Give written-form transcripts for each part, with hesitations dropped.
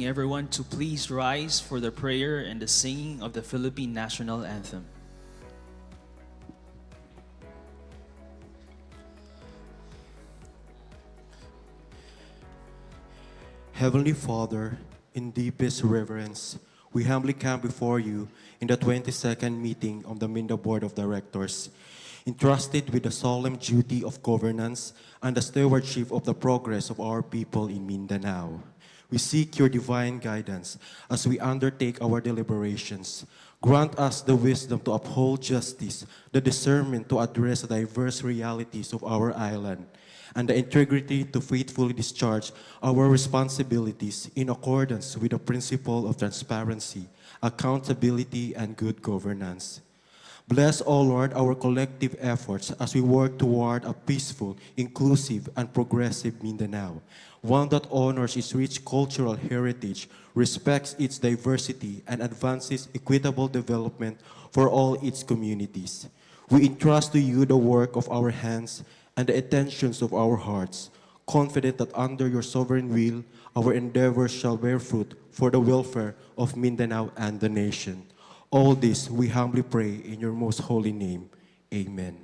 Everyone to please rise for the prayer and the singing of the Philippine National Anthem. Heavenly Father, in deepest reverence, we humbly come before you in the 22nd meeting of the MinDA Board of Directors, entrusted with the solemn duty of governance and the stewardship of the progress of our people in Mindanao. We seek your divine guidance as we undertake our deliberations. Grant us the wisdom to uphold justice, the discernment to address the diverse realities of our island, and the integrity to faithfully discharge our responsibilities in accordance with the principle of transparency, accountability, and good governance. Bless, O Lord, our collective efforts as we work toward a peaceful, inclusive, and progressive Mindanao, one that honors its rich cultural heritage, respects its diversity, and advances equitable development for all its communities. We entrust to you the work of our hands and the intentions of our hearts, confident that under your sovereign will, our endeavors shall bear fruit for the welfare of Mindanao and the nation. All this we humbly pray in your most holy name. Amen.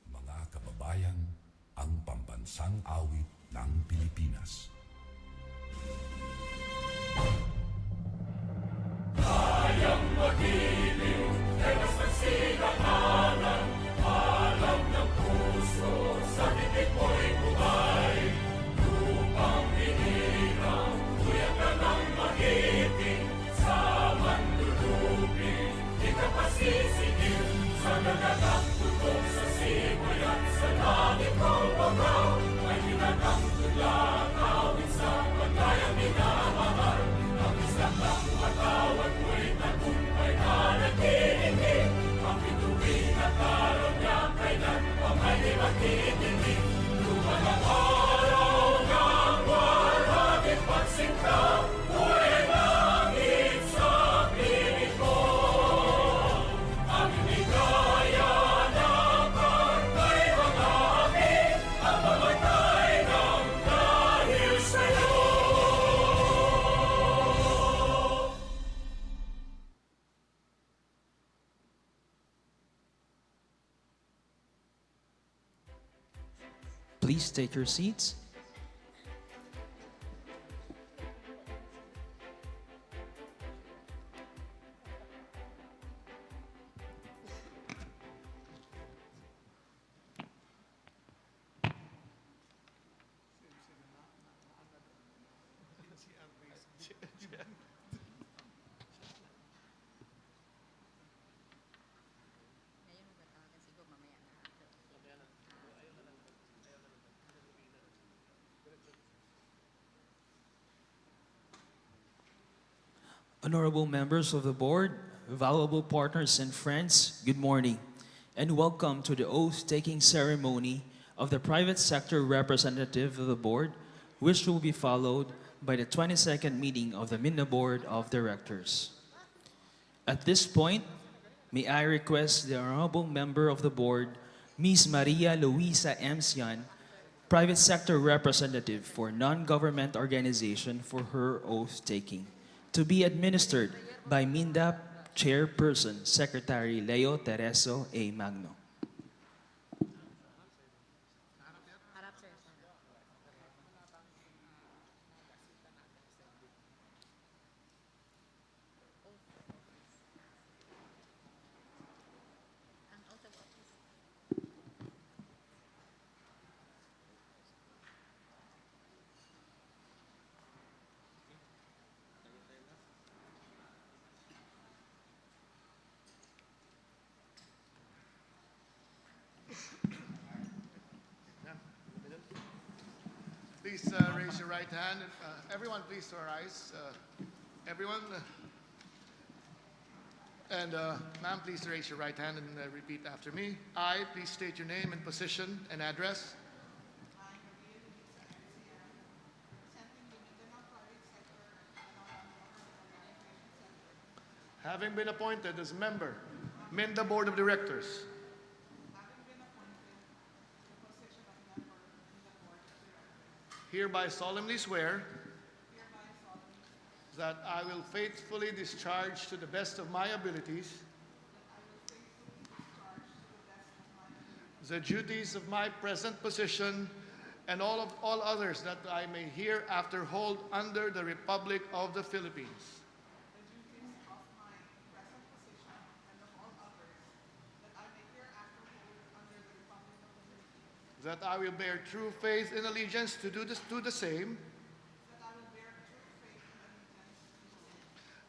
Mga kababayan, ang pambansang awit ng Pilipinas. Kayang magiliw, teras ng sigahanan, alam ng puso, sa titik mo'y buhay. Lupang hinirang, kuyak ka ng magiting, sa manlulupin, di ka pasisigil, sa nagagang tutok sa simoy at sa langit kong bagaw, ay hinagang tulang awit sa paglayang minamahal. Ang isang ng matawad mo'y tagumpay na nagtitingin, ang bituin at araw niya kailan pa may di magtitingin. Lupa ng araw ng waragin pagsinta, buhay langit sa piling ko. Ang inigaya ng kartay mga amin, ang mamatay ng dahil sa'yo. Please take your seats. Honorable members of the board, valuable partners and friends, good morning, and welcome to the oath-taking ceremony of the private sector representative of the board, which will be followed by the 22nd meeting of the MinDA Board of Directors. At this point, may I request the honorable member of the board, Ms. Maria Luisa M. Sian, private sector representative for non-government organization, for her oath-taking, to be administered by MinDA Chairperson, Secretary Leo Tereso A. Magno. Please raise your right hand. Everyone, please to our eyes. Everyone. Ma'am, please raise your right hand and repeat after me. I, please state your name and position and address. Having been appointed as member, MinDA Board of Directors, hereby solemnly swear that I will faithfully discharge to the best of my abilities the duties of my present position and all others that I may hereafter hold under the Republic of the Philippines. That I will bear true faith and allegiance to do the same.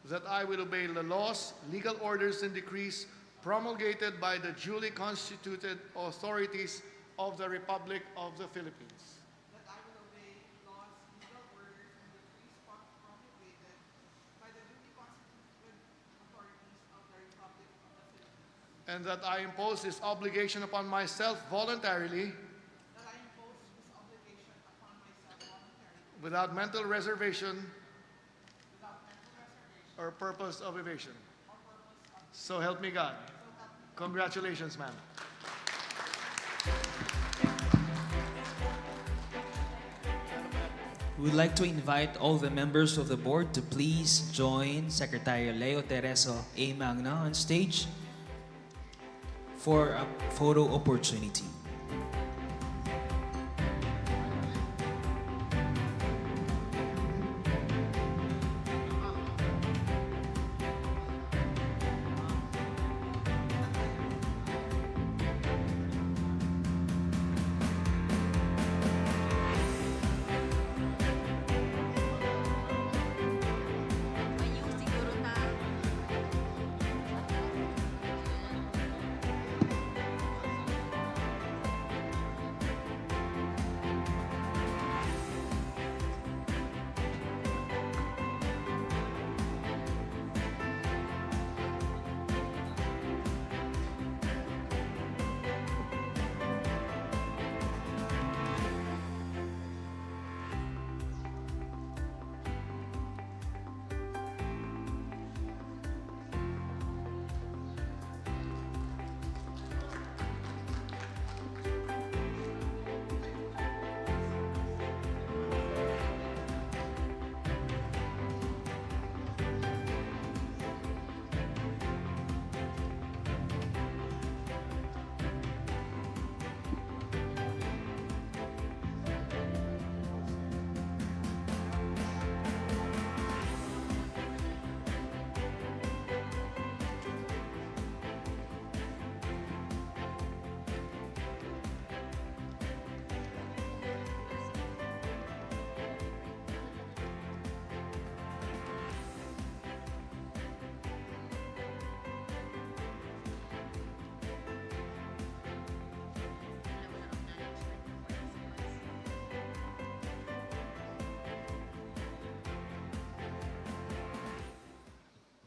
That I will obey the laws, legal orders, and decrees promulgated by the duly constituted authorities of the Republic of the Philippines. That I will obey laws, legal orders, and decrees promulgated by the duly constituted authorities of the Republic of the Philippines. And that I impose this obligation upon myself voluntarily, That I impose this obligation upon myself voluntarily, without mental reservation without mental reservation or purpose of evasion. or purpose of So help me God. Congratulations, ma'am. We would like to invite all the members of the board to please join Secretary Leo Tereso A. Magna on stage for a photo opportunity. Ayun, siguro na.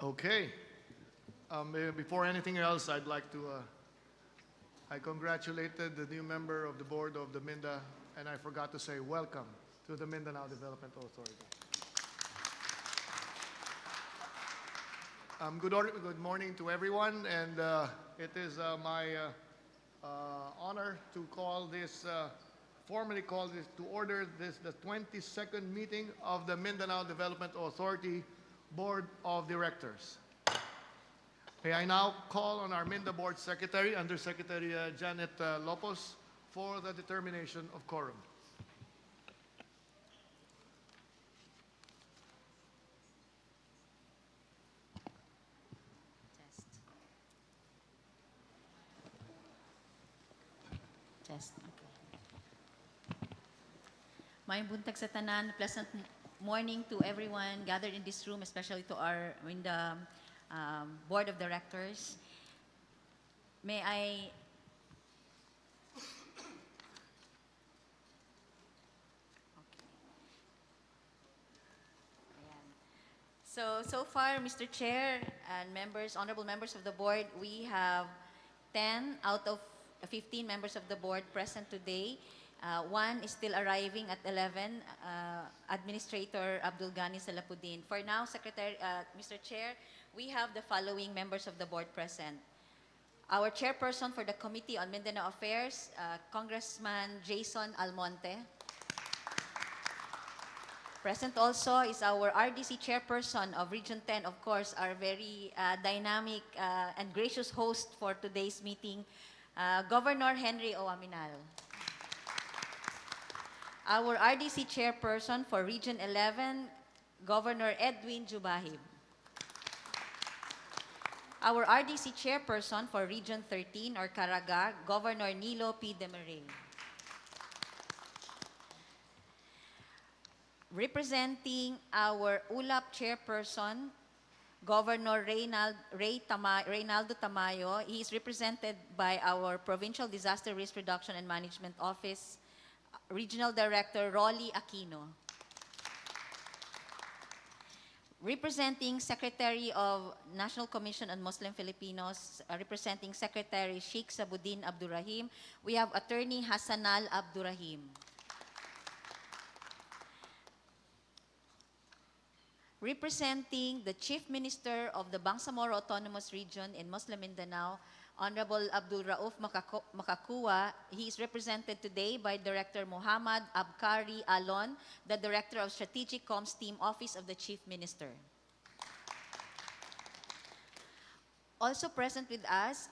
Okay. Before anything else, I'd like to, I congratulated the new member of the board of the MINDA, and I forgot to say welcome to the Mindanao Development Authority. Good morning to everyone, and it is my honor to call this, formally call this to order this, the 22nd meeting of the Mindanao Development Authority Board of Directors. May I now call on our MINDA Board Secretary, Undersecretary Janet Lopos, for the determination of quorum. Test. Okay. May buntag sa tanan, pleasant morning to everyone gathered in this room, especially to our in the board of directors. May I Ayan. So far, Mr. Chair and members, honorable members of the board, we have 10 out of 15 members of the board present today. One is still arriving at 11, Administrator Abdul Ghani Salapudin. For now, Mr. Chair, we have the following members of the board present. Our chairperson for the Committee on Mindanao Affairs, Congressman Jason Almonte. Present also is our RDC chairperson of Region 10, of course, our very dynamic and gracious host for today's meeting, Governor Henry O. Aminal. Our RDC chairperson for Region 11, Governor Edwin Jubahib. Our RDC chairperson for Region 13 or Caraga, Governor Nilo P. Demaray. Representing our ULAP chairperson, Governor Reynaldo Tamayo, he is represented by our Provincial Disaster Risk Reduction and Management Office, Regional Director Rolly Aquino. Representing Secretary of National Commission on Muslim Filipinos, representing Secretary Sheikh Sabuddin Abdurrahim, we have Attorney Hassanal Abdurrahim. Representing the Chief Minister of the Bangsamoro Autonomous Region in Muslim Mindanao, Honorable Abdul Rauf Makakua, he is represented today by Director Muhammad Abkari Alon, the Director of Strategic Comms Team Office of the Chief Minister. Also present with us,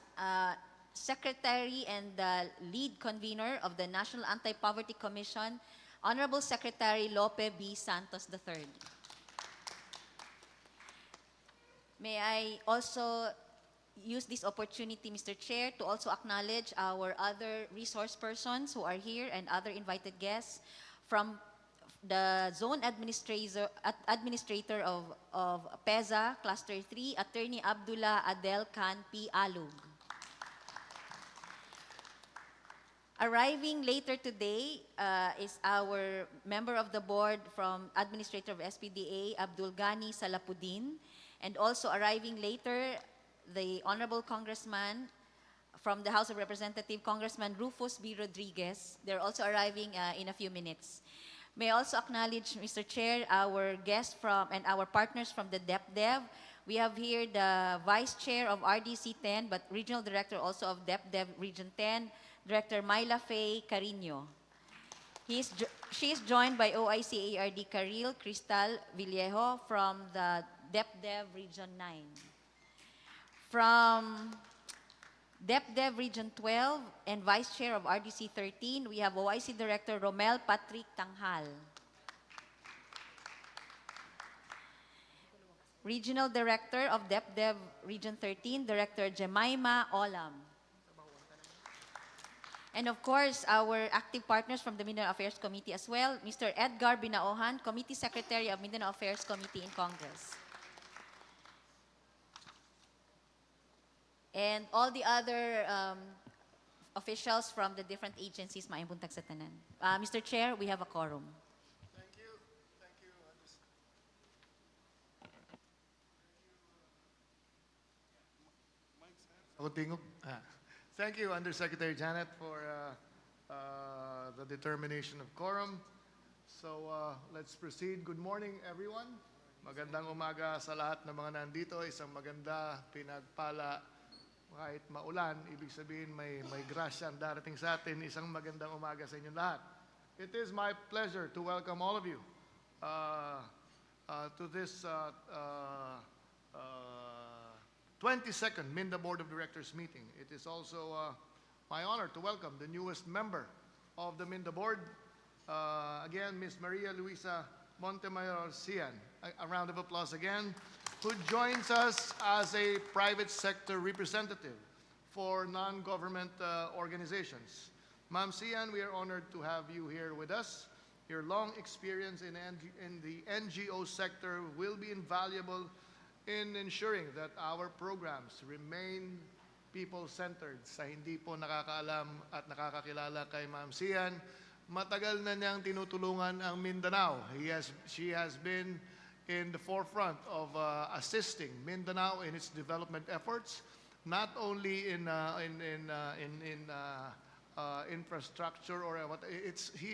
Secretary and the lead convener of the National Anti-Poverty Commission, Honorable Secretary Lope B. Santos III. May I also use this opportunity, Mr. Chair, to also acknowledge our other resource persons who are here and other invited guests from the Zone Administrator of PEZA, Cluster 3, Attorney Abdullah Adel Khan P. Alug. Arriving later today is our member of the board from Administrator of SPDA, Abdul Ghani Salapudin. And also arriving later, the Honorable Congressman from the House of Representatives, Congressman Rufus B. Rodriguez. They're also arriving in a few minutes. May I also acknowledge, Mr. Chair, our guests from and our partners from the DepDev. We have here the Vice Chair of RDC 10, but Regional Director also of DepDev Region 10, Director Myla Faye Carino. She is joined by OIC ARD Caril Cristal Villejo from the DepDev Region 9. From DepDev Region 12 and Vice Chair of RDC 13, we have OIC Director Romel Patrick Tanghal. Regional Director of DepDev Region 13, Director Jemima Olam. And of course, our active partners from the Mindanao Affairs Committee as well, Mr. Edgar Binaohan, Committee Secretary of Mindanao Affairs Committee in Congress. And all the other officials from the different agencies, maayong buntag sa tanan. Mr. Chair, we have a quorum. Thank you. Thank you. Thank you, Undersecretary Janet, for the determination of quorum. So let's proceed. Good morning, everyone. Magandang umaga sa lahat ng mga nandito. Isang maganda, pinagpala, kahit maulan, ibig sabihin may grasya ang darating sa atin. Isang magandang umaga sa inyong lahat. It is my pleasure to welcome all of you to this 22nd MinDA Board of Directors meeting. It is also my honor to welcome the newest member of the MinDA Board, again, Ms. Maria Luisa Montemayor Cian. A round of applause again, who joins us as a private sector representative for non-government organizations. Ma'am Cian, we are honored to have you here with us. Your long experience in the NGO sector will be invaluable in ensuring that our programs remain people-centered. Sa hindi po nakakaalam at nakakakilala kay Ma'am Cian, matagal na niyang tinutulungan ang Mindanao. She has been in the forefront of assisting Mindanao in its development efforts, not only in infrastructure or what.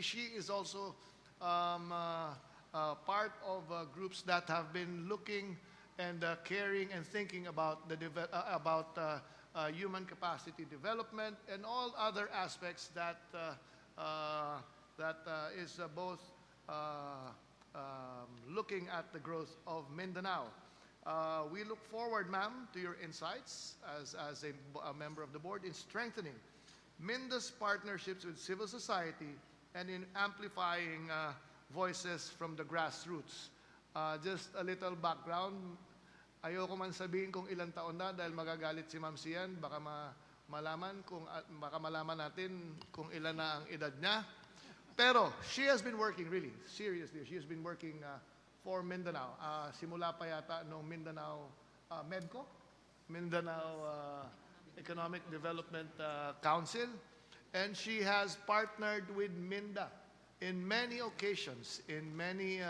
She is also part of groups that have been looking and caring and thinking about human capacity development and all other aspects that is both looking at the growth of Mindanao. We look forward, ma'am, to your insights as a member of the board in strengthening Minda's partnerships with civil society and in amplifying voices from the grassroots. Just a little background, ayoko man sabihin kung ilang taon na dahil magagalit si Ma'am Sian, baka malaman natin kung ilan na ang edad niya. Pero she has been working really, seriously, she has been working for Mindanao. Simula pa yata nung Mindanao MEDCO, Mindanao Economic Development Council, and she has partnered with MINDA in many occasions, in many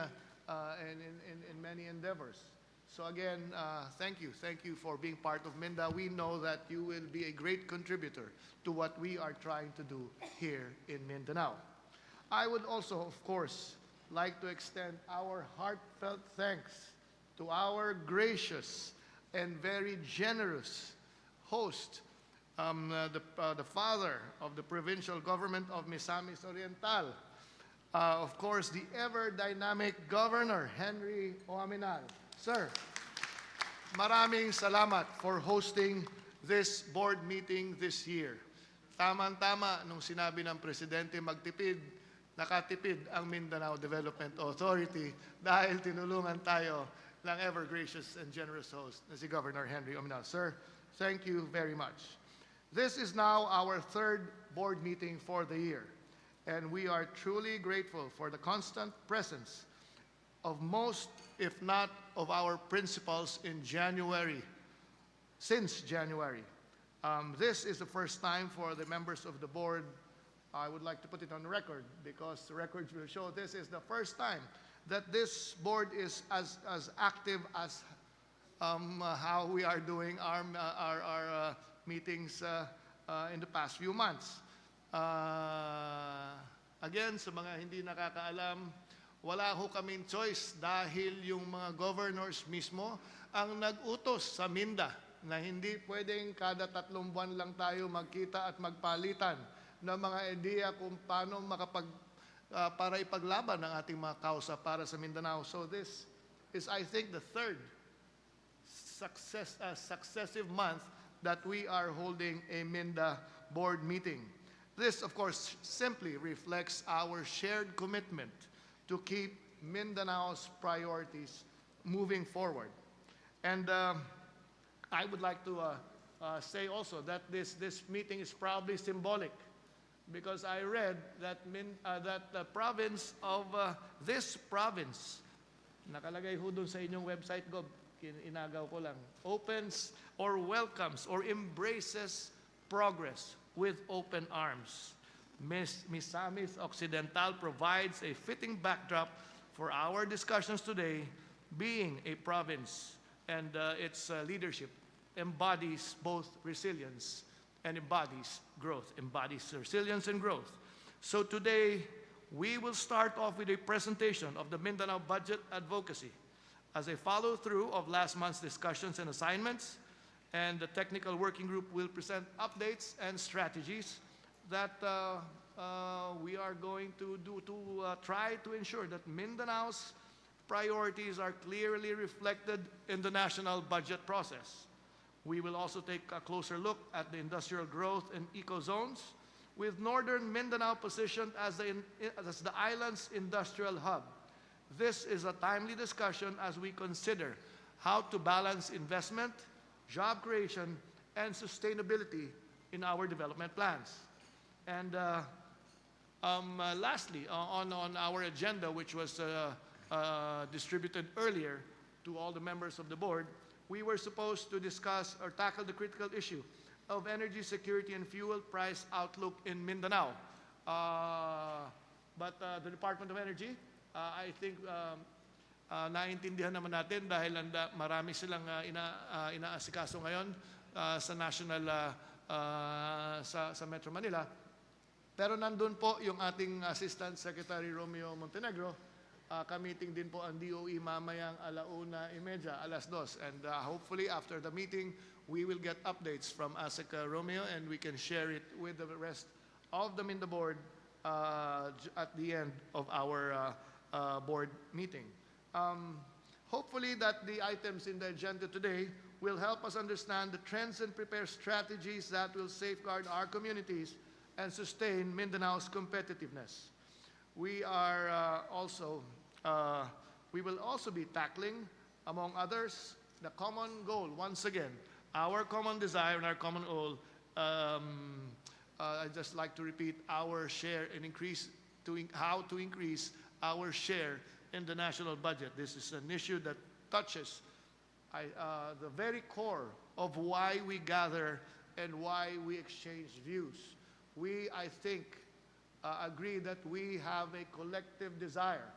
endeavors. So again, thank you for being part of MINDA. We know that you will be a great contributor to what we are trying to do here in Mindanao. I would also, of course, like to extend our heartfelt thanks to our gracious and very generous host, the father of the provincial government of Misamis Oriental, of course, the ever-dynamic Governor Henry Oaminal. Sir, maraming salamat for hosting this board meeting this year. Tamang-tama nung sinabi ng Presidente magtipid, nakatipid ang Mindanao Development Authority dahil tinulungan tayo ng ever-gracious and generous host na si Governor Henry Oaminal. Sir, thank you very much. This is now our third board meeting for the year, and we are truly grateful for the constant presence of most, if not of our principals in January, since January. This is the first time for the members of the board. I would like to put it on record because the records will show this is the first time that this board is as active as how we are doing our meetings in the past few months. Again, sa mga hindi nakakaalam, wala ho kaming choice dahil yung mga governors mismo ang nag-utos sa MINDA na hindi pwedeng kada 3 buwan lang tayo magkita at magpalitan ng mga ideya kung paano para ipaglaban ang ating mga kausa para sa Mindanao. So this is, I think, the third successive month that we are holding a MINDA board meeting. This, of course, simply reflects our shared commitment to keep Mindanao's priorities moving forward. And I would like to say also that this meeting is probably symbolic because I read that the province of this province, nakalagay ho dun sa inyong website, Gob, inagaw ko lang, opens or welcomes or embraces progress with open arms. Misamis Occidental provides a fitting backdrop for our discussions today, being a province and its leadership embodies both resilience and embodies growth, embodies resilience and growth. So today, we will start off with a presentation of the Mindanao Budget Advocacy as a follow-through of last month's discussions and assignments, and the technical working group will present updates and strategies that we are going to do to try to ensure that Mindanao's priorities are clearly reflected in the national budget process. We will also take a closer look at the industrial growth in eco-zones, with northern Mindanao positioned as the island's industrial hub. This is a timely discussion as we consider how to balance investment, job creation, and sustainability in our development plans. And lastly, on our agenda, which was distributed earlier to all the members of the board, we were supposed to discuss or tackle the critical issue of energy security and fuel price outlook in Mindanao. But the Department of Energy, I think, naintindihan naman natin dahil marami silang inaasikaso ngayon sa national, sa Metro Manila. Pero nandun po yung ating Assistant Secretary Romeo Montenegro. Ka-meeting din po ang DOE mamayang 1:30, 2:00. And hopefully after the meeting, we will get updates from ASEC Romeo and we can share it with the rest of the MINDA board at the end of our board meeting. Hopefully that the items in the agenda today will help us understand the trends and prepare strategies that will safeguard our communities and sustain Mindanao's competitiveness. We will also be tackling, among others, the common goal. Once again, our common desire and our common goal. I'd just like to repeat our share and how to increase our share in the national budget. This is an issue that touches the very core of why we gather and why we exchange views. We, I think, agree that we have a collective desire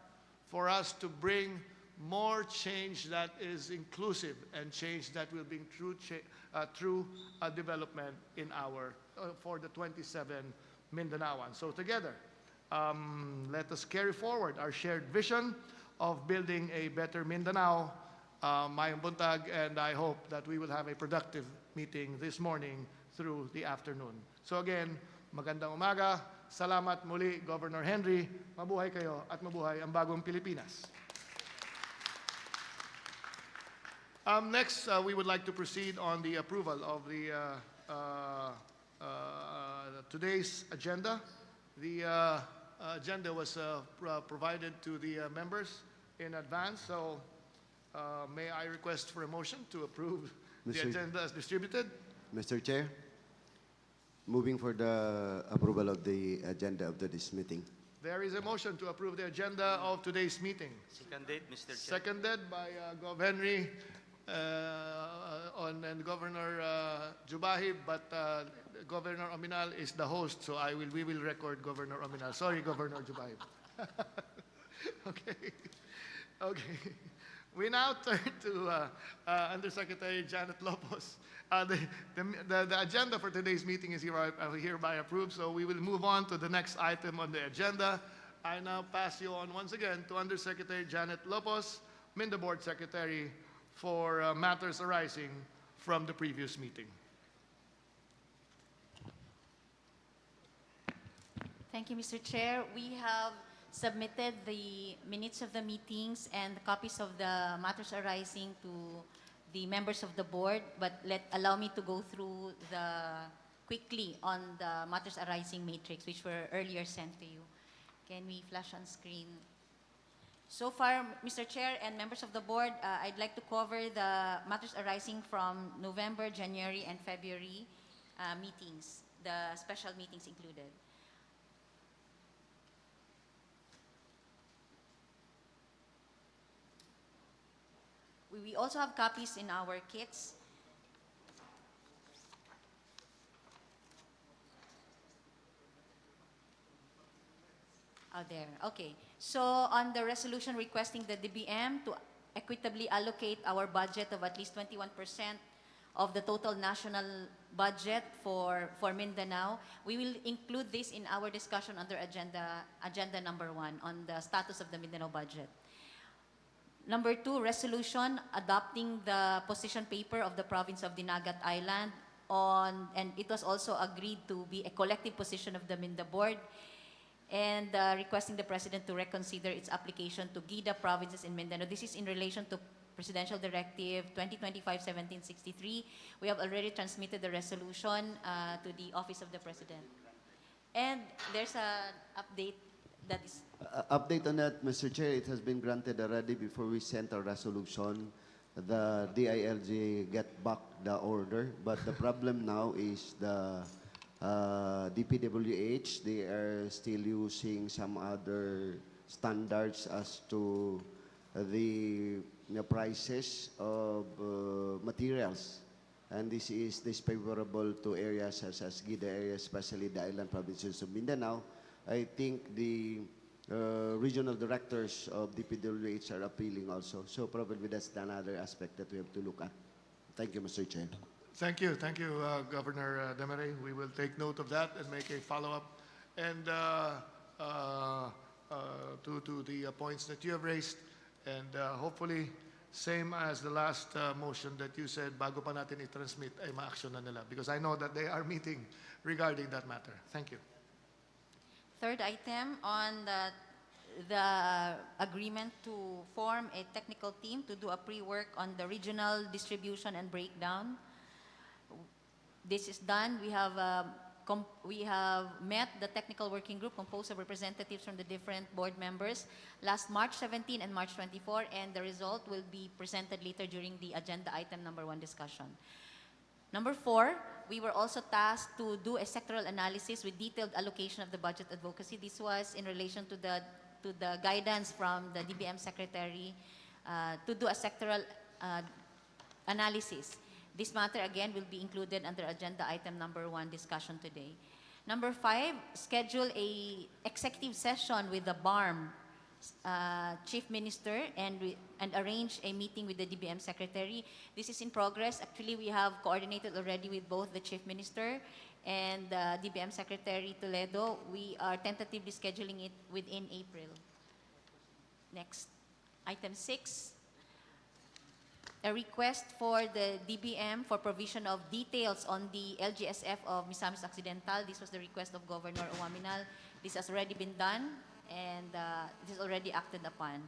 for us to bring more change that is inclusive and change that will bring true development in for the 27 Mindanaoans. So together, let us carry forward our shared vision of building a better Mindanao. Mayong buntag, and I hope that we will have a productive meeting this morning through the afternoon. So again, magandang umaga. Salamat muli, Governor Henry. Mabuhay kayo at mabuhay ang bagong Pilipinas. Next, we would like to proceed on the approval of the today's agenda. The agenda was provided to the members in advance, so may I request for a motion to approve the Mr. agenda as distributed? Mr. Chair, moving for the approval of the agenda of this meeting. There is a motion to approve the agenda of today's meeting. Seconded, Mr. Chair. Seconded by Gov. Henry and Governor Jubahib, but Governor Ominal is the host, so we will record Governor Ominal. Sorry, Governor Jubahib. Okay. Okay. We now turn to Undersecretary Janet Lopez. The agenda for today's meeting is hereby approved, so we will move on to the next item on the agenda. I now pass you on once again to Undersecretary Janet Lopez, MinDA Board Secretary, for matters arising from the previous meeting. Thank you, Mr. Chair. We have submitted the minutes of the meetings and the copies of the matters arising to the members of the board, but allow me to go through quickly on the matters arising matrix, which were earlier sent to you. Can we flash on screen? So far, Mr. Chair and members of the board, I'd like to cover the matters arising from November, January, and February meetings, the special meetings included. We also have copies in our kits. Out there. Okay. So on the resolution requesting the DBM to equitably allocate our budget of at least 21% of the total national budget for Mindanao, we will include this in our discussion under agenda number 1 on the status of the Mindanao budget. Number 2, resolution adopting the position paper of the province of Dinagat Island and it was also agreed to be a collective position of the MinDA board, and requesting the President to reconsider its application to GIDA provinces in Mindanao. This is in relation to Presidential Directive 2025-1763. We have already transmitted the resolution to the Office of the President. And there's an update that is... Update on that, Mr. Chair, it has been granted already before we sent our resolution. The DILG get back the order, but the problem now is the DPWH, they are still using some other standards as to the prices of materials. And this is disfavorable to areas such as GIDA areas, especially the island provinces of Mindanao. I think the regional directors of DPWH are appealing also. So probably that's another aspect that we have to look at. Thank you, Mr. Chair. Thank you, Governor Demare. We will take note of that and make a follow-up. And to the points that you have raised, and hopefully, same as the last motion that you said, bago pa natin i-transmit, ay ma-action na nila. Because I know that they are meeting regarding that matter. Thank you. Third item on the agreement to form a technical team to do a pre-work on the regional distribution and breakdown. This is done. We have met the technical working group composed of representatives from the different board members last March 17 and March 24, and the result will be presented later during the agenda item number 1 discussion. Number 4, we were also tasked to do a sectoral analysis with detailed allocation of the budget advocacy. This was in relation to the guidance from the DBM secretary to do a sectoral analysis. This matter again will be included under agenda item number 1 discussion today. Number 5, schedule a executive session with the BARM Chief Minister and arrange a meeting with the DBM Secretary. This is in progress. Actually, we have coordinated already with both the Chief Minister and DBM Secretary Toledo. We are tentatively scheduling it within April. Next. Item 6, a request for the DBM for provision of details on the LGSF of Misamis Occidental. This was the request of Governor Uwaminal. This has already been done, and it is already acted upon.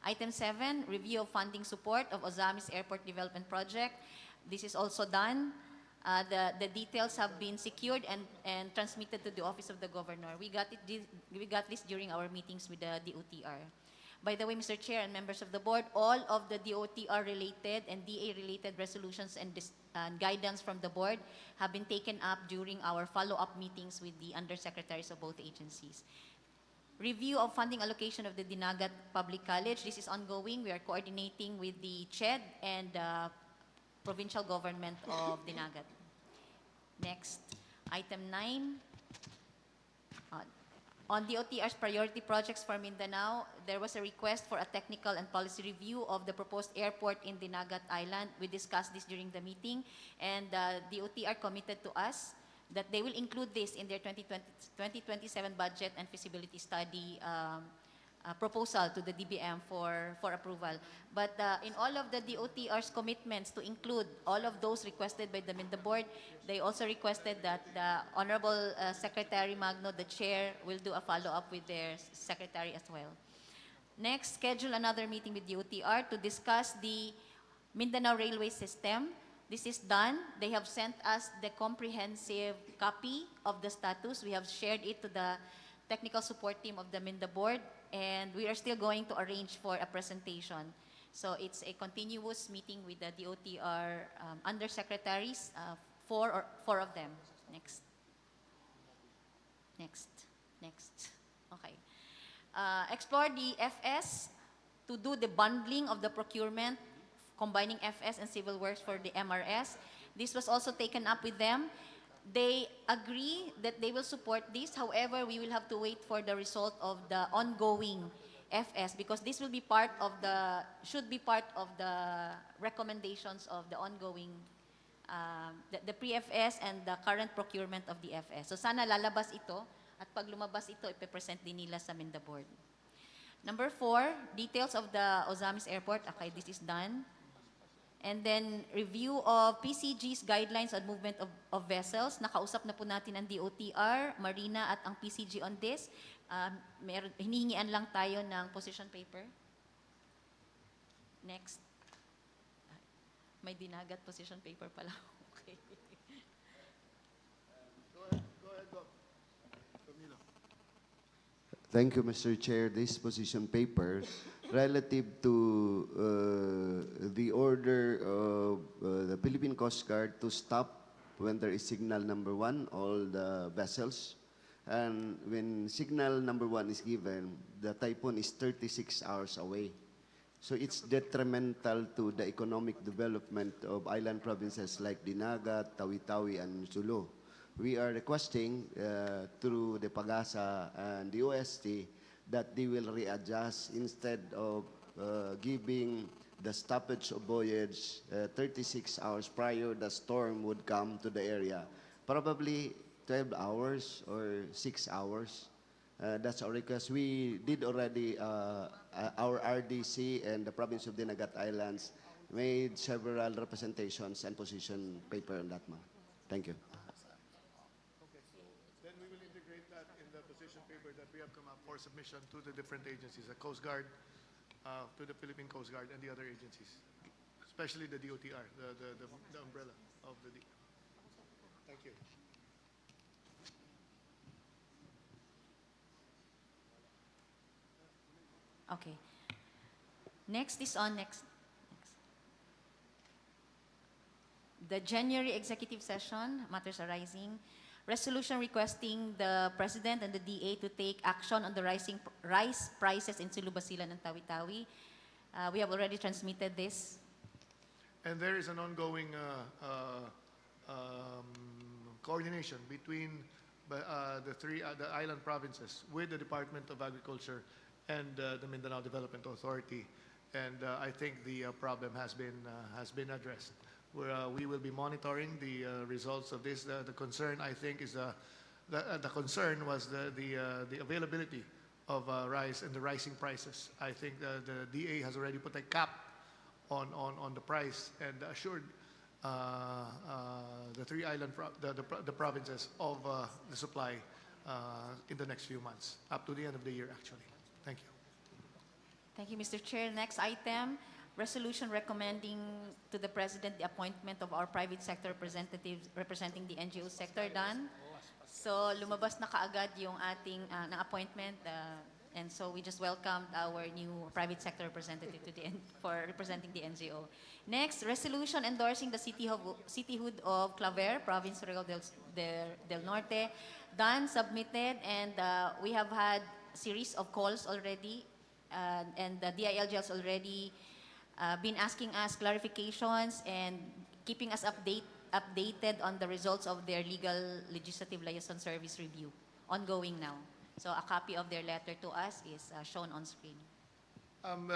Item 7, review of funding support of Misamis Airport Development Project. This is also done. The details have been secured and transmitted to the Office of the Governor. We got this during our meetings with the DOTR. By the way, Mr. Chair and members of the board, all of the DOTR-related and DA-related resolutions and guidance from the board have been taken up during our follow-up meetings with the undersecretaries of both agencies. Review of funding allocation of the Dinagat Public College. This is ongoing. We are coordinating with the CHED and provincial government of Dinagat. Next, item 9. On DOTR's priority projects for Mindanao, there was a request for a technical and policy review of the proposed airport in Dinagat Island. We discussed this during the meeting, and DOTR committed to us that they will include this in their 2027 budget and feasibility study proposal to the DBM for approval. But in all of the DOTR's commitments to include all of those requested by the MINDA board, they also requested that the Honorable Secretary Magno, the chair, will do a follow-up with their secretary as well. Next, schedule another meeting with DOTR to discuss the Mindanao Railway System. This is done. They have sent us the comprehensive copy of the status. We have shared it to the technical support team of the MINDA board, and we are still going to arrange for a presentation. So it's a continuous meeting with the DOTR undersecretaries, four of them. Next. Okay. Explore the FS to do the bundling of the procurement, combining FS and civil works for the MRS. This was also taken up with them. They agree that they will support this. However, we will have to wait for the result of the ongoing FS, because this will be should be part of the recommendations of the ongoing, the pre-FS and the current procurement of the FS. So sana lalabas ito, at pag lumabas ito, ipe-present din nila sa MINDA board. Number 4, details of the Misamis Airport. Okay, this is done. And then, review of PCG's guidelines on movement of vessels. Nakausap na po natin ang DOTR, Marina at ang PCG on this. Hinihingian lang tayo ng position paper. Next. May Dinagat position paper pala. Okay. Go ahead, Doc. Camilo. Thank you, Mr. Chair. This position paper relative to the order of the Philippine Coast Guard to stop when there is signal number 1, all the vessels. And when signal number 1 is given, the typhoon is 36 hours away. So it's detrimental to the economic development of island provinces like Dinagat, Tawi-Tawi, and Sulu. We are requesting through the PAGASA and the OST that they will readjust instead of giving the stoppage of voyage 36 hours prior the storm would come to the area. Probably 12 hours or 6 hours. That's our request. We did already, our RDC and the province of Dinagat Islands made several representations and position paper on that, ma'am. Thank you. Okay. Then we will integrate that in the position paper that we have come up for for submission to the different agencies, the Coast Guard, to the Philippine Coast Guard and the other agencies, especially the DOTR, the umbrella of the. Thank you. Okay. Next is on next. The January executive session, matters arising. Resolution requesting the President and the DA to take action on the rising rice prices in Sulu, Basilan, and Tawi-Tawi. We have already transmitted this. And there is an ongoing coordination between the island provinces with the Department of Agriculture and the Mindanao Development Authority, and I think the problem has been addressed. We will be monitoring the results of this. The concern, I think, is the concern was the availability of rice and the rising prices. I think the DA has already put a cap on the price and assured the three island the provinces of the supply in the next few months, up to the end of the year, actually. Thank you. Thank you, Mr. Chair. Next item, resolution recommending to the President the appointment of our private sector representatives representing the NGO sector, done. So lumabas na kaagad yung ating na appointment, and so we just welcomed our new private sector representative to for representing the NGO. Next, resolution endorsing the cityhood of Claver, Province Surigao del Norte, done, submitted, and we have had series of calls already, and the DILG has already been asking us clarifications and keeping us updated on the results of their legal legislative liaison service review, ongoing now. So a copy of their letter to us is shown on screen.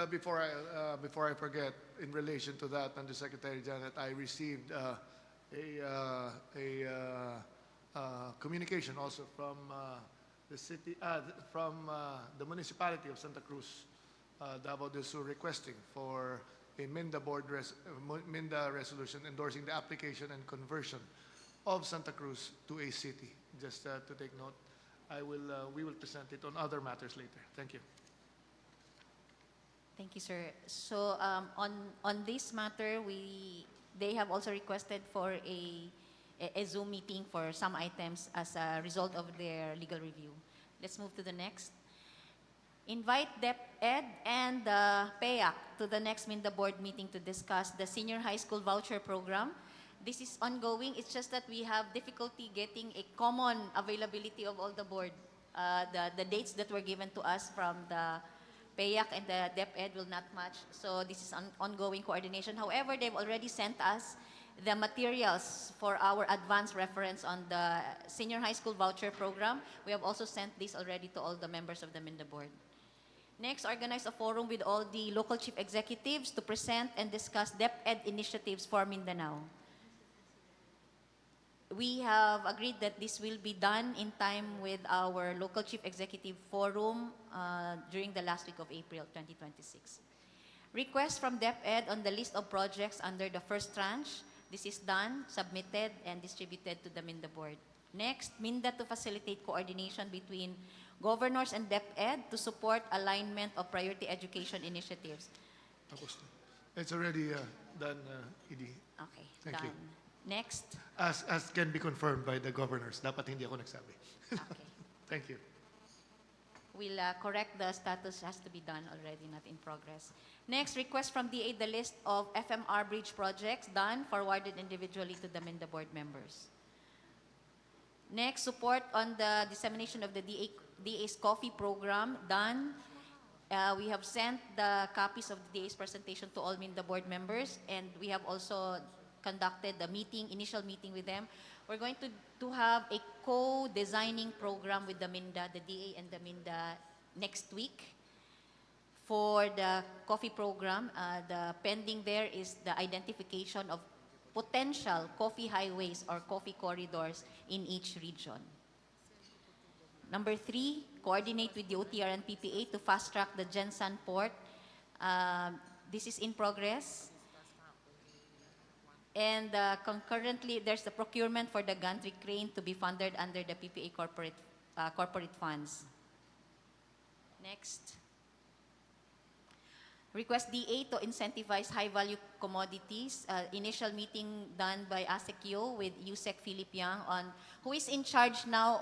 Before I forget, in relation to that, Undersecretary Janet, I received a communication also from the city, from the municipality of Santa Cruz, Davao del Sur, requesting for a MinDA resolution endorsing the application and conversion of Santa Cruz to a city. Just to take note, we will present it on other matters later. Thank you. Thank you, sir. So on this matter, they have also requested for a Zoom meeting for some items as a result of their legal review. Let's move to the next. Invite DepEd and PAYAC to the next MINDA board meeting to discuss the senior high school voucher program. This is ongoing. It's just that we have difficulty getting a common availability of all the board. The dates that were given to us from the PAYAC and the DepEd will not match. So this is ongoing coordination. However, they've already sent us the materials for our advanced reference on the senior high school voucher program. We have also sent this already to all the members of the MINDA board. Next, organize a forum with all the local chief executives to present and discuss DepEd initiatives for Mindanao. We have agreed that this will be done in time with our local chief executive forum during the last week of April 2026. Request from DepEd on the list of projects under the first tranche. This is done, submitted, and distributed to the MINDA board. Next, MINDA to facilitate coordination between governors and DepEd to support alignment of priority education initiatives. It's already done, ED. Okay, Thank done. you. Next. As can be confirmed by the governors. Dapat hindi ako nagsabi. Okay. Thank you. We'll correct the status, has to be done already, not in progress. Next, request from DA the list of FMR bridge projects, done, forwarded individually to the MINDA board members. Next, support on the dissemination of the DA's coffee program, done. We have sent the copies of the DA's presentation to all MINDA board members, and we have also conducted the initial meeting with them. We're going to have a co-designing program with the MINDA, the DA and the MINDA next week. For the coffee program, the pending there is the identification of potential coffee highways or coffee corridors in each region. Number 3, coordinate with the OTR and PPA to fast-track the Gensan port. This is in progress. And concurrently, there's the procurement for the gantry crane to be funded under the PPA corporate funds. Next. Request DA to incentivize high-value commodities. Initial meeting done by ASECIO with USEC Philip Yang on who is in charge now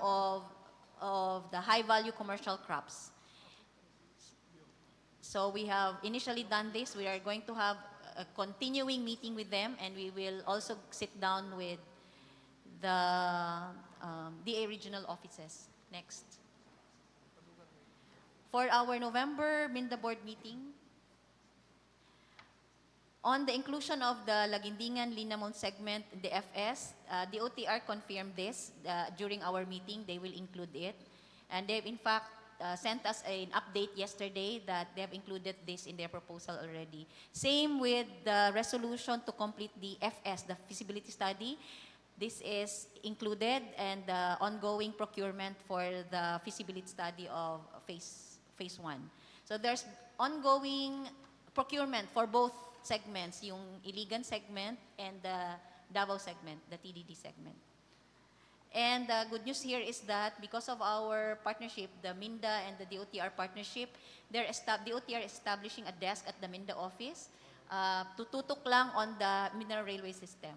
of the high-value commercial crops. So we have initially done this. We are going to have a continuing meeting with them, and we will also sit down with the DA regional offices. Next. For our November MINDA board meeting, on the inclusion of the Laguindingan-Linamon segment in the FS, the OTR confirmed this during our meeting. They will include it. And they've in fact sent us an update yesterday that they have included this in their proposal already. Same with the resolution to complete the FS, the feasibility study. This is included, and the ongoing procurement for the feasibility study of phase 1. So there's ongoing procurement for both segments, yung Iligan segment and the Davao segment, the TDD segment. And the good news here is that because of our partnership, the MINDA and the DOTR partnership, the OTR is establishing a desk at the MINDA office to tutok lang on the mineral railway system.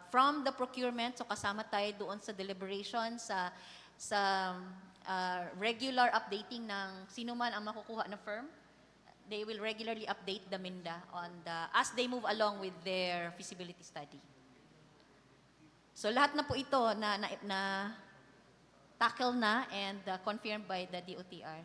From the procurement, so kasama tayo doon sa deliberation, sa regular updating ng sino man ang makukuha na firm. They will regularly update the MINDA on as they move along with their feasibility study. So lahat na po ito na tackle na and confirmed by the DOTR.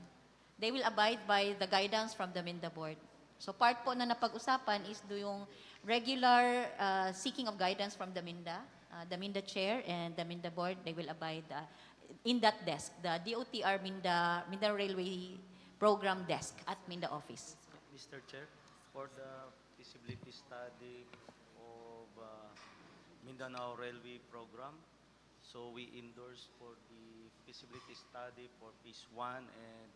They will abide by the guidance from the MINDA board. So part po na napag-usapan is yung regular seeking of guidance from the MINDA chair and the MINDA board. They will abide in that desk, the DOTR MINDA Railway Program Desk at MINDA office. Mr. Chair, for the feasibility study of Mindanao Railway Program, so we endorse for the feasibility study for phase 1, and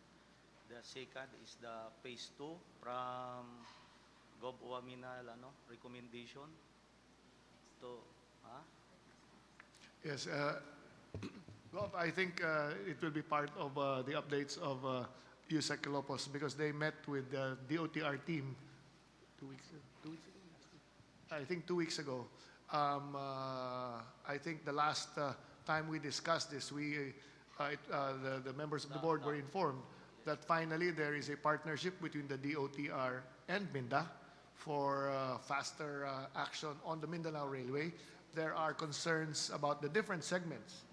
the second is the phase 2 from Gov. Uaminal recommendation to Yes, Gov, I think it will be part of the updates of USEC Lopos because they met with the DOTR team 2 weeks ago. I think 2 weeks ago. I think the last time we discussed this, the members of the board were informed that finally there is a partnership between the DOTR and MINDA for faster action on the Mindanao Railway. There are concerns about the different segments.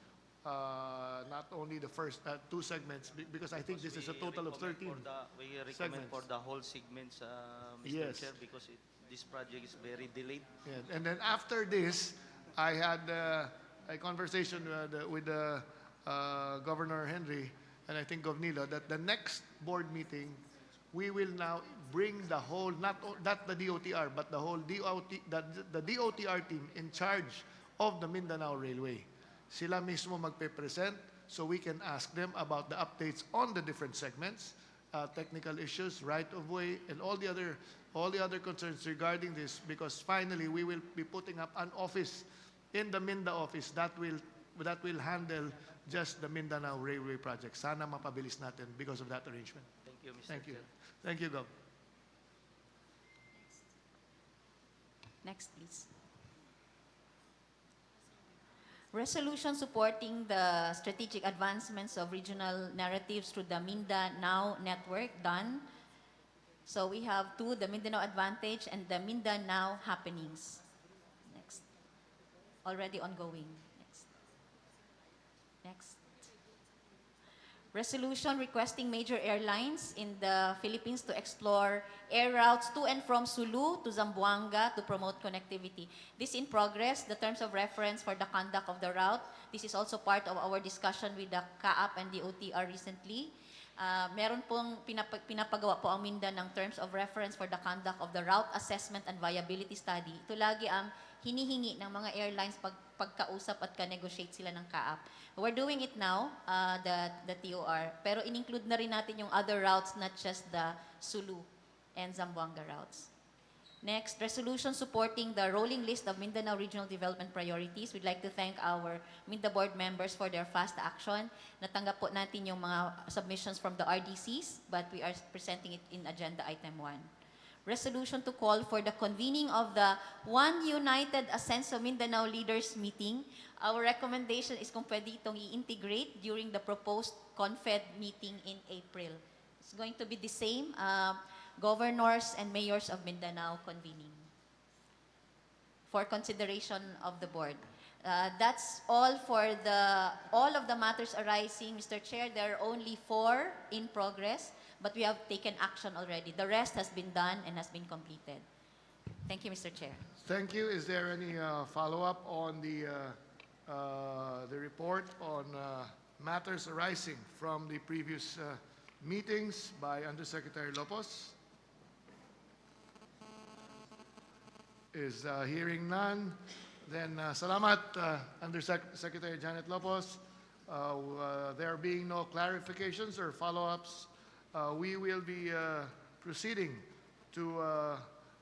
Not only the first 2 segments, because I think this is a total of 13 we recommend segments. for the whole segments, Mr. Yes. Chair, because this project is very delayed. Yeah. And then after this, I had a conversation with Governor Henry and I think Govnilo that the next board meeting, we will now bring the whole, not the DOTR, but the whole the DOTR team in charge of the Mindanao Railway. Sila mismo magpe-present so we can ask them about the updates on the different segments, technical issues, right-of-way, and all the other concerns regarding this, because finally we will be putting up an office in the MINDA office that will handle just the Mindanao Railway project. Sana mapabilis natin because of that arrangement. Thank you, Mr. Thank you. Chair. Thank you, Gov. Next, please. Resolution supporting the strategic advancements of regional narratives through the MINDA Now network, done. So we have 2, the Mindanao Advantage and the MINDA Now Happenings. Next. Already ongoing. Next. Resolution requesting major airlines in the Philippines to explore air routes to and from Sulu to Zamboanga to promote connectivity. This in progress, the terms of reference for the conduct of the route. This is also part of our discussion with the CAAP and the OTR recently. Meron pong pinapagawa po ang MINDA ng terms of reference for the conduct of the route assessment and viability study. Ito lagi ang hinihingi ng mga airlines pagkausap at ka-negotiate sila ng CAAP. We're doing it now, the TOR, pero in-include na rin natin yung other routes, not just the Sulu and Zamboanga routes. Next, resolution supporting the rolling list of Mindanao Regional Development Priorities. We'd like to thank our MINDA board members for their fast action. Natanggap po natin yung mga submissions from the RDCs, but we are presenting it in agenda item 1. Resolution to call for the convening of the One United Ascenso Mindanao Leaders Meeting. Our recommendation is kung pwede itong i-integrate during the proposed CONFED meeting in April. It's going to be the same, governors and mayors of Mindanao convening for consideration of the board. That's all for all of the matters arising. Mr. Chair, there are only 4 in progress, but we have taken action already. The rest has been done and has been completed. Thank you, Mr. Chair. Thank you. Is there any follow-up on the report on matters arising from the previous meetings by Undersecretary Lopez? Is hearing none. Then salamat, Undersecretary Janet Lopez. There being no clarifications or follow-ups, we will be proceeding to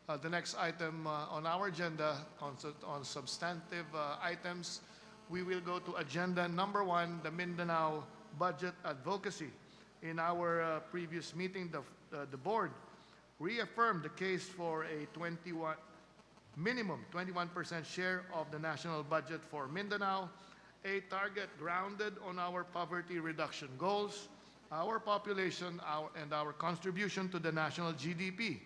the next item on our agenda on substantive items. We will go to agenda number 1, the Mindanao Budget Advocacy. In our previous meeting, the board reaffirmed the case for a minimum 21% share of the national budget for Mindanao, a target grounded on our poverty reduction goals, our population, and our contribution to the national GDP.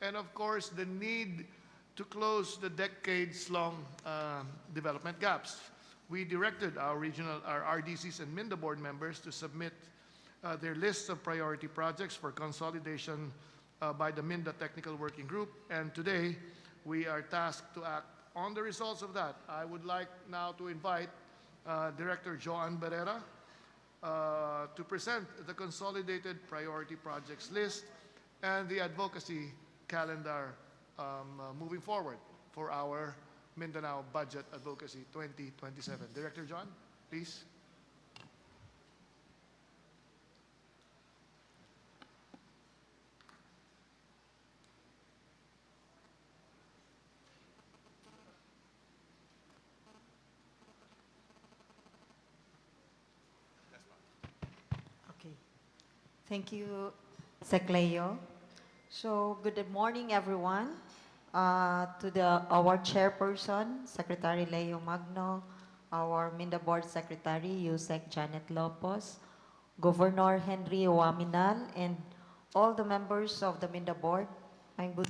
And of course, the need to close the decades-long development gaps. We directed our RDCs and MINDA board members to submit their lists of priority projects for consolidation by the MINDA Technical Working Group, and today we are tasked to act on the results of that. I would like now to invite Director Joan Barrera to present the consolidated priority projects list and the advocacy calendar moving forward for our Mindanao Budget Advocacy 2027. Director John, please. Okay. Thank you, Sec Leo. So, good morning, everyone. To our chairperson, Secretary Leo Magno, our MINDA Board Secretary, Yusek Janet Lopez, Governor Henry Waminal, and all the members of the MINDA Board. I'm good.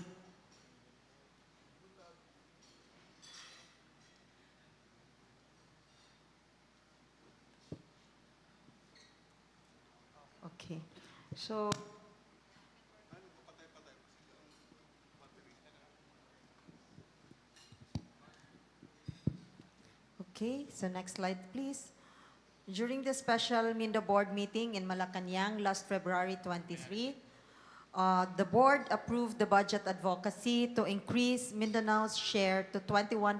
Okay. So, okay, so next slide, please. During the special MINDA board meeting in Malacanang last February 23, the board approved the budget advocacy to increase Mindanao's share to 21%,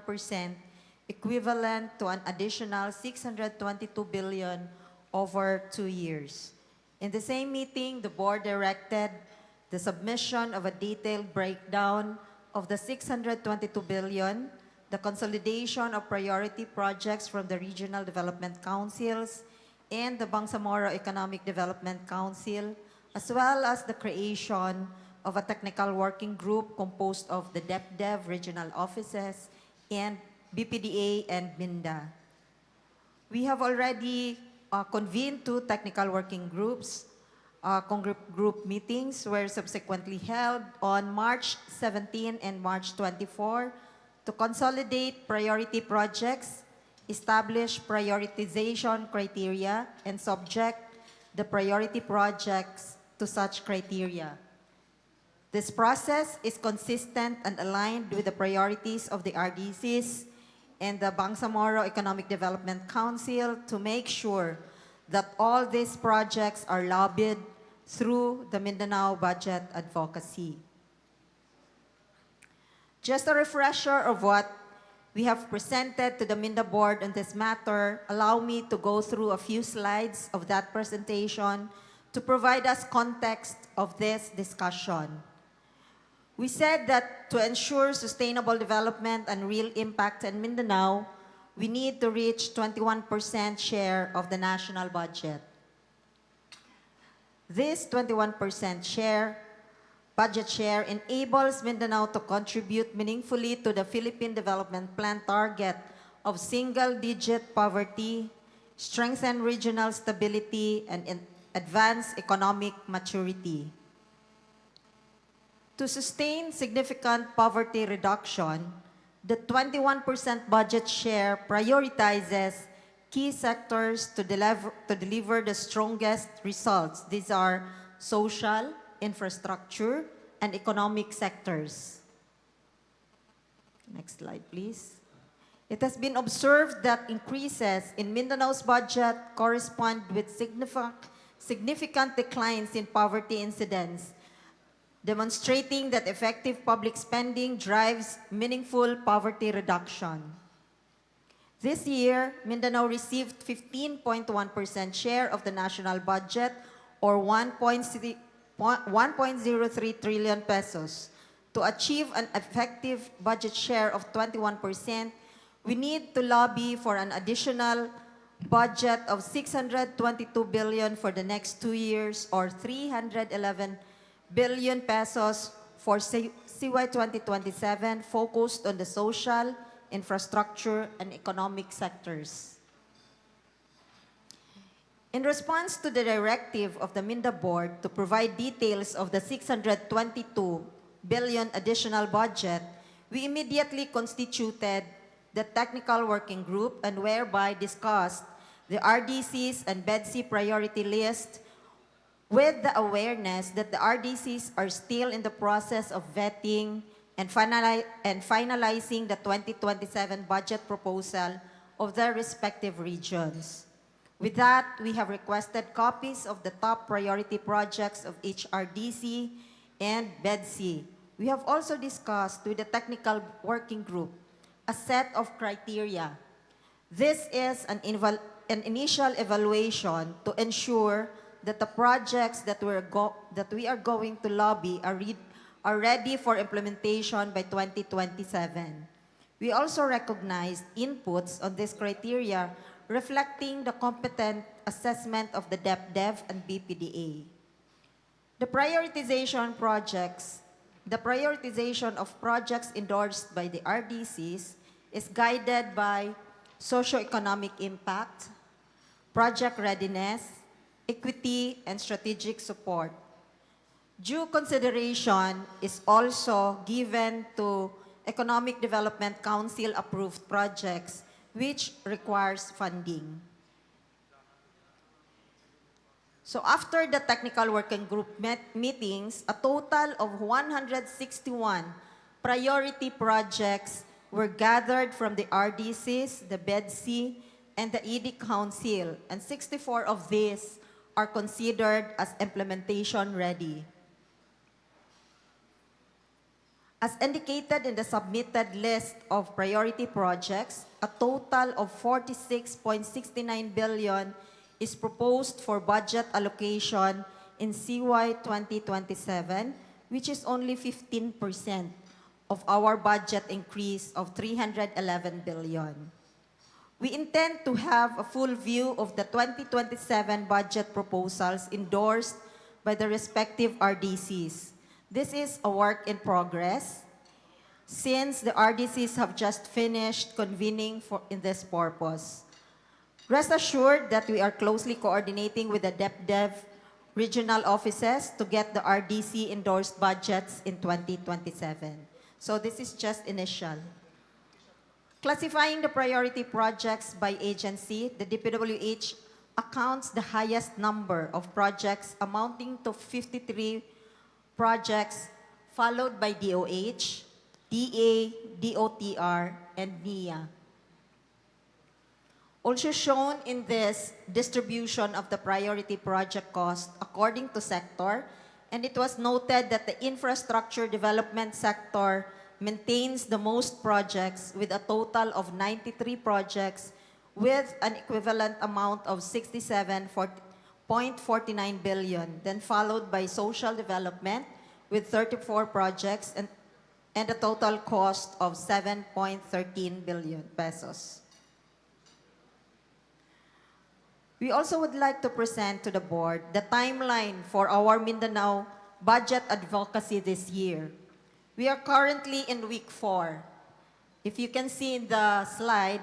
equivalent to an additional 622 billion over 2 years. In the same meeting, the board directed the submission of a detailed breakdown of the 622 billion, the consolidation of priority projects from the Regional Development Councils and the Bangsamoro Economic Development Council, as well as the creation of a technical working group composed of the DepDev regional offices and BPDA and MINDA. We have already convened 2 technical working groups. Group meetings were subsequently held on March 17 and March 24 to consolidate priority projects, establish prioritization criteria, and subject the priority projects to such criteria. This process is consistent and aligned with the priorities of the RDCs and the Bangsamoro Economic Development Council to make sure that all these projects are lobbied through the Mindanao Budget Advocacy. Just a refresher of what we have presented to the MINDA board on this matter, allow me to go through a few slides of that presentation to provide us context of this discussion. We said that to ensure sustainable development and real impact in Mindanao, we need to reach 21% share of the national budget. This 21% budget share enables Mindanao to contribute meaningfully to the Philippine Development Plan target of single-digit poverty, strengthen regional stability, and advance economic maturity. To sustain significant poverty reduction, the 21% budget share prioritizes key sectors to deliver the strongest results. These are social, infrastructure, and economic sectors. Next slide, please. It has been observed that increases in Mindanao's budget correspond with significant declines in poverty incidence, demonstrating that effective public spending drives meaningful poverty reduction. This year, Mindanao received 15.1% share of the national budget, or 1.03 trillion pesos. To achieve an effective budget share of 21%, we need to lobby for an additional budget of 622 billion for the next 2 years, or 311 billion pesos for CY 2027, focused on the social, infrastructure, and economic sectors. In response to the directive of the MINDA Board to provide details of the 622 billion additional budget, we immediately constituted the technical working group and whereby discussed the RDCs and BEDC priority list, with the awareness that the RDCs are still in the process of vetting and finalizing the 2027 budget proposal of their respective regions. With that, we have requested copies of the top priority projects of each RDC and BEDC. We have also discussed with the technical working group a set of criteria. This is an initial evaluation to ensure that the projects that we are going to lobby are ready for implementation by 2027. We also recognized inputs on this criteria reflecting the competent assessment of the DepDev and BPDA. The prioritization of projects endorsed by the RDCs is guided by socioeconomic impact, project readiness, equity, and strategic support. Due consideration is also given to Economic Development Council approved projects, which requires funding. So after the technical working group meetings, a total of 161 priority projects were gathered from the RDCs, the BEDC, and the ED Council, and 64 of these are considered as implementation ready. As indicated in the submitted list of priority projects, a total of 46.69 billion is proposed for budget allocation in CY 2027, which is only 15% of our budget increase of 311 billion. We intend to have a full view of the 2027 budget proposals endorsed by the respective RDCs. This is a work in progress since the RDCs have just finished convening in this purpose. Rest assured that we are closely coordinating with the DepDev regional offices to get the RDC endorsed budgets in 2027. So this is just initial. Classifying the priority projects by agency, the DPWH accounts the highest number of projects amounting to 53 projects, followed by DOH, DA, DOTR, and NIA. Also shown in this distribution of the priority project cost according to sector, and it was noted that the infrastructure development sector maintains the most projects with a total of 93 projects with an equivalent amount of 67.49 billion, then followed by social development with 34 projects and a total cost of 7.13 billion pesos. We also would like to present to the board the timeline for our Mindanao budget advocacy this year. We are currently in week 4. If you can see in the slide,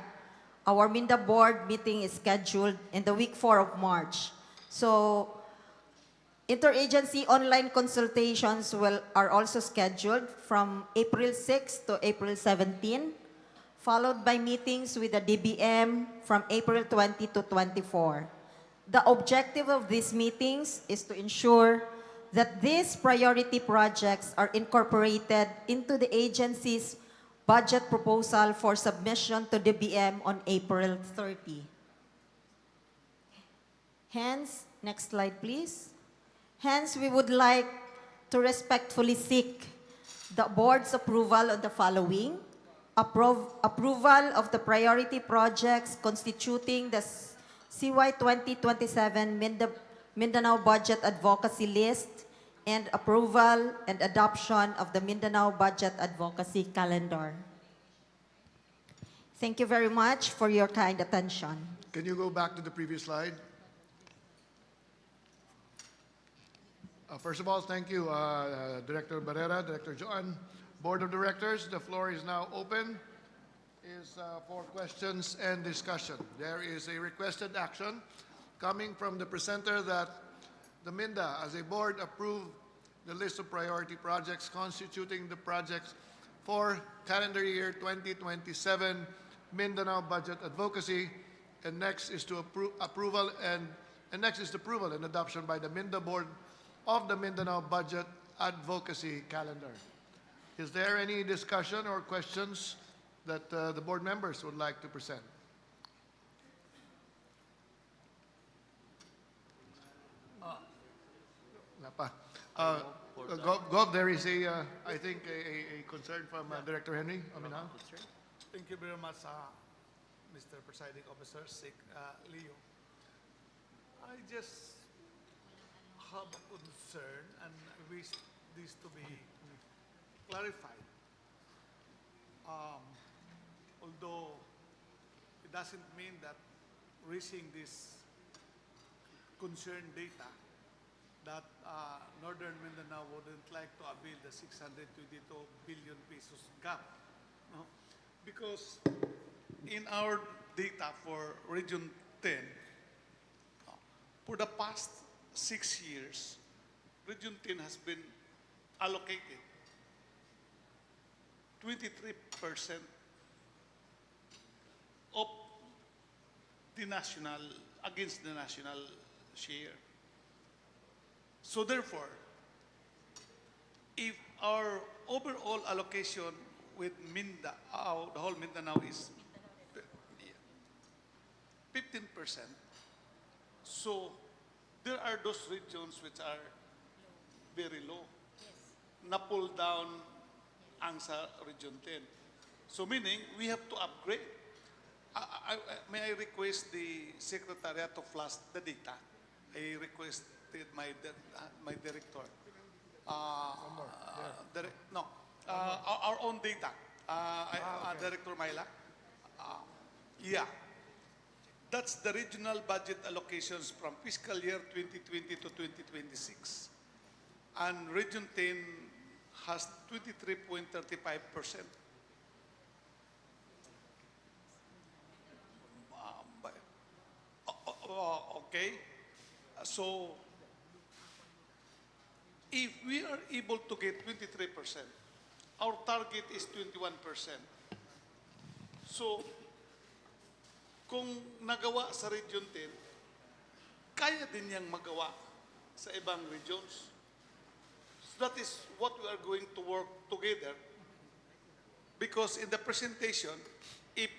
our MINDA board meeting is scheduled in the week 4 of March. So, interagency online consultations are also scheduled from April 6 to April 17, followed by meetings with the DBM from April 20 to 24. The objective of these meetings is to ensure that these priority projects are incorporated into the agency's budget proposal for submission to DBM on April 30. Hence, next slide please. Hence, we would like to respectfully seek the board's approval on the following. Approval of the priority projects constituting the CY 2027 Mindanao Budget Advocacy List and approval and adoption of the Mindanao Budget Advocacy Calendar. Thank you very much for your kind attention. Can you go back to the previous slide? First of all, thank you, Director Barrera, Director Joan. Board of Directors, the floor is now open for questions and discussion. There is a requested action coming from the presenter that the MINDA, as a board, approve the list of priority projects constituting the projects for calendar year 2027 Mindanao Budget Advocacy, and next is to approval and adoption by the MINDA board of the Mindanao Budget Advocacy Calendar. Is there any discussion or questions that the board members would like to present? Napa. Gov, there is I think a concern from Director Henry. Aminahan. Thank you very much, Mr. Presiding Officer, Leo. I just have a concern and wish this to be clarified. Although it doesn't mean that reaching this concern data that Northern Mindanao wouldn't like to avail the 622 billion pesos gap. No? Because in our data for Region 10, for the past 6 years, Region 10 has been allocated 23% of the national, against the national share. So therefore, if our overall allocation with MINDA, the whole Mindanao is 15%, so there are those regions which are very low. Na pull down ang sa Region 10. So meaning, we have to upgrade. May I request the Secretariat to flash the data? I requested my director. Our own data. Okay. Director Myla. Yeah. That's the regional budget allocations from fiscal year 2020 to 2026. And Region 10 has 23.35%. Okay. So, if we are able to get 23%, our target is 21%. So, kung nagawa sa Region 10, kaya din niyang magawa sa ibang regions. So that is what we are going to work together. Because in the presentation, if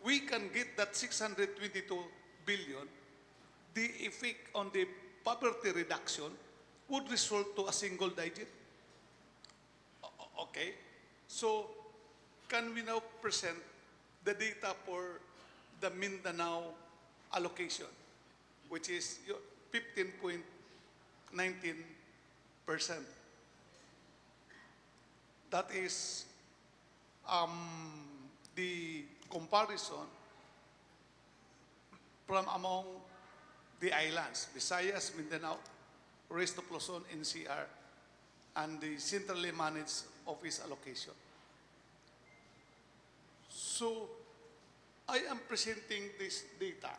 we can get that 622 billion, the effect on the poverty reduction would result to a single digit. Okay? So, can we now present the data for the Mindanao allocation, which is 15.19%. That is the comparison from among the islands, Visayas, Mindanao, rest of Luzon, NCR, and the centrally managed office allocation. So, I am presenting this data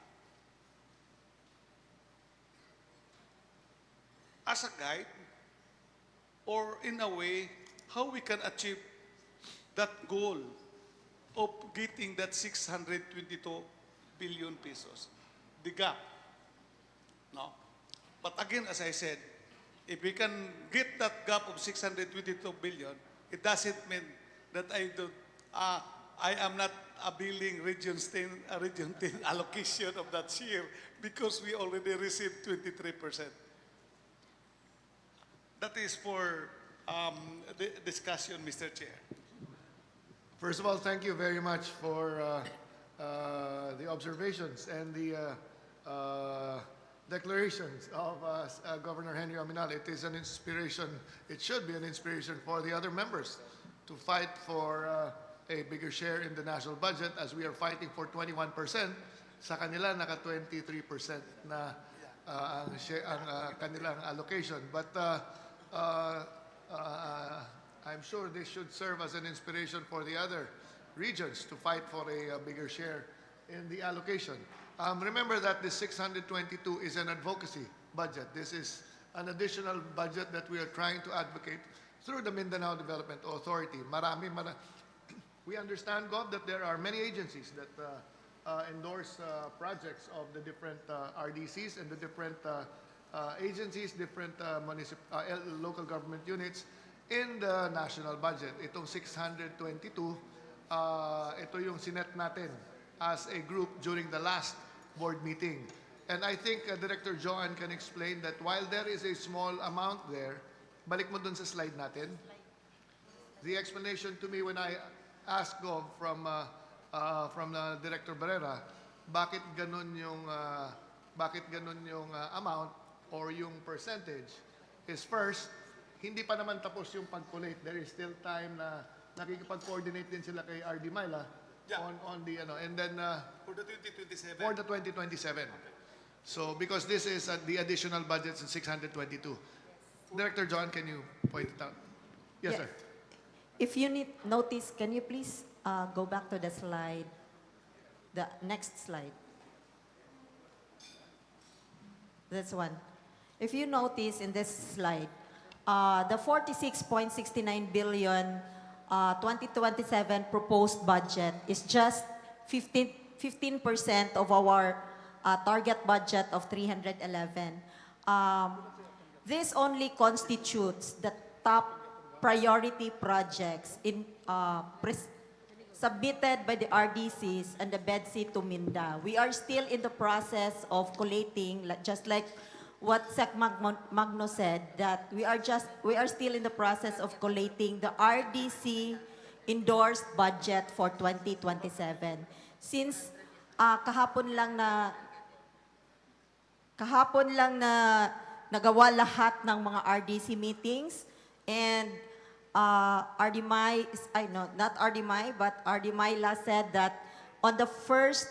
as a guide or in a way how we can achieve that goal of getting that 622 billion pesos, the gap. No? But again, as I said, if we can get that gap of 622 billion, it doesn't mean that I am not availing Region 10 allocation of that share because we already received 23%. That is for the discussion, Mr. Chair. First of all, thank you very much for the observations and the declarations of Governor Henry Ominal. It is an inspiration, it should be an inspiration for the other members to fight for a bigger share in the national budget as we are fighting for 21%. Sa kanila, naka 23% na ang kanilang allocation. But I'm sure this should serve as an inspiration for the other regions to fight for a bigger share in the allocation. Remember that the 622 is an advocacy budget. This is an additional budget that we are trying to advocate through the Mindanao Development Authority. We understand, Gov, that there are many agencies that endorse projects of the different RDCs and the different agencies, different local government units in the national budget. Itong 622, ito yung sinet natin as a group during the last board meeting. And I think Director Joan can explain that while there is a small amount there, balik mo dun sa slide natin. The explanation to me when I asked Gov from Director Barrera, bakit ganun yung amount or yung percentage is first, hindi pa naman tapos yung pag-collate. There is still time na nakikipag-coordinate din sila kay RD Myla on the and then For the 2027. for the 2027. So because this is the additional budget in 622. Director John, can you point it out? Yes, Yeah. sir. If you need notice, can you please go back to the slide, the next slide. That's one. If you notice in this slide, the 46.69 billion 2027 proposed budget is just 15% of our target budget of 311. This only constitutes the top priority projects submitted by the RDCs and the BEDC to MINDA. We are still in the process of collating, just like what Sec Magno said, that we are still in the process of collating the RDC endorsed budget for 2027. Since kahapon lang na nagawa lahat ng mga RDC meetings, and RD Myla said that on the first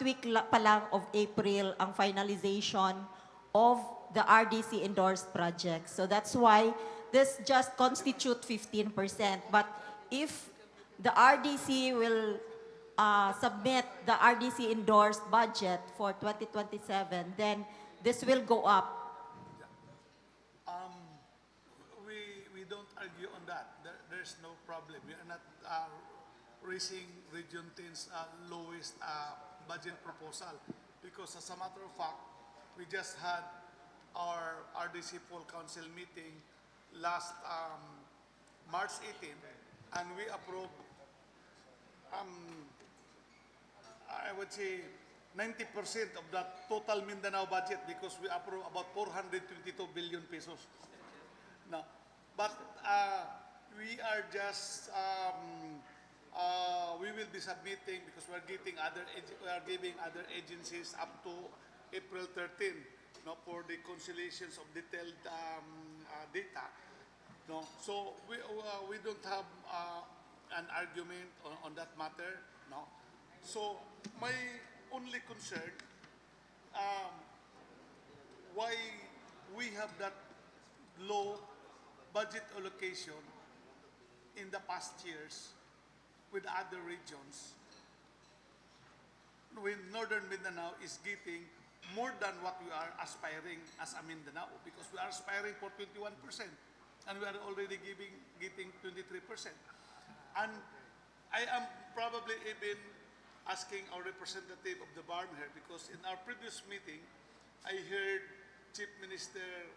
week pa lang of April ang finalization of the RDC endorsed project. So that's why this just constitute 15%. But if the RDC will submit the RDC endorsed budget for 2027, then this will go up. We don't argue on that. There's no problem. We are not raising Region 10's lowest budget proposal because as a matter of fact, we just had our RDC full council meeting last March 18th, and we approved, I would say, 90% of that total Mindanao budget because we approved about 422 billion pesos. Now, but we are just we will be submitting because we are giving other agencies up to April 13, for the conciliations of detailed data. No, so we don't have an argument on that matter. No, so my only concern, um, why we have that low budget allocation in the past years with other regions, when Northern Mindanao is getting more than what we are aspiring as a Mindanao, because we are aspiring for 21%, and we are already getting 23%. And I am probably even asking our representative of the BARM here, because in our previous meeting, I heard Chief Minister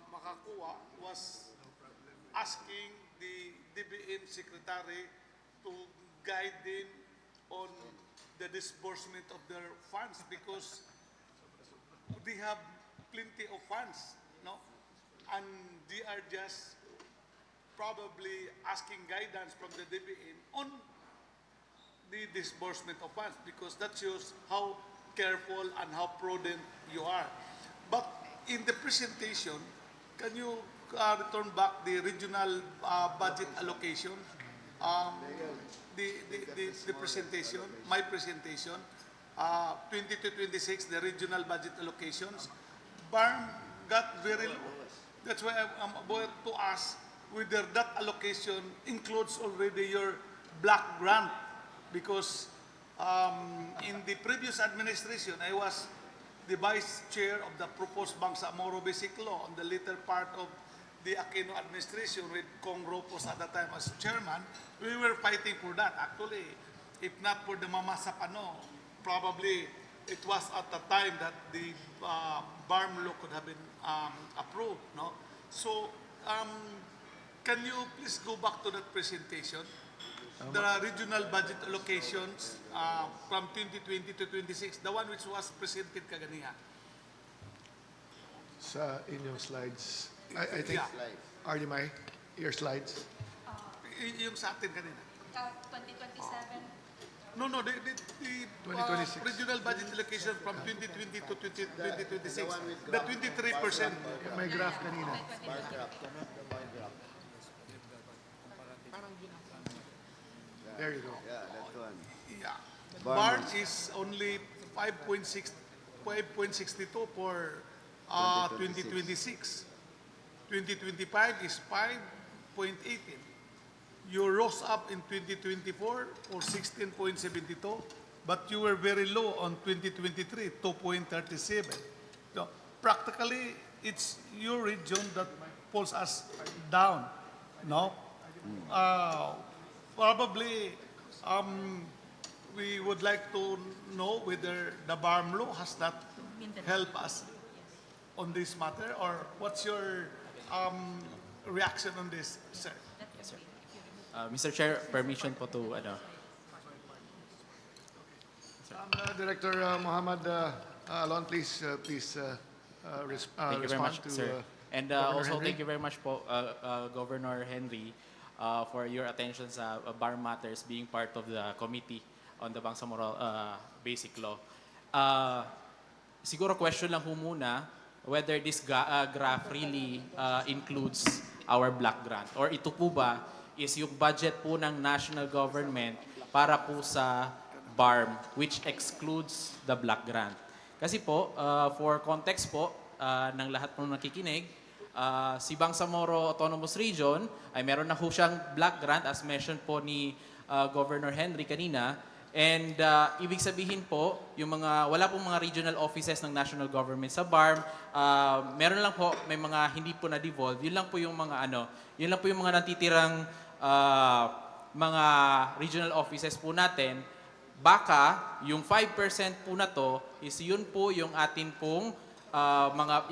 Makakuwa was asking the DBM Secretary to guide them on the disbursement of their funds, because they have plenty of funds, no? And they are just probably asking guidance from the DBM on the disbursement of funds, because that shows how careful and how prudent you are. But in the presentation, can you return back the regional budget allocation? The presentation, my presentation, 22-26, the regional budget allocations. BARM got very low. That's why I'm about to ask whether that allocation includes already your black grant, because in the previous administration, I was the vice chair of the proposed Bangsamoro Basic Law on the later part of the Aquino administration with Kong Ropos at the time as chairman. We were fighting for that. Actually, if not for the Mama Sapano, probably it was at the time that the BARM law could have been approved. No? So, can you please go back to that presentation? The regional budget allocations from 2020 to 26, the one which was presented kaganiha. Sa inyong slides. I think, Yeah. are you your slides? Yung sa atin kanina. 2027. No, the 2026. regional budget allocation from 2020 to 2026, the 23%. May graph kanina. There you go. Yeah, that one. Yeah. BARM BARM is only 5.62 for 2026. 2025 is 5.18. You rose up in 2024 for 16.72, but you were very low on 2023, 2.37. So practically, it's your region that pulls us down. No? Probably, we would like to know whether the BARM law has not helped us on this matter, or what's your reaction on this, sir? Mr. Chair, permission po to ano. Director Muhammad Alon, please Thank you very respond much, to sir. And Governor also Henry. thank you very much po, Governor Henry, for your attention sa BARM matters being part of the committee on the Bangsamoro Basic Law. Siguro question lang ho muna whether this graph really includes our black grant, or ito po ba is yung budget po ng national government para po sa BARM, which excludes the black grant. Kasi po, for context po ng lahat po nakikinig, si Bangsamoro Autonomous Region ay meron na ho siyang black grant as mentioned po ni Governor Henry kanina. And ibig sabihin po, yung mga, wala pong mga regional offices ng national government sa BARM, meron lang po, may mga hindi po na-devolve. Yun lang po yung mga yun lang po yung mga natitirang mga regional offices po natin. Baka yung 5% po na to is yun po yung atin pong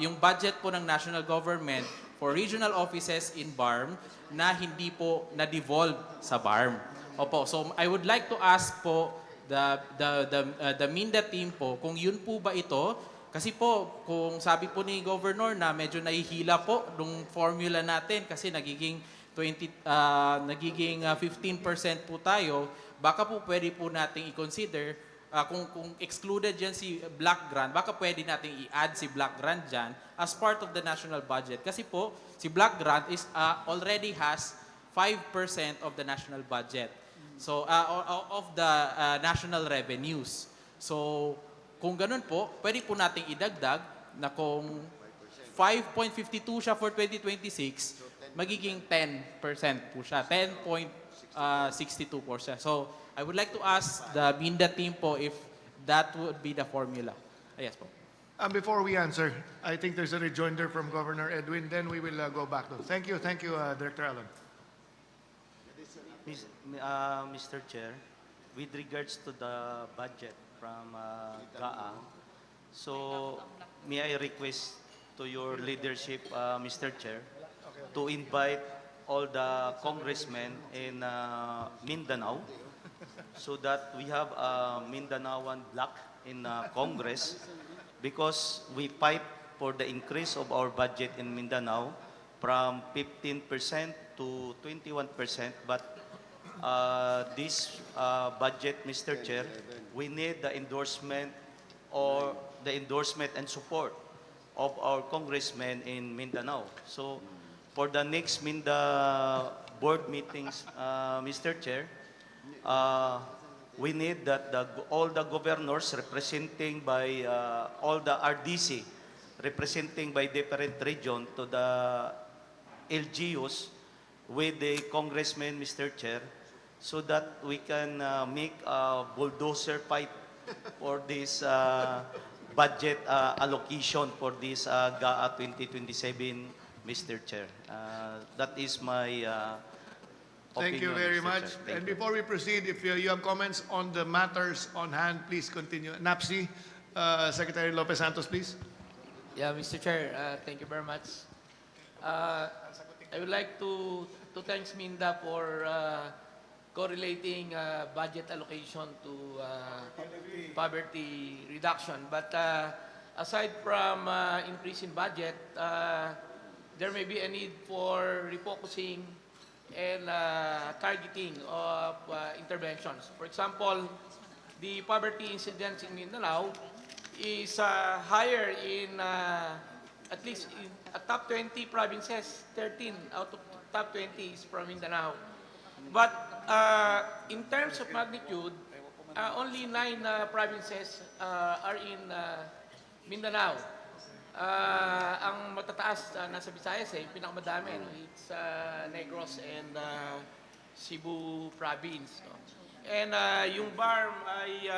yung budget po ng national government for regional offices in BARM na hindi po na-devolve sa BARM. Opo, so I would like to ask po the MinDA team po kung yun po ba ito, kasi po kung sabi po ni Governor na medyo nahihila po nung formula natin kasi nagiging 15% po tayo, baka po pwede po nating i-consider kung excluded dyan si Black Grant, baka pwede nating i-add si Black Grant dyan as part of the national budget. Kasi po, si Black Grant is already has 5% of the national budget. So, of the national revenues. So, kung ganun po, pwede po nating idagdag na kung 5.52 siya for 2026, magiging 10% po siya. 10.62 po siya. So, I would like to ask the MINDA team po if that would be the formula. Yes po. Before we answer, I think there's a rejoinder from Governor Edwin. Then we will go back. Thank you, Director Allen. Mr. Chair, with regards to the budget from GAA, so may I request to your leadership, Mr. Chair, to invite all the congressmen in Mindanao so that we have a Mindanaoan bloc in Congress because we fight for the increase of our budget in Mindanao from 15% to 21%. But this budget, Mr. Chair, we need the endorsement and support of our congressmen in Mindanao. So for the next MINDA board meetings, Mr. Chair, we need that all the governors representing by all the RDC representing by different region to the LGUs with the congressmen, Mr. Chair, so that we can make a bulldozer fight for this budget allocation for this GAA 2027, Mr. Chair. That is my Thank you opinion, very Mr. much. Chair. Thank And you. before we proceed, if you have comments on the matters on hand, please continue. NAPSI, Secretary Lopez Santos, please. Yeah, Mr. Chair, thank you very much. I would like to thank MINDA for correlating budget allocation to poverty reduction. But aside from increase in budget, there may be a need for refocusing and targeting of interventions. For example, the poverty incidence in Mindanao is higher in at least in top 20 provinces. 13 out of top 20 is from Mindanao. But in terms of magnitude, only 9 provinces are in Mindanao. Ang matataas nasa Visayas pinakamadami, no? It's Negros and Cebu province. No? And yung BARM ay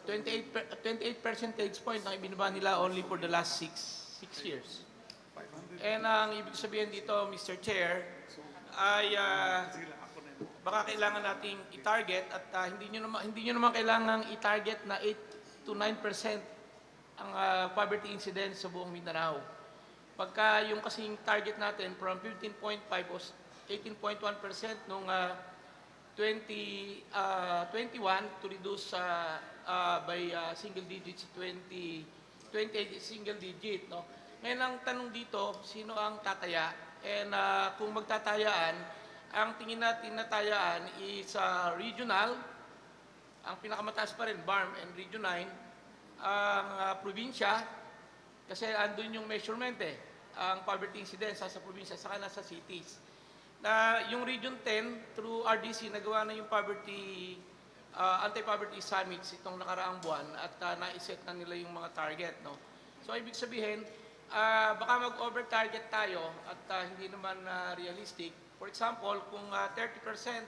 28 percentage point ang ibinaba nila only for the last 6 years. And ang ibig sabihin dito, Mr. Chair, ay baka kailangan nating i-target at hindi nyo naman kailangan i-target na 8 to 9% ang poverty incidence sa buong Mindanao. Pagka yung kasing target natin from 15.5 o 18.1% noong 2021 to reduce by single digits 2028 single digit. No? Ngayon ang tanong dito, sino ang tataya? And kung magtatayaan, ang tingin natin na tayaan is regional, ang pinakamataas pa rin, BARM and Region 9, ang probinsya, kasi andun yung measurement ang poverty incidence sa probinsya, saka nasa cities. Na yung Region 10, through RDC, nagawa na yung anti-poverty summits itong nakaraang buwan at naiset na nila yung mga target. No? So, ibig sabihin, baka mag-over-target tayo at hindi naman realistic. For example, kung 30%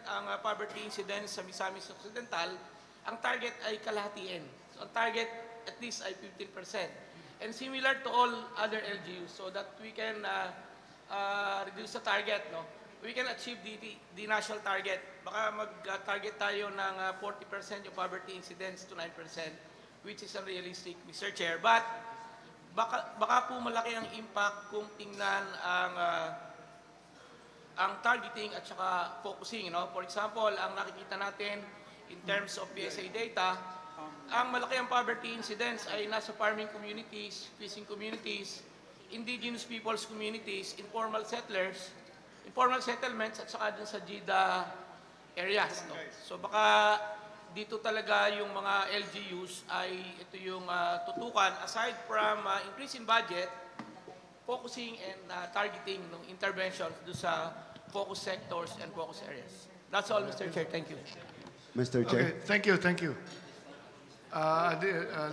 ang poverty incidence sa Misamis Occidental, ang target ay kalahatiin. So, ang target at least ay 15%. And similar to all other LGUs, so that we can reduce the target, no? We can achieve the national target. Baka mag-target tayo ng 40% yung poverty incidence to 9%, which is unrealistic, Mr. Chair. But baka po malaki ang impact kung tingnan ang targeting at saka focusing. No? For example, ang nakikita natin in terms of PSA data, ang malaki ang poverty incidence ay nasa farming communities, fishing communities, indigenous peoples communities, informal settlements, at saka dun sa GIDA areas. No? So baka dito talaga yung mga LGUs ay ito yung tutukan aside from increase in budget, focusing and targeting ng interventions do sa focus sectors and focus areas. That's all, Mr. Chair. Thank you. Mr. Okay, Chair. thank you, thank you.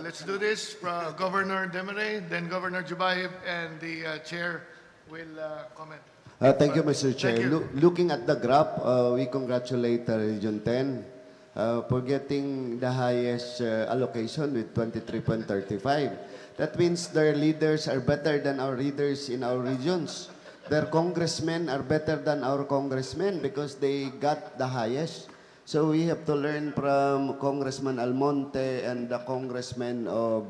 Let's do this. Governor Demaray, then Governor Jubaib, and the chair will comment. Thank you, Mr. Chair. Thank you. Looking at the graph, we congratulate Region 10 for getting the highest allocation with 23.35. That means their leaders are better than our leaders in our regions. Their congressmen are better than our congressmen because they got the highest. So we have to learn from Congressman Almonte and the congressmen of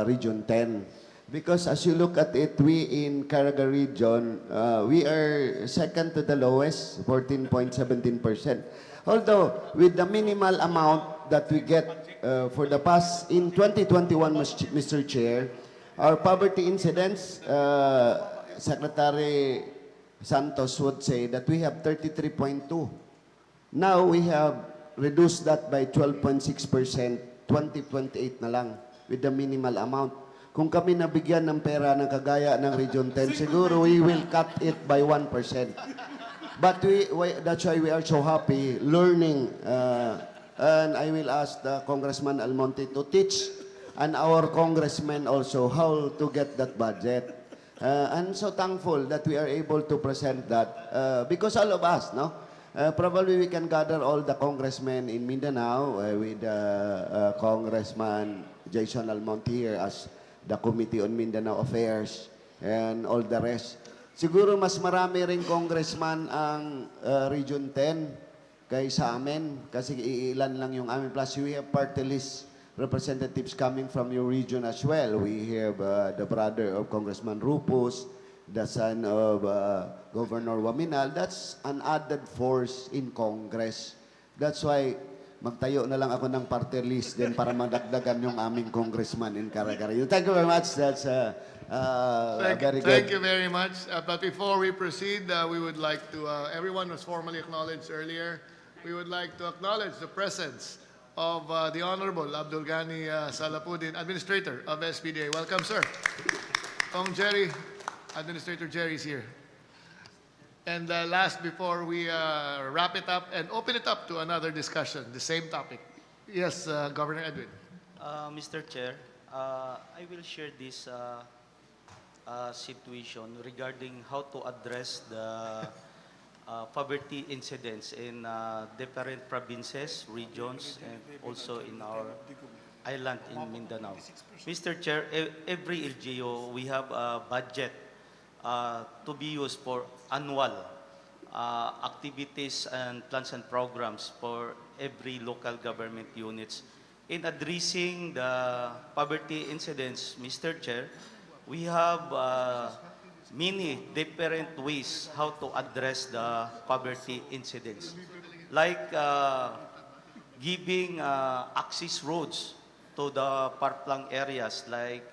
Region 10. Because as you look at it, we in Caraga region, we are second to the lowest, 14.17%. Although, with the minimal amount that we get for the past, in 2021, Mr. Chair, our poverty incidence, Secretary Santos would say that we have 33.2. Now, we have reduced that by 12.6%, 2028 na lang, with the minimal amount. Kung kami nabigyan ng pera ng kagaya ng Region 10, siguro we will cut it by 1%. But that's why we are so happy learning. And I will ask the Congressman Almonte to teach and our congressmen also how to get that budget. And so thankful that we are able to present that because all of us, no? Probably we can gather all the congressmen in Mindanao with Congressman Jason Almonte here as the Committee on Mindanao Affairs, and all the rest. Siguro mas marami ring congressman ang Region 10 kaysa amin kasi iilan lang yung amin. Plus, we have party list representatives coming from your region as well. We have the brother of Congressman Rupus, the son of Governor Waminal. That's an added force in Congress. That's why magtayo na lang ako ng party list din para madagdagan yung aming congressman in Caraga. Thank you very much. That's very good. Thank you very much. But before we proceed, we would like to, everyone was formally acknowledged earlier. We would like to acknowledge the presence of the Honorable Abdul Ghani Salapudin, Administrator of SPDA. Welcome, sir. Kong Jerry, Administrator Jerry is here. And last, before we wrap it up and open it up to another discussion, the same topic. Yes, Governor Edwin. Mr. Chair, I will share this situation regarding how to address the poverty incidents in different provinces, regions, and also in our island in Mindanao. Mr. Chair, every LGU, we have a budget to be used for annual activities and plans and programs for every local government units. In addressing the poverty incidents, Mr. Chair, we have many different ways how to address the poverty incidents. Like giving access roads to the parplang areas like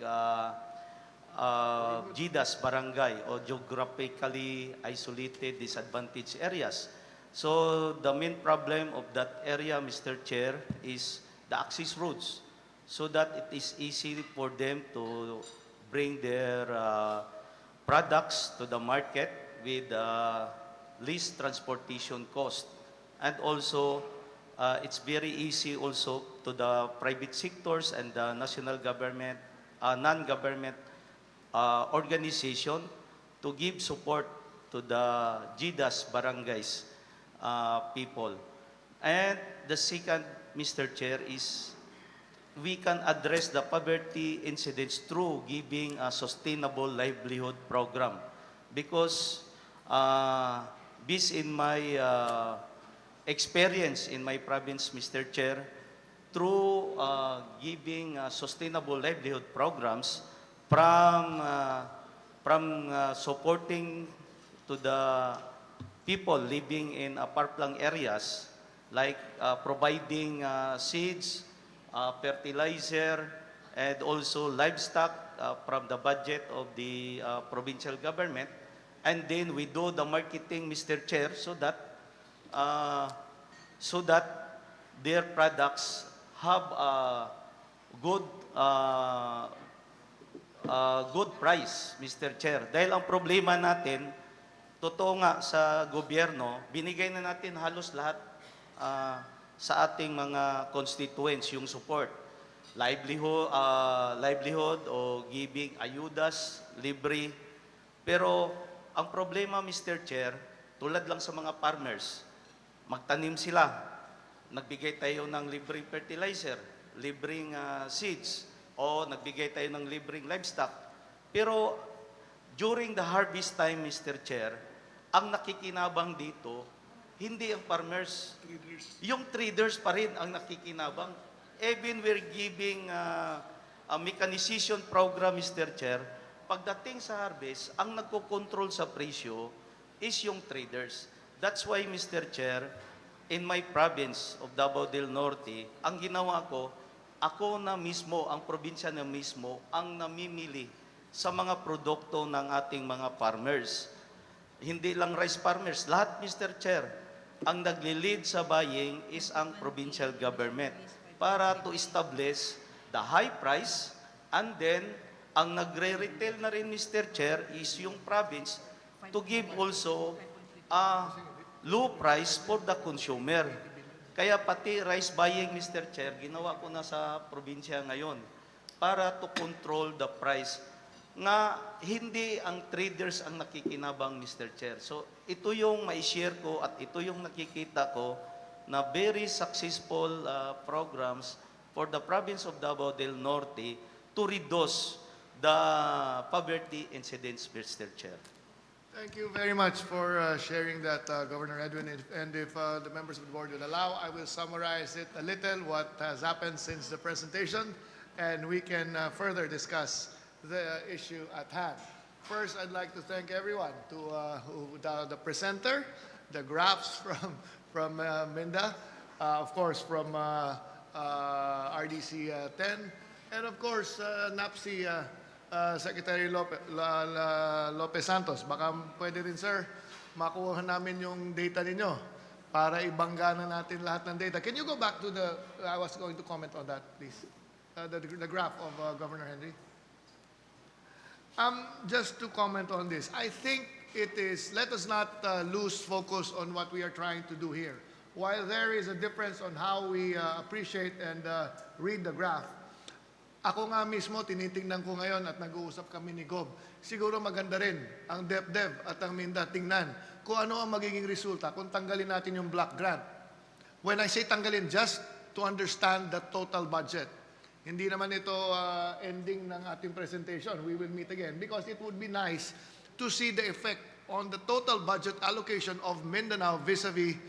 GIDAS barangay or geographically isolated disadvantaged areas. So the main problem of that area, Mr. Chair, is the access roads so that it is easy for them to bring their products to the market with least transportation cost. And also, it's very easy also to the private sectors and the national government, non-government organization to give support to the GIDAS barangays people. And the second, Mr. Chair, is we can address the poverty incidents through giving a sustainable livelihood program. Because based in my experience in my province, Mr. Chair, through giving sustainable livelihood programs, from supporting to the people living in parplang areas, like providing seeds, fertilizer, and also livestock from the budget of the provincial government. And then we do the marketing, Mr. Chair, so that their products have a good good price, Mr. Chair. Dahil ang problema natin, totoo nga sa gobyerno, binigay na natin halos lahat sa ating mga constituents yung support. Livelihood o giving ayudas, libre. Pero ang problema, Mr. Chair, tulad lang sa mga farmers, magtanim sila, nagbigay tayo ng libreng fertilizer, libreng seeds, o nagbigay tayo ng libreng livestock. Pero during the harvest time, Mr. Chair, ang nakikinabang dito, hindi ang farmers. Yung traders pa rin ang nakikinabang. Even we're giving a mechanization program, Mr. Chair, pagdating sa harvest, ang nagko-control sa presyo is yung traders. That's why, Mr. Chair, in my province of Davao del Norte, ang ginawa ko, ako na mismo, ang probinsya na mismo, ang namimili sa mga produkto ng ating mga farmers. Hindi lang rice farmers, lahat, Mr. Chair, ang nagli-lead sa buying is ang provincial government para to establish the high price, and then ang nagre-retail na rin, Mr. Chair, is yung province to give also a low price for the consumer. Kaya pati rice buying, Mr. Chair, ginawa ko na sa probinsya ngayon para to control the price nga hindi ang traders ang nakikinabang, Mr. Chair. So ito yung mai-share ko at ito yung nakikita ko na very successful programs for the province of Davao del Norte to reduce the poverty incidence, Mr. Chair. Thank you very much for sharing that, Governor Edwin. And if the members of the board would allow, I will summarize it a little, what has happened since the presentation, and we can further discuss the issue at hand. First, I'd like to thank everyone, the presenter, the graphs from MinDA, of course from RDC 10, and of course NAPSI Secretary Lopez Santos. Baka pwede rin, sir, makuha namin yung data ninyo para ibangga na natin lahat ng data. Can you go back to I was going to comment on that, please. The graph of Governor Henry. Just to comment on this, I think it is, let us not lose focus on what we are trying to do here. While there is a difference on how we appreciate and read the graph, ako nga mismo, tinitingnan ko ngayon at nag-uusap kami ni Gob, siguro maganda rin ang DepDev at ang MinDA tingnan kung ano ang magiging resulta kung tanggalin natin yung block grant. When I say tanggalin, just to understand the total budget. Hindi naman ito ending ng ating presentation. We will meet again because it would be nice to see the effect on the total budget allocation of Mindanao vis-a-vis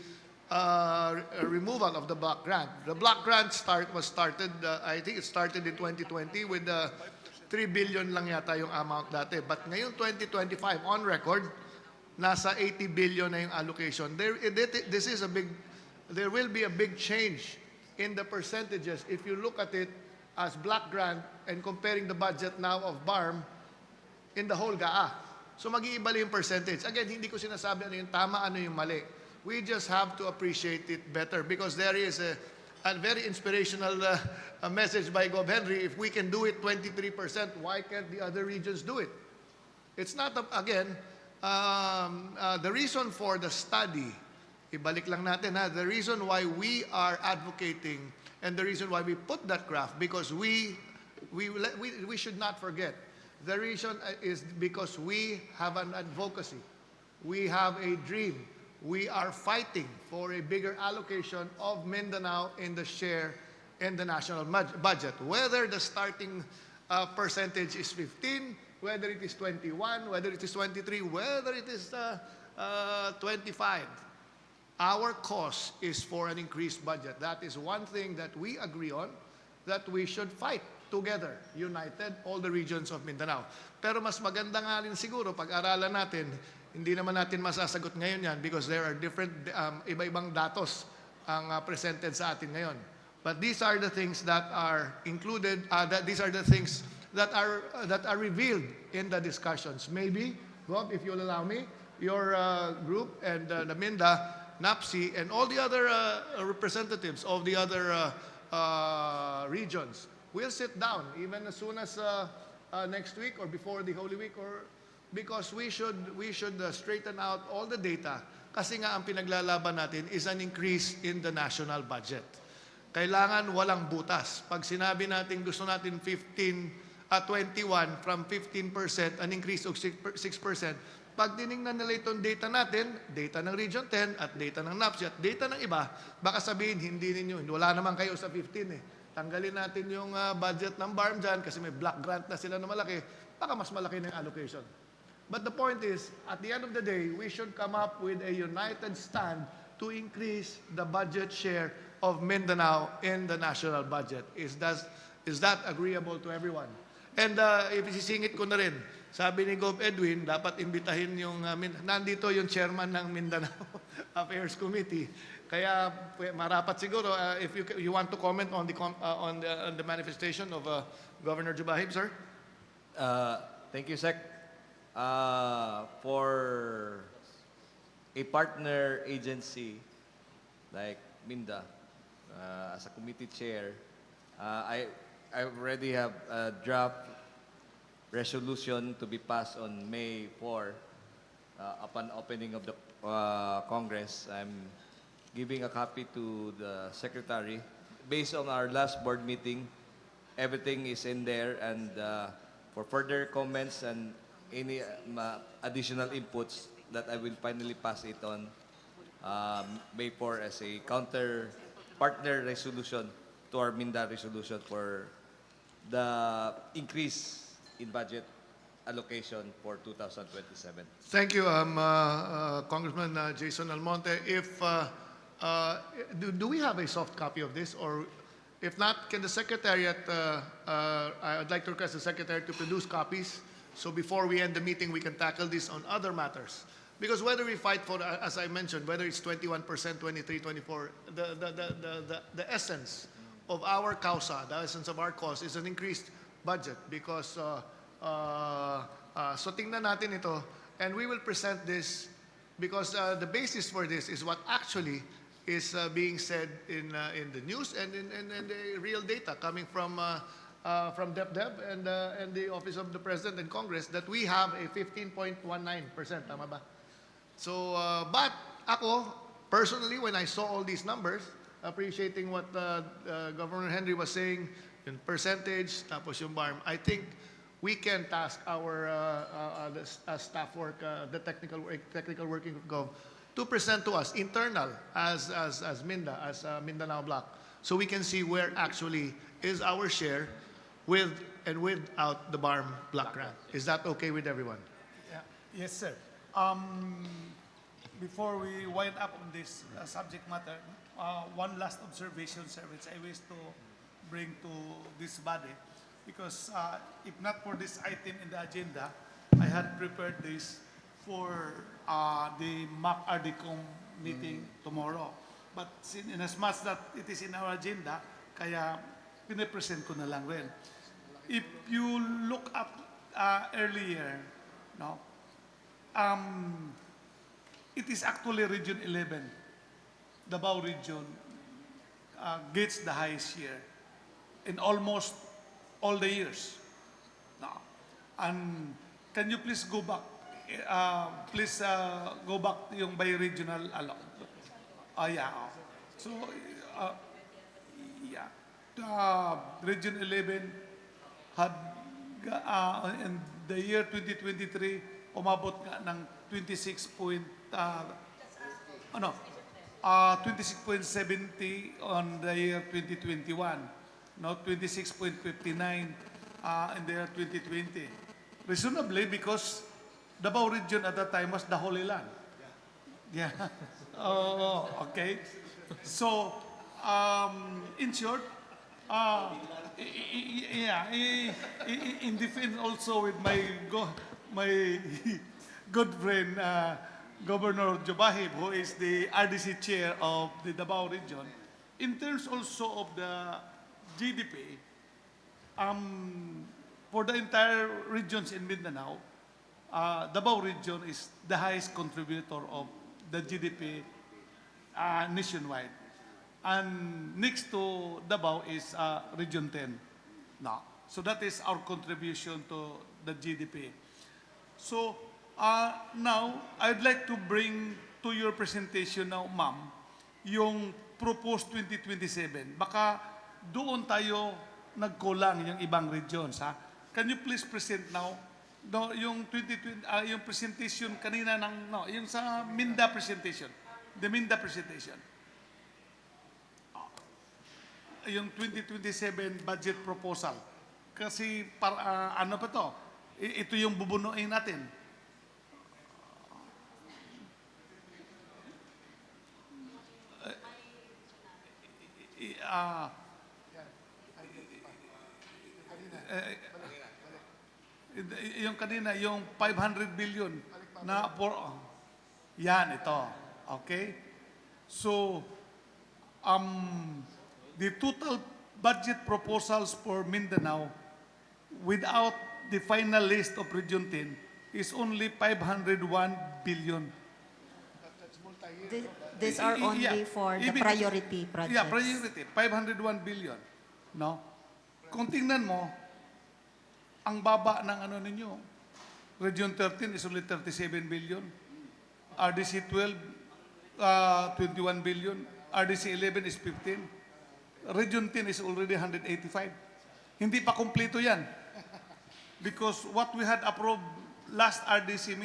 removal of the block grant. The block grant was started, I think it started in 2020 with 3 billion lang yata yung amount dati. But ngayon 2025 on record, nasa 80 billion na yung allocation. There will be a big change in the percentages if you look at it as block grant and comparing the budget now of BARM in the whole GAA. So mag-iiba yung percentage. Again, hindi ko sinasabi ano yung tama, ano yung mali. We just have to appreciate it better because there is a very inspirational message by Gov. Henry. If we can do it 23%, why can't the other regions do it? It's not, again, the reason for the study, ibalik lang natin ha, the reason why we are advocating and the reason why we put that graph, because we should not forget. The reason is because we have an advocacy. We have a dream. We are fighting for a bigger allocation of Mindanao in the share in the national budget. Whether the starting percentage is 15, whether it is 21, whether it is 23, whether it is 25. Our cause is for an increased budget. That is one thing that we agree on, that we should fight together, united, all the regions of Mindanao. Pero mas maganda nga rin siguro pag-aralan natin, hindi naman natin masasagot ngayon yan because there are different, iba-ibang datos ang presented sa atin ngayon. But these are the things that are included, these are the things that are revealed in the discussions. Maybe, Bob, if you'll allow me, your group and the MinDA NAPSI, and all the other representatives of the other regions. We'll sit down even as soon as next week or before the Holy Week, or because we should straighten out all the data, kasi nga ang pinaglalaban natin is an increase in the national budget. Kailangan walang butas. Pag sinabi natin gusto natin 21 from 15%, an increase of 6%, pag tinignan nila itong data natin, data ng Region 10 at data ng NAPSI at data ng iba, baka sabihin hindi ninyo, wala naman kayo sa 15 eh. Tanggalin natin yung budget ng BARM dyan kasi may block grant na sila na malaki, baka mas malaki na yung allocation. But the point is, at the end of the day, we should come up with a united stand to increase the budget share of Mindanao in the national budget. Is that agreeable to everyone? And if isisingit ko na rin, sabi ni Gov. Edwin, dapat imbitahin yung, nandito yung chairman ng Mindanao Affairs Committee. Kaya marapat siguro, if you want to comment on the manifestation of Governor Jubahib, sir? Thank you, Sec. For a partner agency like MINDA, as a committee chair, I already have a draft resolution to be passed on May 4 upon opening of the Congress. I'm giving a copy to the Secretary. Based on our last board meeting, everything is in there, and for further comments and any additional inputs that I will finally pass it on May 4 as a counter partner resolution to our MINDA resolution for the increase in budget allocation for 2027. Thank you, Congressman Jason Almonte. If do we have a soft copy of this, or if not, can the Secretariat? I'd like to request the Secretary to produce copies, so before we end the meeting, we can tackle this on other matters. Because whether we fight for, as I mentioned, whether it's 21%, 23, 24, the essence of our causa, the essence of our cause is an increased budget, because so tingnan natin ito, and we will present this because the basis for this is what actually is being said in the news and in the real data coming from DepDev and the Office of the President and Congress, that we have a 15.19%, tama ba? So, but ako, personally, when I saw all these numbers, appreciating what Governor Henry was saying, yung percentage, tapos yung BARM, I think we can task our staff work, the technical working gov, to present to us internal as MINDA, as Mindanao Block, so we can see where actually is our share with and without the BARM block grant. Is that okay with everyone? Yeah. Yes, sir. Before we wind up on this subject matter, one last observation, sir, which I wish to bring to this body, because if not for this item in the agenda, I had prepared this for the MAC RDCOM meeting tomorrow. But in as much that it is in our agenda, kaya pinipresent ko na lang rin. If you look up earlier, no, it is actually Region 11, Davao region, gets the highest share in almost all the years. Now, and can you please go back? Go back to yung by regional alone. Yeah. So, yeah. Region 11 had, in the year 2023, umabot nga ng 26.70 on the year 2021. No, 26.59 in the year 2020. Reasonably, because Davao region at that time was the Holy Land. Yeah. Oh, okay. So, in short, in defense also with my good friend, Governor Jubahib, who is the RDC chair of the Davao region, in terms also of the GDP, for the entire regions in Mindanao, Davao region is the highest contributor of the GDP nationwide. And next to Davao is Region 10. No. So that is our contribution to the GDP. So now, I'd like to bring to your presentation now, ma'am, yung proposed 2027. Baka doon tayo nagkulang yung ibang regions. Ha? Can you please present now? No, yung 2020, yung presentation kanina ng, no, yung sa MINDA presentation. The MINDA presentation. Yung 2027 budget proposal. Kasi ano pa to? Ito yung bubunuin natin. Yung kanina, yung 500 billion na yan, ito. Okay? So, the total budget proposals for Mindanao without the final list of Region 10 is only 501 billion. These are only for the priority projects. Yeah, priority. 501 billion. No? Kung tingnan mo, ang baba ng ano ninyo, Region 13 is only 37 billion. RDC 12, 21 billion. RDC 11 is 15. Region 10 is already 185. Hindi pa kumpleto yan. Because what we had approved last RDC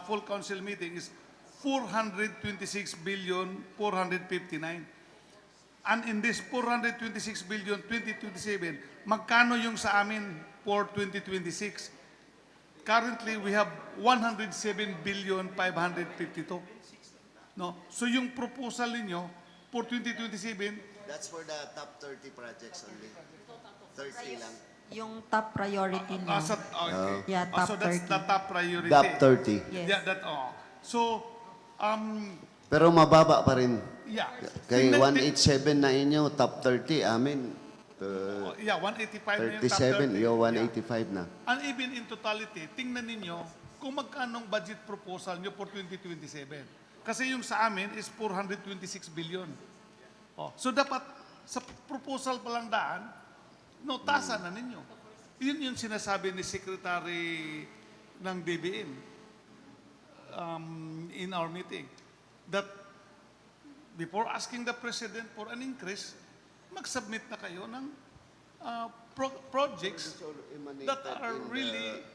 full council meeting is 426 billion 459. And in this 426 billion 2027, magkano yung sa amin for 2026? Currently, we have 107 billion 552. No? So yung proposal ninyo for 2027, That's for the top 30 projects only. 30 lang. Yung top priority na. okay. Yeah, top so that's 30. the top priority. Top 30. Yes. Yeah, so, Pero mababa pa rin. yeah. Kay Tingnan- 187 na inyo, top 30. Amin, Yeah, 185 na yung top 37, 30. yo, Yeah. 185 na. And even in totality, tingnan ninyo kung magkanong budget proposal nyo for 2027. Kasi yung sa amin is 426 billion. Oh, so dapat sa proposal pa lang daan, no, tasa na ninyo. Yun yung sinasabi ni Secretary ng DBM in our meeting. That before asking the President for an increase, mag-submit na kayo ng projects that are really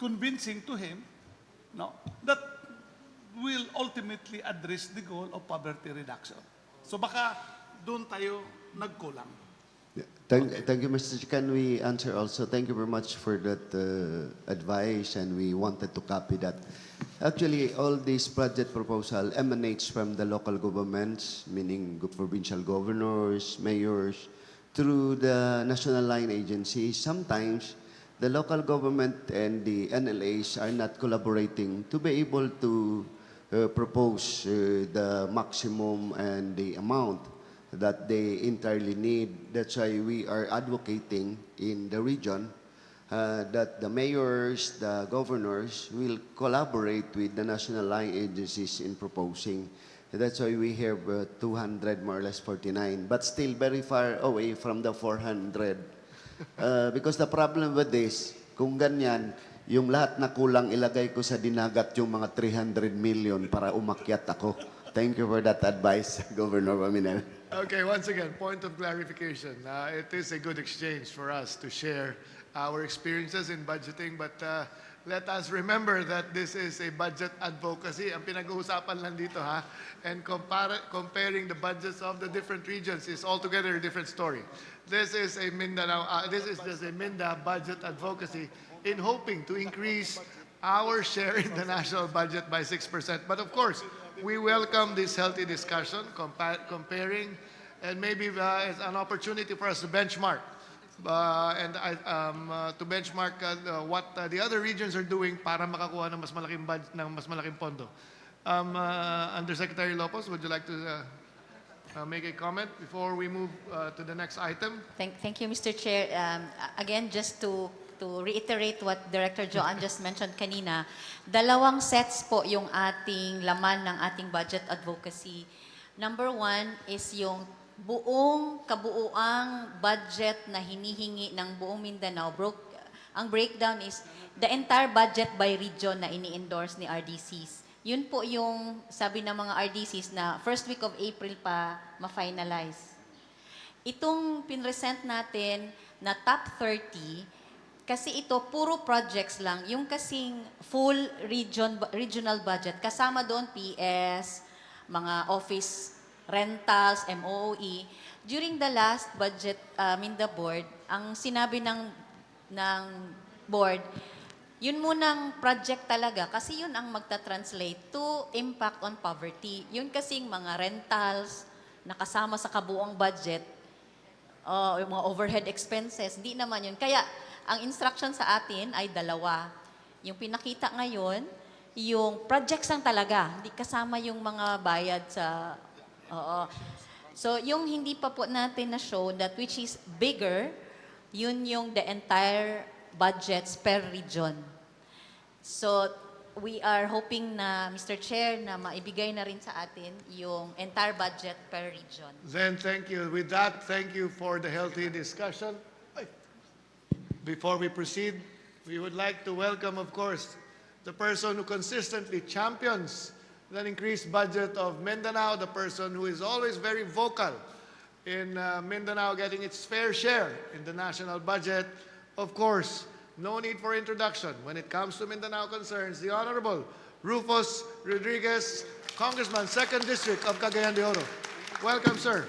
convincing to him, no, that will ultimately address the goal of poverty reduction. So baka doon tayo nagkulang. Thank you, Mr. Chair. Can we answer also? Thank you very much for that advice, and we wanted to copy that. Actually, all this project proposal emanates from the local governments, meaning provincial governors, mayors, through the national line agencies. Sometimes, the local government and the NLAs are not collaborating to be able to propose the maximum and the amount that they entirely need. That's why we are advocating in the region that the mayors, the governors will collaborate with the national line agencies in proposing. That's why we have 200, more or less 49, but still very far away from the 400. Because the problem with this, kung ganyan, yung lahat na kulang ilagay ko sa dinagat yung mga 300 million para umakyat ako. Thank you for that advice, Governor Paminel. Okay, once again, point of clarification. It is a good exchange for us to share our experiences in budgeting, but let us remember that this is a budget advocacy. Ang pinag-uusapan lang dito, ha? And comparing the budgets of the different regions is altogether a different story. This is a this is just a MINDA budget advocacy in hoping to increase our share in the national budget by 6%. But of course, we welcome this healthy discussion, comparing, and maybe it's an opportunity for us to benchmark. To benchmark what the other regions are doing para makakuha ng mas malaking budget, ng mas malaking pondo. Undersecretary Lopez, would you like to make a comment before we move to the next item? Thank you, Mr. Chair. Again, just to to reiterate what Director Joanne just mentioned kanina, dalawang sets po yung ating laman ng ating budget advocacy. Number one is yung buong kabuuang budget na hinihingi ng buong Mindanao. Ang breakdown is the entire budget by region na ini-endorse ni RDCs. Yun po yung sabi ng mga RDCs na first week of April pa ma-finalize. Itong pinresent natin na top 30, kasi ito puro projects lang. Yung kasing full regional budget, kasama doon PS, mga office rentals, MOOE. During the last budget MINDA board, ang sinabi ng board, yun munang project talaga kasi yun ang magta-translate to impact on poverty. Yun kasing mga rentals na kasama sa kabuong budget, yung mga overhead expenses, hindi naman yun. Kaya, ang instruction sa atin ay dalawa. Yung pinakita ngayon, yung projects lang talaga, hindi kasama yung mga bayad sa... So, yung hindi pa po natin na-show that which is bigger, yun yung the entire budgets per region. So, we are hoping na, Mr. Chair, na maibigay na rin sa atin yung entire budget per region. Then, thank you. With that, thank you for the healthy discussion. Before we proceed, we would like to welcome, of course, the person who consistently champions an increased budget of Mindanao, the person who is always very vocal in Mindanao getting its fair share in the national budget. Of course, no need for introduction. When it comes to Mindanao concerns, the Honorable Rufus Rodriguez, Congressman, 2nd District of Cagayan de Oro. Welcome, sir.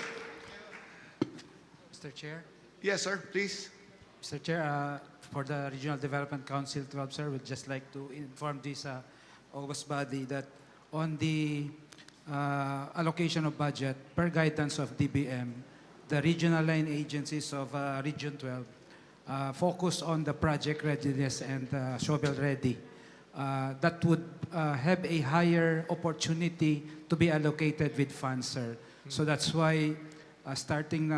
Mr. Chair. Yes, sir, please. Mr. Chair, for the Regional Development Council 12, sir, we'd just like to inform this august body that on the allocation of budget per guidance of DBM, the regional line agencies of Region 12 focus on the project readiness and shovel ready. That would have a higher opportunity to be allocated with funds, sir. So that's why starting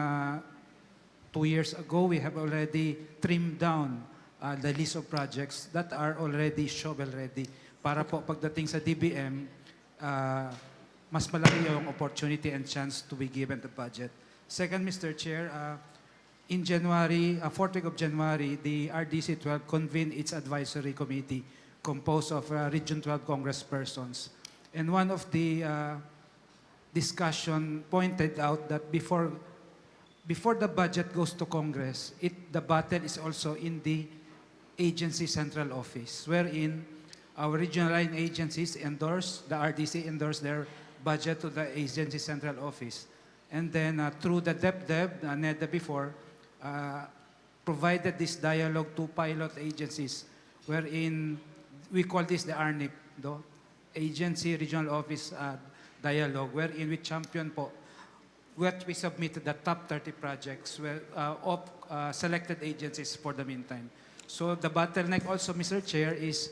2 years ago, we have already trimmed down the list of projects that are already shovel ready para po pagdating sa DBM, mas malaki yung opportunity and chance to be given the budget. Second, Mr. Chair, in January, 4th week of January, the RDC 12 convened its advisory committee composed of Region 12 congresspersons. And one of the discussion pointed out that before the budget goes to Congress, the battle is also in the agency central office, wherein our regional line agencies endorse, the RDC endorse their budget to the agency central office. And then through the DepDev, NEDA before, provided this dialogue to pilot agencies, wherein we call this the RNIP, the Agency Regional Office Dialogue, wherein we champion po what we submitted the top 30 projects of selected agencies for the meantime. So the bottleneck also, Mr. Chair, is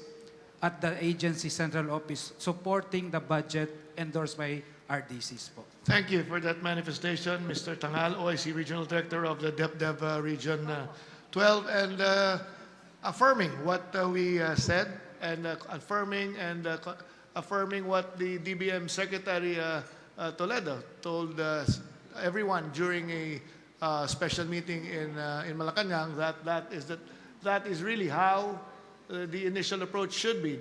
at the agency central office supporting the budget endorsed by RDCs po. Thank you for that manifestation, Mr. Tangal, OIC Regional Director of the DepDev Region 12, and affirming what we said, and affirming what the DBM Secretary Toledo told everyone during a special meeting in Malacanang, that is really how the initial approach should be,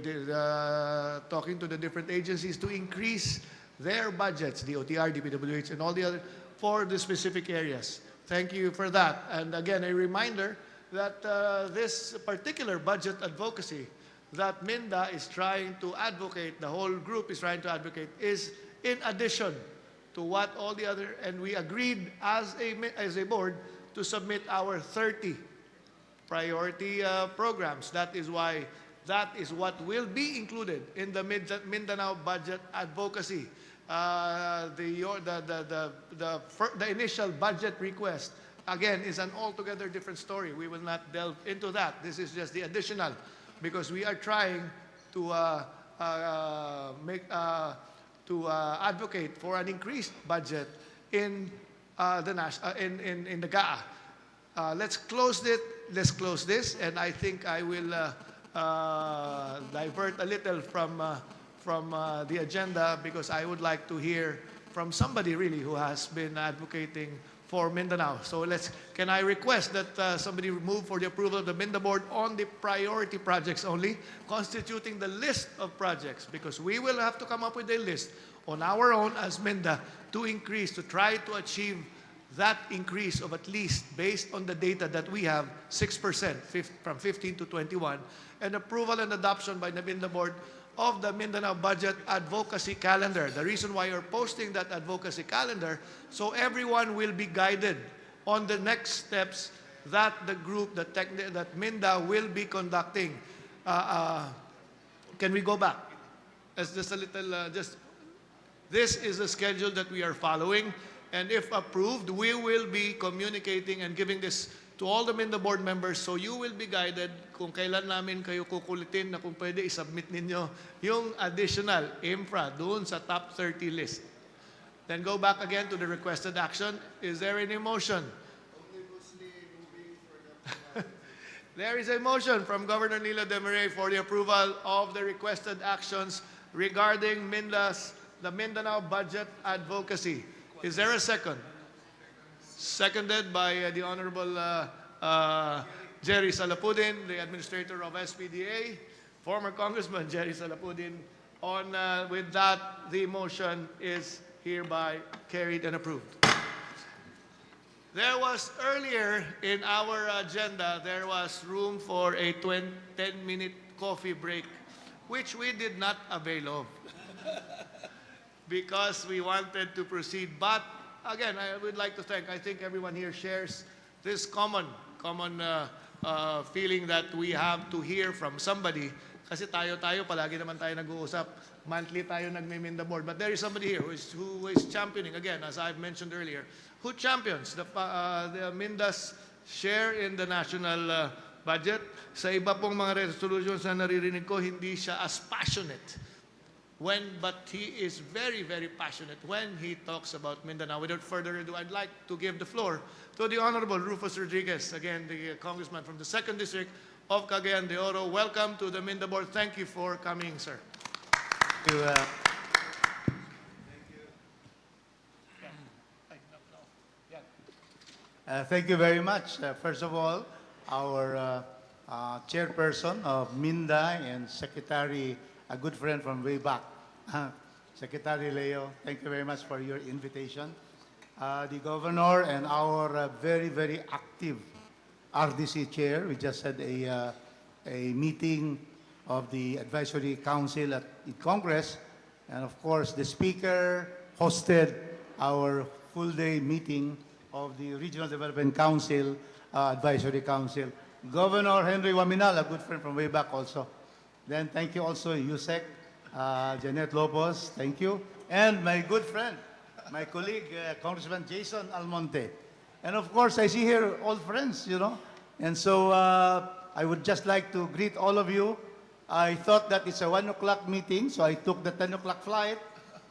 talking to the different agencies to increase their budgets, the OTR, DPWH, and all the other, for the specific areas. Thank you for that. And again, a reminder that this particular budget advocacy that MINDA is trying to advocate, the whole group is trying to advocate, is in addition to what all the other, and we agreed as a board to submit our 30 priority programs. That is what will be included in the Mindanao budget advocacy. The initial budget request, again, is an altogether different story. We will not delve into that. This is just the additional, because we are trying to advocate for an increased budget in the GAA. let's close it. Let's close this, and I think I will divert a little from the agenda because I would like to hear from somebody really who has been advocating for Mindanao. So can I request that somebody move for the approval of the MINDA board on the priority projects only, constituting the list of projects, because we will have to come up with a list on our own as MINDA to try to achieve that increase of at least, based on the data that we have, 6% from 15 to 21, and approval and adoption by the MINDA board of the Mindanao Budget Advocacy Calendar. The reason why you're posting that advocacy calendar, so everyone will be guided on the next steps that the group, that MINDA will be conducting. Can we go back? As just a little, this is the schedule that we are following, and if approved, we will be communicating and giving this to all the MINDA board members, so you will be guided kung kailan namin kayo kukulitin na kung pwede isubmit ninyo yung additional infra doon sa top 30 list. Then go back again to the requested action. Is there any motion? There is a motion from Governor Nilo Demaray for the approval of the requested actions regarding the Mindanao Budget Advocacy. Is there a second? Seconded by the Honorable Jerry Salapudin, the Administrator of SPDA, former Congressman Jerry Salapudin. With that, the motion is hereby carried and approved. There was earlier in our agenda, there was room for a 10-minute coffee break, which we did not avail of because we wanted to proceed. But again, I would like to I think everyone here shares this common feeling that we have to hear from somebody. Kasi tayo palagi naman tayo nag-uusap. Monthly tayo nagme-MINDA board. But there is somebody here who is championing, again, as I've mentioned earlier, who champions the MINDA's share in the national budget. Sa iba pong mga resolutions na naririnig ko, hindi siya as passionate. But he is very, very passionate when he talks about Mindanao. Without further ado, I'd like to give the floor to the Honorable Rufus Rodriguez, again, the Congressman from the 2nd District of Cagayan de Oro. Welcome to the MINDA board. Thank you for coming, sir. Thank you very much. First of all, our chairperson of MINDA and secretary, a good friend from way back, Secretary Leo, thank you very much for your invitation. The governor and our very, very active RDC chair, we just had a meeting of the Advisory Council at Congress, and of course the speaker hosted our full-day meeting of the Regional Development Council, Advisory Council. Governor Henry Waminal, a good friend from way back also. Then thank you also, Yusek, Janet Lopez, thank you. And my good friend, my colleague, Congressman Jason Almonte. And of course, I see here old friends, you know. And so I would just like to greet all of you. I thought that it's a 1 o'clock meeting, so I took the 10 o'clock flight.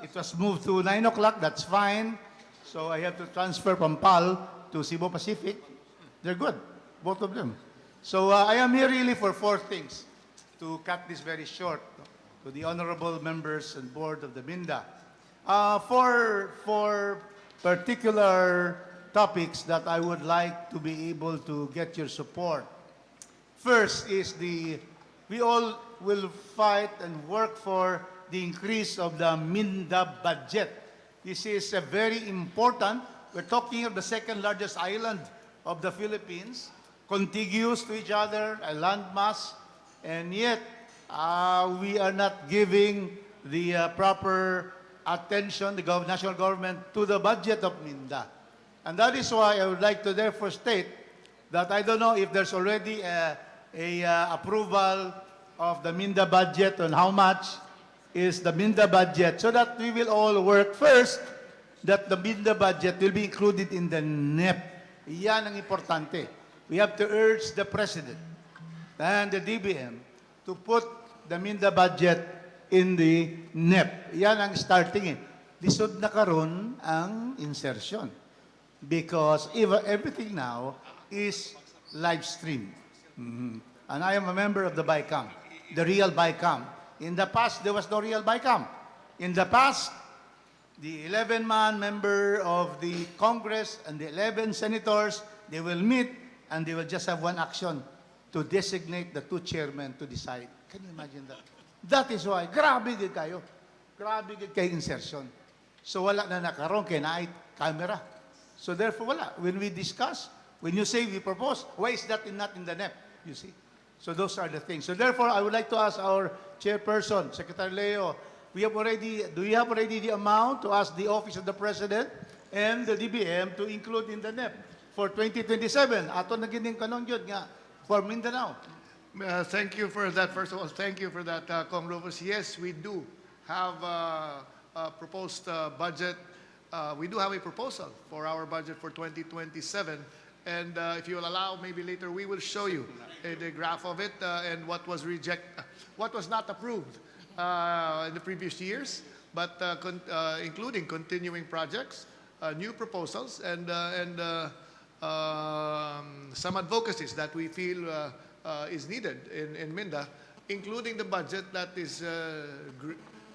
It was moved to 9 o'clock, that's fine. So I have to transfer from PAL to Cebu Pacific. They're good, both of them. So I am here really for 4 things, to cut this very short, to the honorable members and board of the MINDA. For particular topics that I would like to be able to get your support. First is we all will fight and work for the increase of the MINDA budget. This is very important. We're talking of the 2nd largest island of the Philippines, contiguous to each other, a landmass, and yet we are not giving the proper attention, the national government, to the budget of MINDA. And that is why I would like to therefore state that I don't know if there's already a approval of the MINDA budget on how much is the MINDA budget, so that we will all work first that the MINDA budget will be included in the NEP. Yan ang importante. We have to urge the President and the DBM to put the MINDA budget in the NEP. Yan ang starting. Lisod na karon ang insertion. Because everything now is live stream. And I am a member of the BICAM, the real BICAM. In the past, there was no real BICAM. In the past, the 11-man member of the Congress and the 11 senators, they will meet and they will just have one action to designate the two chairmen to decide. Can you imagine that? That is why, grabe gid kayo. Grabe gid kay insertion. So wala na nakaroon kay naay camera. So therefore wala. When we discuss, when you say we propose, why is that not in the NEP? You see? So those are the things. So therefore, I would like to ask our chairperson, Secretary Leo, do you have already the amount to ask the Office of the President and the DBM to include in the NEP for 2027? Ato na gining kanon yun nga for Mindanao. Thank you for that. First of all, thank you for that, Kong Rufus. Yes, we do have a proposed budget. We do have a proposal for our budget for 2027. And if you will allow, maybe later we will show you the graph of it and what was not approved in the previous years, but including continuing projects, new proposals, and some advocacies that we feel is needed in Minda, including the budget that is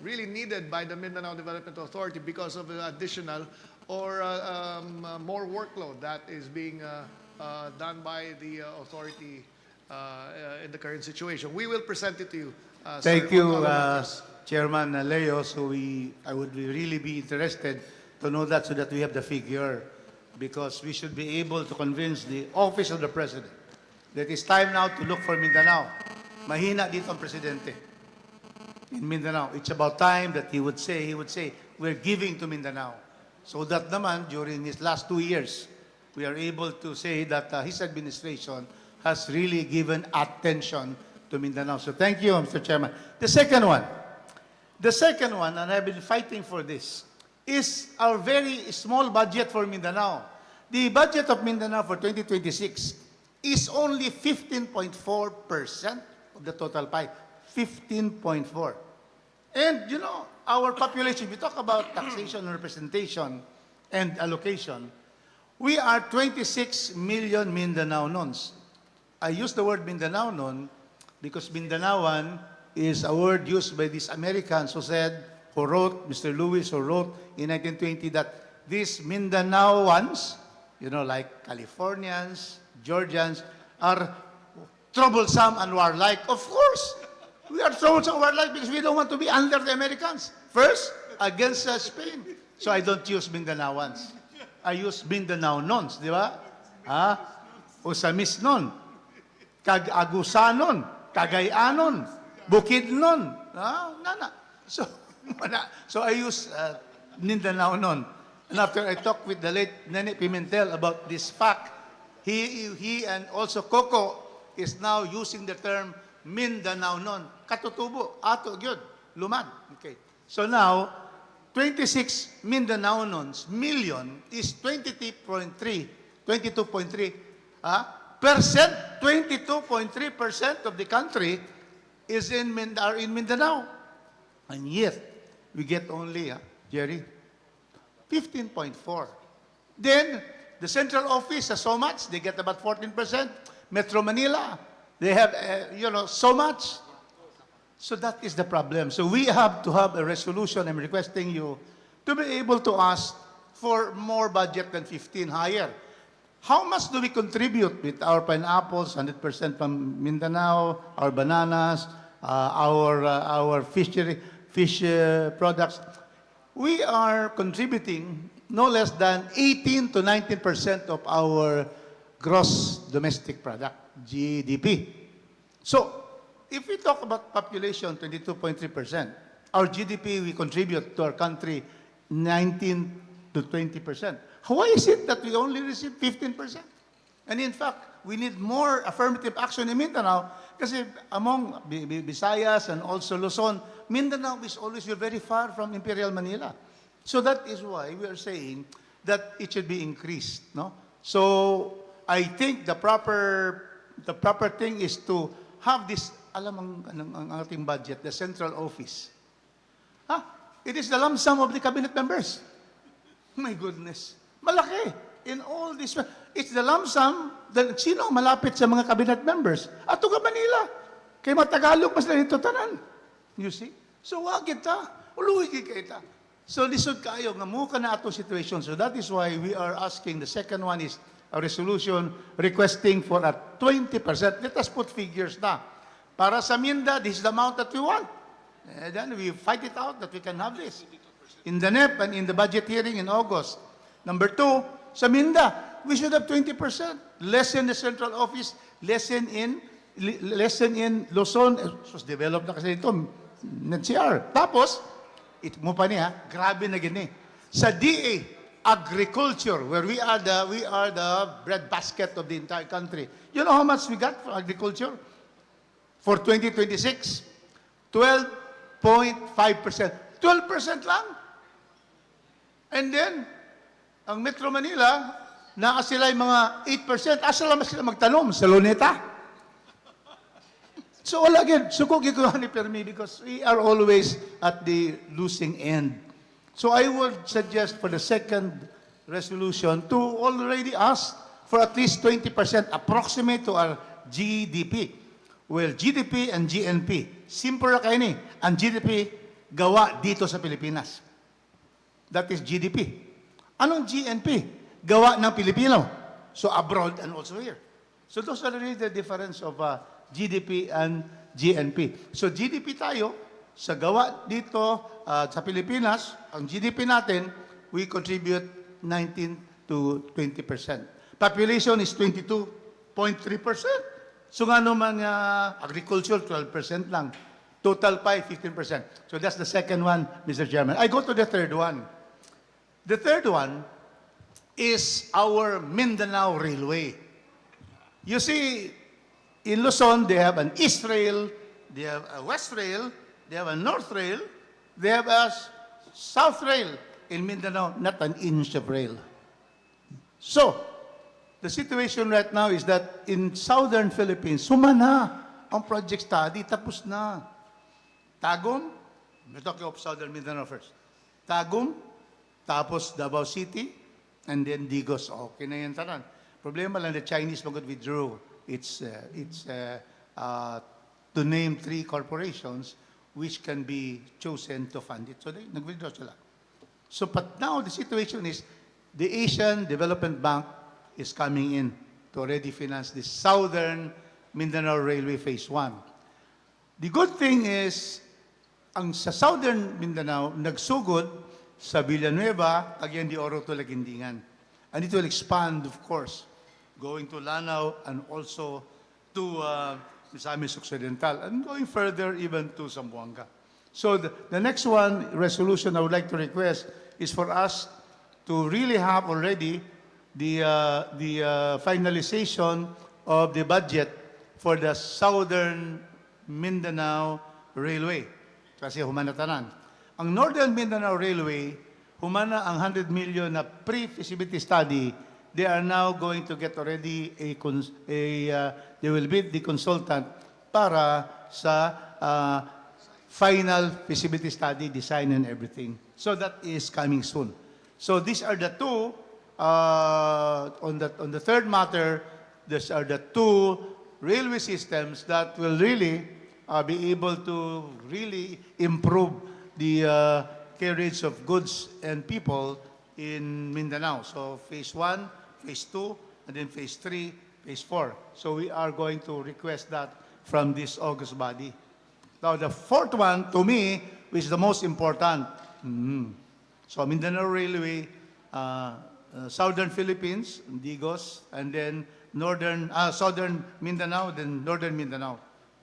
really needed by the Mindanao Development Authority because of the additional or more workload that is being done by the authority in the current situation. We will present it to you. Thank sir, you, on other matters. Chairman Leo. So I would really be interested to know that so that we have the figure, because we should be able to convince the Office of the President that it's time now to look for Mindanao. Mahina dito ang Presidente in Mindanao. It's about time that he would say, we're giving to Mindanao. So that naman, during his last 2 years, we are able to say that his administration has really given attention to Mindanao. So thank you, Mr. Chairman. The second one, and I've been fighting for this, is our very small budget for Mindanao. The budget of Mindanao for 2026 is only 15.4% of the total pie. 15.4. And, you know, our population, we talk about taxation and representation and allocation, we are 26 million Mindanaonons. I use the word Mindanao because Mindanaoan is a word used by these Americans who wrote, Mr. Lewis, who wrote in 1920 that these Mindanaoans, you know, like Californians, Georgians, are troublesome and warlike. Of course, we are troublesome and warlike because we don't want to be under the Americans. First, against Spain. So I don't use Mindanaoans. I use Mindanaonons, di ba? Misamis nun, Kag-Agusanon, Cagayanon, Bukidnon. So I use Mindanaonon. And after I talked with the late Nene Pimentel about this fact, he and also Coco is now using the term Mindanaonon. Katutubo, ato gyud, lumad. Okay. So now, 26 Mindanaonons million is 22.3 percent, 22.3% of the country is are in Mindanao. And yet, we get only, Jerry, 15.4. Then, the central office has so much, they get about 14%. Metro Manila, they have, so much. So that is the problem. So we have to have a resolution. I'm requesting you to be able to ask for more budget than 15 higher. How much do we contribute with our pineapples, 100% from Mindanao, our bananas, our fish products? We are contributing no less than 18 to 19% of our gross domestic product, GDP. So, if we talk about population, 22.3%, our GDP, we contribute to our country 19 to 20%. Why is it that we only receive 15%? And in fact, we need more affirmative action in Mindanao kasi among Visayas and also Luzon, Mindanao is always very far from Imperial Manila. So that is why we are saying that it should be increased. No? So I think the proper thing is to have this, alam ang ating budget, the central office. It is the lump sum of the cabinet members. My goodness. Malaki. In all this, it's the lump sum, sino ang malapit sa mga cabinet members? Ato ka Manila. Kay matagalog mas lang ito tanan. You see? So, wag kita. Uluwi kita. So, lisod kayo, nga mo ka na ato situation. So, that is why we are asking, the second one is a resolution requesting for a 20%. Let us put figures na. Para sa MINDA, this is the amount that we want. And then we fight it out that we can have this. In the NEP and in the budget hearing in August. Number two, sa MINDA, we should have 20%. Less in the central office, less in Luzon. Develop na kasi ito, NCR. Tapos, mo pa niya, grabe na gini. Sa DA, agriculture, where we are the breadbasket of the entire country. You know how much we got for agriculture? For 2026, 12.5%. 12% lang. And then, ang Metro Manila, sila yung mga 8%. Asa lang sila magtanom? Sa Luneta. So, wala again. Sukog ikuha ni Permi because we are always at the losing end. So, I would suggest for the second resolution to already ask for at least 20% approximate to our GDP. Well, GDP and GNP. Simple na kayo ni. Ang GDP, gawa dito sa Pilipinas. That is GDP. Anong GNP? Gawa ng Pilipino. So abroad and also here. So those are really the difference of GDP and GNP. So GDP tayo, sa gawa dito sa Pilipinas, ang GDP natin, we contribute 19 to 20%. Population is 22.3%. So nga naman agriculture, 12% lang. Total pie, 15%. So that's the second one, Mr. Chairman. I go to the third one. The third one is our Mindanao Railway. You see, in Luzon, they have an East Rail, they have a West Rail, they have a North Rail, they have a South Rail. In Mindanao, not an inch of rail. So, the situation right now is that in southern Philippines, sumana ang project study, tapos na. Tagum, we're talking of southern Mindanao first. Tagum, tapos Davao City, and then Digos. Okay na yan tanan. Problema lang, the Chinese magod withdrew. It's to name 3 corporations which can be chosen to fund it. So they nag-withdraw sila. So but now the situation is the Asian Development Bank is coming in to already finance the Southern Mindanao Railway Phase 1. The good thing is, ang sa Southern Mindanao, nagsugod sa Villanueva, again, the Oro to Lagindingan. And it will expand, of course, going to Lanao and also to Misamis Occidental, and going further even to Zamboanga. So the next one, resolution I would like to request is for us to really have already the finalization of the budget for the Southern Mindanao Railway. Kasi humana tanan. Ang Northern Mindanao Railway, humana ang 100 million na pre-feasibility study. They are now going to get already they will bid the consultant para sa final feasibility study, design and everything. So that is coming soon. So these are the two, on the third matter, these are the two railway systems that will really be able to really improve the carriage of goods and people in Mindanao. So phase 1, phase 2, and then phase 3, phase 4. So we are going to request that from this August body. Now the fourth one, to me, which is the most important. So Mindanao Railway, Southern Philippines, Digos, and then Southern Mindanao, then Northern Mindanao.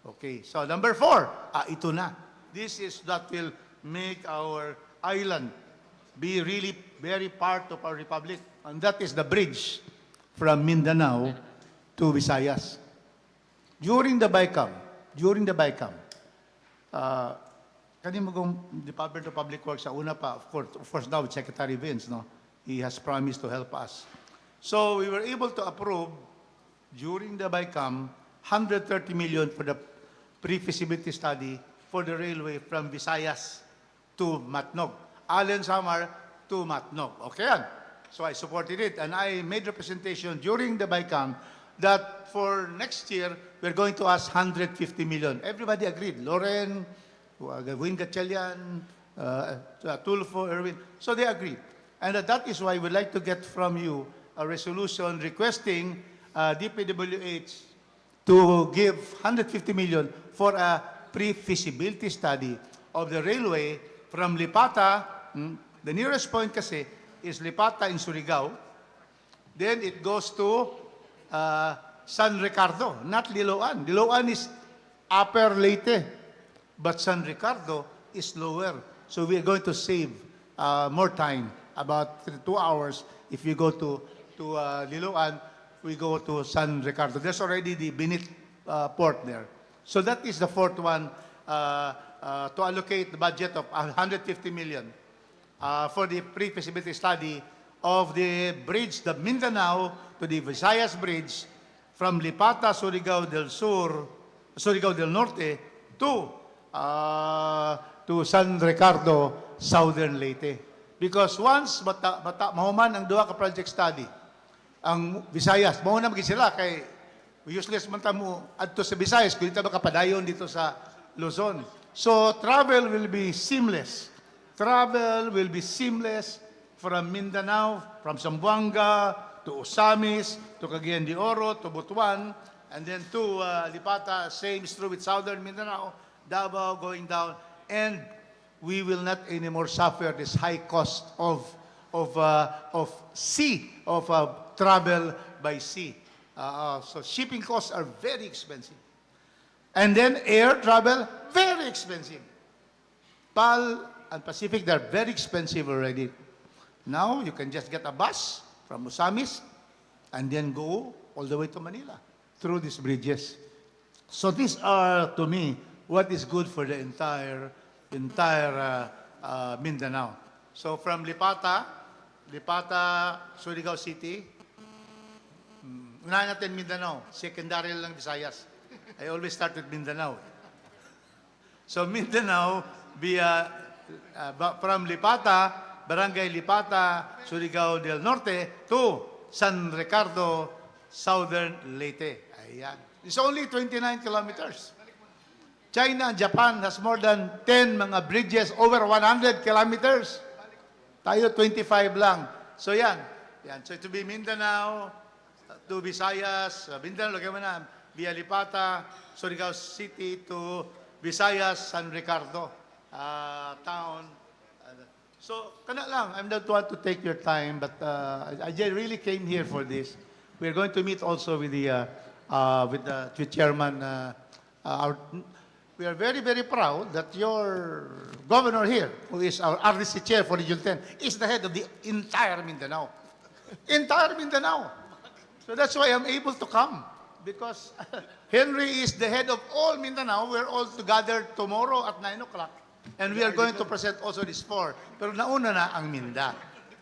Okay, so number 4, ito na. This is that will make our island be really very part of our republic. And that is the bridge from Mindanao to Visayas. During the BICAM, kani mo kung Department of Public Works sa una pa, of course now with Secretary Vince, no? He has promised to help us. So we were able to approve during the BICAM 130 million for the pre-feasibility study for the railway from Visayas to Matnog. Allen Samar to Matnog. Okay yan. So I supported it, and I made representation during the BICAM that for next year, we're going to ask 150 million. Everybody agreed. Loren, Win Gatchalian, Tulfo, Erwin. So they agreed. And that is why we'd like to get from you a resolution requesting DPWH to give 150 million for a pre-feasibility study of the railway from Lipata. The nearest point kasi is Lipata in Surigao. Then it goes to San Ricardo, not Liloan. Liloan is upper Leyte, but San Ricardo is lower. So we are going to save more time, about 2 hours. If you go to Liloan, we go to San Ricardo. There's already the Binit port there. So that is the fourth one, to allocate the budget of 150 million for the pre-feasibility study of the bridge, the Mindanao to the Visayas Bridge from Lipata, Surigao del Sur, Surigao del Norte to San Ricardo, Southern Leyte. Because once mahuman ang duha ka project study, ang Visayas, mauna maging sila kay useless man tamo adto sa Visayas kung dito makapadayon dito sa Luzon. So travel will be seamless. Travel will be seamless from Mindanao, from Zamboanga to Misamis, to Cagayan de Oro, to Butuan, and then to Lipata. Same is true with Southern Mindanao, Davao going down, and we will not anymore suffer this high cost of travel by sea. So shipping costs are very expensive. And then air travel, very expensive. PAL and Pacific, they're very expensive already. Now, you can just get a bus from Misamis and then go all the way to Manila through these bridges. So these are, to me, what is good for the entire Mindanao. So from Lipata, Surigao City, unahan natin Mindanao, secondary lang Visayas. I always start with Mindanao. So Mindanao, from Lipata, Barangay Lipata, Surigao del Norte, to San Ricardo, Southern Leyte. Ayan. It's only 29 kilometers. China and Japan has more than 10 mga bridges, over 100 kilometers. Tayo 25 lang. So yan. So to be Mindanao, to Visayas, Mindanao, lagyan mo na, via Lipata, Surigao City to Visayas, San Ricardo town. So, kana lang, I don't want to take your time, but I really came here for this. We're going to meet also with the chairman. We are very, very proud that your governor here, who is our RDC chair for Region 10, is the head of the entire Mindanao. Entire Mindanao. So that's why I'm able to come. Because Henry is the head of all Mindanao. We're all together tomorrow at 9 o'clock. And we are going to present also this 4. Pero nauna na ang Minda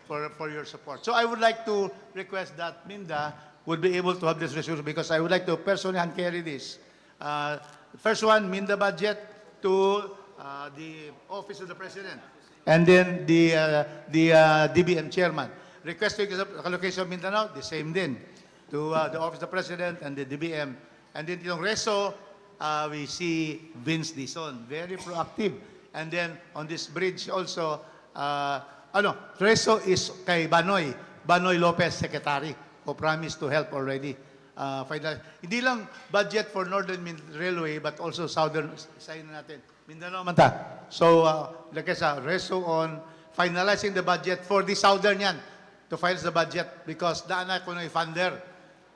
for your support. So I would like to request that Minda would be able to have this resolution because I would like to personally hand carry this. First one, Minda budget to the Office of the President. And then the DBM chairman. Request to allocation of Mindanao, the same din. To the Office of the President and the DBM. And then yung Reso, we see Vince Dizon, very proactive. And then on this bridge also, Reso is kay Banoy Lopez, Secretary, who promised to help already. Hindi lang budget for Northern Railway, but also Southern, side natin. Mindanao man ta. So, like I said, Reso on finalizing the budget for the Southern yan, to file the budget, because daan na ko na funder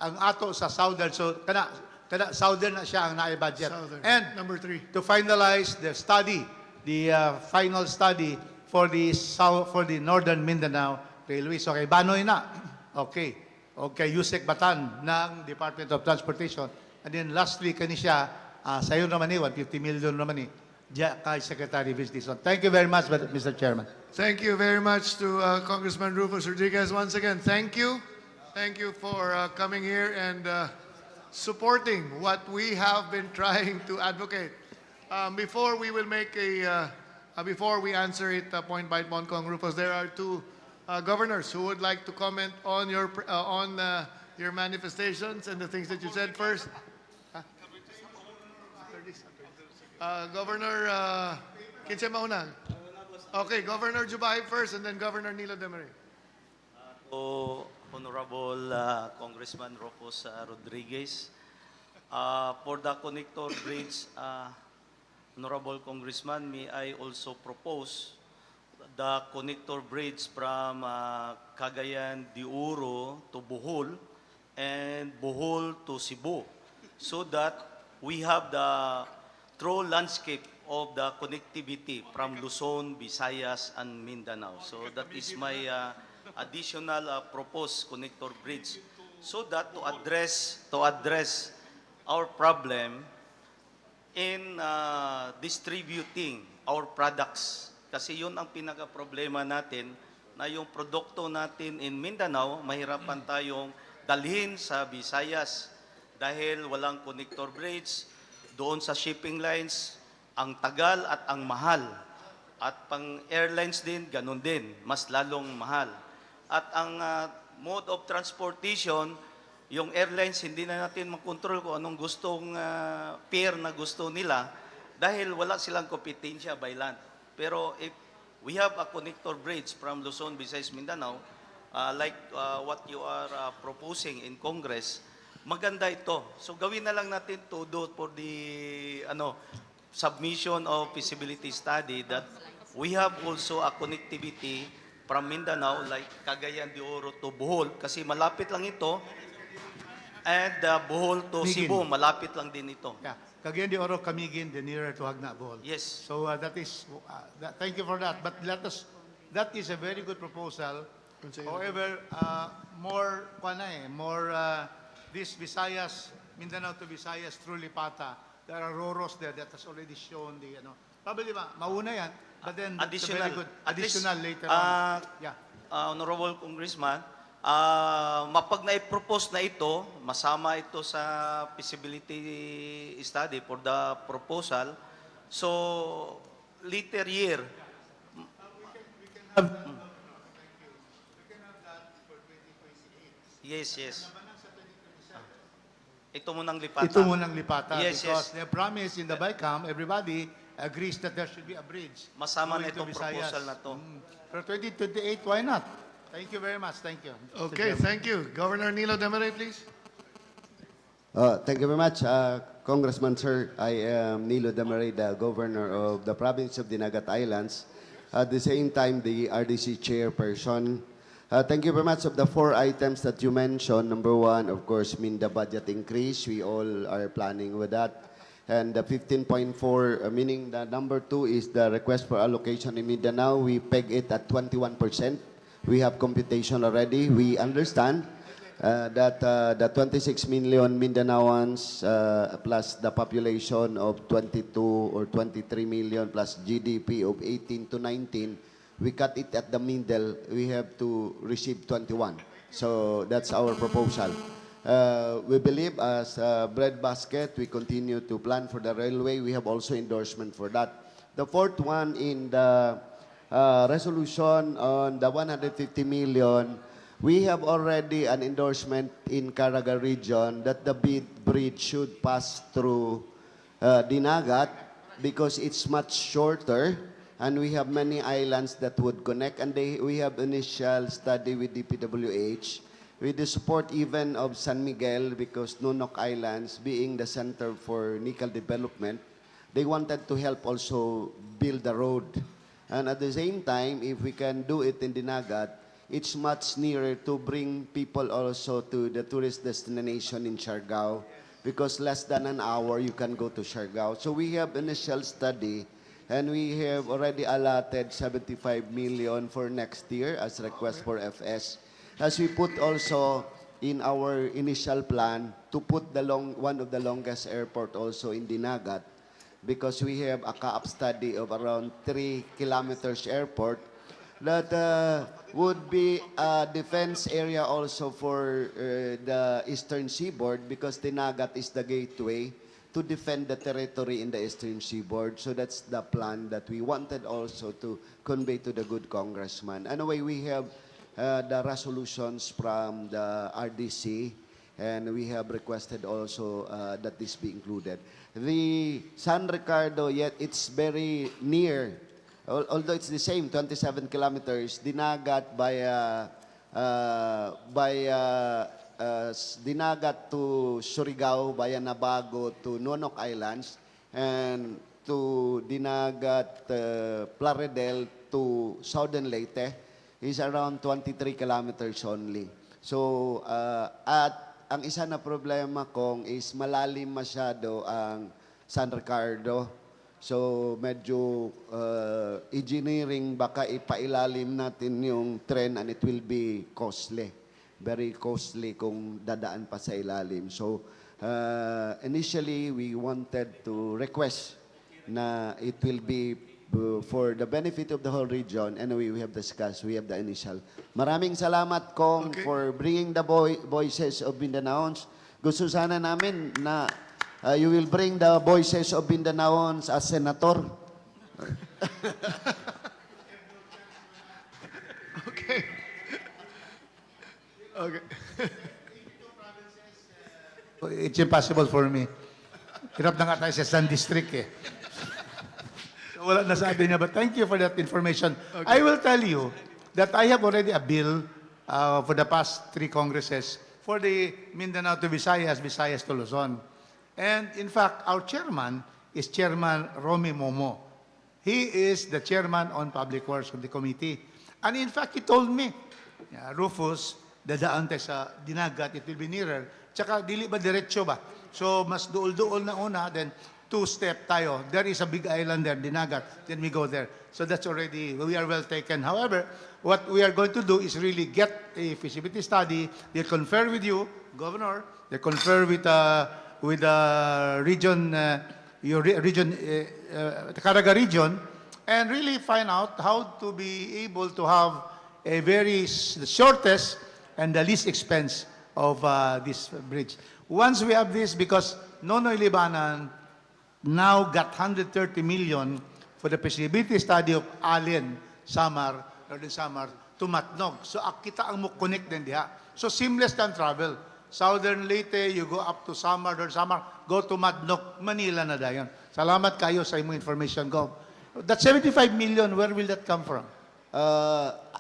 ang ato sa Southern. So, kada Southern na siya ang na-budget. And Number 3. to finalize the study, the final study for the Northern Mindanao Railway. So kay Banoy na. Okay. Okay, Yusek Batan ng Department of Transportation. And then lastly, kanisya, sayo naman 150 million naman kay Secretary Vince Dizon. Thank you very much, Mr. Chairman. Thank you very much to Congressman Rufus Rodriguez. Once again, thank you. Thank you for coming here and supporting what we have been trying to advocate. Before we will make before we answer it point by point, Kong Rufus, there are two Governors, who would like to comment on your manifestations and the things that you said first? Huh? Governor, kinsa mauna? Okay, Governor Jubaib first and then Governor Nilo Demare. To Honorable Congressman Rocos Rodriguez, for the connector bridge, Honorable Congressman, may I also propose the connector bridge from Cagayan de Oro to Bohol and Bohol to Cebu, so that we have the true landscape of the connectivity from Luzon, Visayas, and Mindanao. So that is my additional proposed connector bridge, so that to address our problem in distributing our products. Kasi yun ang pinaka-problema natin, na yung produkto natin in Mindanao, mahirapan tayong dalhin sa Visayas dahil walang connector bridge. Doon sa shipping lines, ang tagal at ang mahal. At pang airlines din, ganun din, mas lalong mahal. At ang mode of transportation, yung airlines, hindi na natin makontrol kung anong gustong fare na gusto nila dahil wala silang kompetensya by land. Pero if we have a connector bridge from Luzon, Visayas, Mindanao, like what you are proposing in Congress, maganda ito. So gawin na lang natin to do for the submission of feasibility study that we have also a connectivity from Mindanao like Cagayan de Oro to Bohol kasi malapit lang ito, and Bohol to Camiguin. Cebu, malapit lang din ito. Yeah, Cagayan de Oro, Camiguin, the nearer to Hagna, Bohol. Yes. So that is, thank you for that. But that is a very good proposal. However, this Visayas, Mindanao to Visayas through Lipata, there are roros there that has already shown the, probably mauna yan, but then that's a very good additional later on. Yeah. Honorable Congressman, mapag na-propose na ito, masama ito sa feasibility study for the proposal. So, later year, yes. Ito munang lipata. Ito munang lipata Yes, because yes. the promise in the BICAM, everybody agrees that there should be a bridge. Masama going na to itong Visayas. proposal na to. For 2028, why not? Thank you very much. Thank you. Mr. Okay, Chairman. thank you. Governor Nilo Demare, please. Thank you very much, Congressman Sir. I am Nilo Damare, the Governor of the Province of Dinagat Islands. At the same time, the RDC Chairperson. Thank you very much of the 4 items that you mentioned. Number 1, of course, the budget increase. We all are planning with that. And the 15.4, meaning the number 2 is the request for allocation in Mindanao. We peg it at 21%. We have computation already. We understand that the 26 million Mindanaoans plus the population of 22 or 23 million plus GDP of 18 to 19, we cut it at the middle. We have to receive 21. So that's our proposal. We believe as a breadbasket, we continue to plan for the railway. We have also endorsement for that. The 4th one in the resolution on the 150 million, we have already an endorsement in Caraga region that the bridge should pass through Dinagat because it's much shorter and we have many islands that would connect, and we have initial study with DPWH with the support even of San Miguel because Nunok Islands being the center for nickel development, they wanted to help also build the road. And at the same time, if we can do it in Dinagat, it's much nearer to bring people also to the tourist destination in Siargao because less than an hour you can go to Siargao. So we have initial study and we have already allotted 75 million for next year as request for FS. As we put also in our initial plan to put one of the longest airport also in Dinagat because we have a CAAP study of around 3 kilometers airport that would be a defense area also for the eastern seaboard because Dinagat is the gateway to defend the territory in the eastern seaboard. So that's the plan that we wanted also to convey to the good congressman. Anyway, we have the resolutions from the RDC, and we have requested also that this be included. The San Ricardo, yet it's very near, although it's the same, 27 kilometers, Dinagat Dinagat to Surigao via Nabago to Nonok Islands, and to Dinagat Plaridel to Southern Leyte is around 23 kilometers only. So, at ang isa na problema kong is malalim masyado ang San Ricardo. So, medyo engineering, baka ipailalim natin yung tren and it will be costly. Very costly kung dadaan pa sa ilalim. So, initially, we wanted to request na it will be for the benefit of the whole region. Anyway, we have discussed, we have the initial. Maraming salamat, Kong, for bringing the voices of Mindanaons. Gusto sana namin na you will bring the voices of Mindanaons as senator. Okay. Okay. It's impossible for me. Hirap na nga tayo sa San District eh. So, wala nasabi niya, but thank you for that information. Okay. I will tell you that I have already a bill for the past 3 congresses for the Mindanao to Visayas, Visayas to Luzon. And in fact, our chairman is Chairman Romy Momo. He is the chairman on Public Works of the committee. And in fact, he told me, Rufus, dadaan tayo sa Dinagat, it will be nearer. Tsaka, dili ba diretso ba? So, mas duol-duol na una, then 2-step tayo. There is a big island there, Dinagat. Then we go there. So that's already, we are well taken. However, what we are going to do is really get a feasibility study. They'll confer with you, Governor. They'll confer with the region, your region, the Caraga region, and really find out how to be able to have a the shortest and the least expense of this bridge. Once we have this, because Nonoy Libanan now got 130 million for the feasibility study of Allen, Samar, Northern Samar, to Matnog. So, kita ang mo connect din diha. So, seamless can travel. Southern Leyte, you go up to Samar, Northern Samar, go to Matnog, Manila na dayon. Salamat kayo sa imong information, Gov. That 75 million, where will that come from?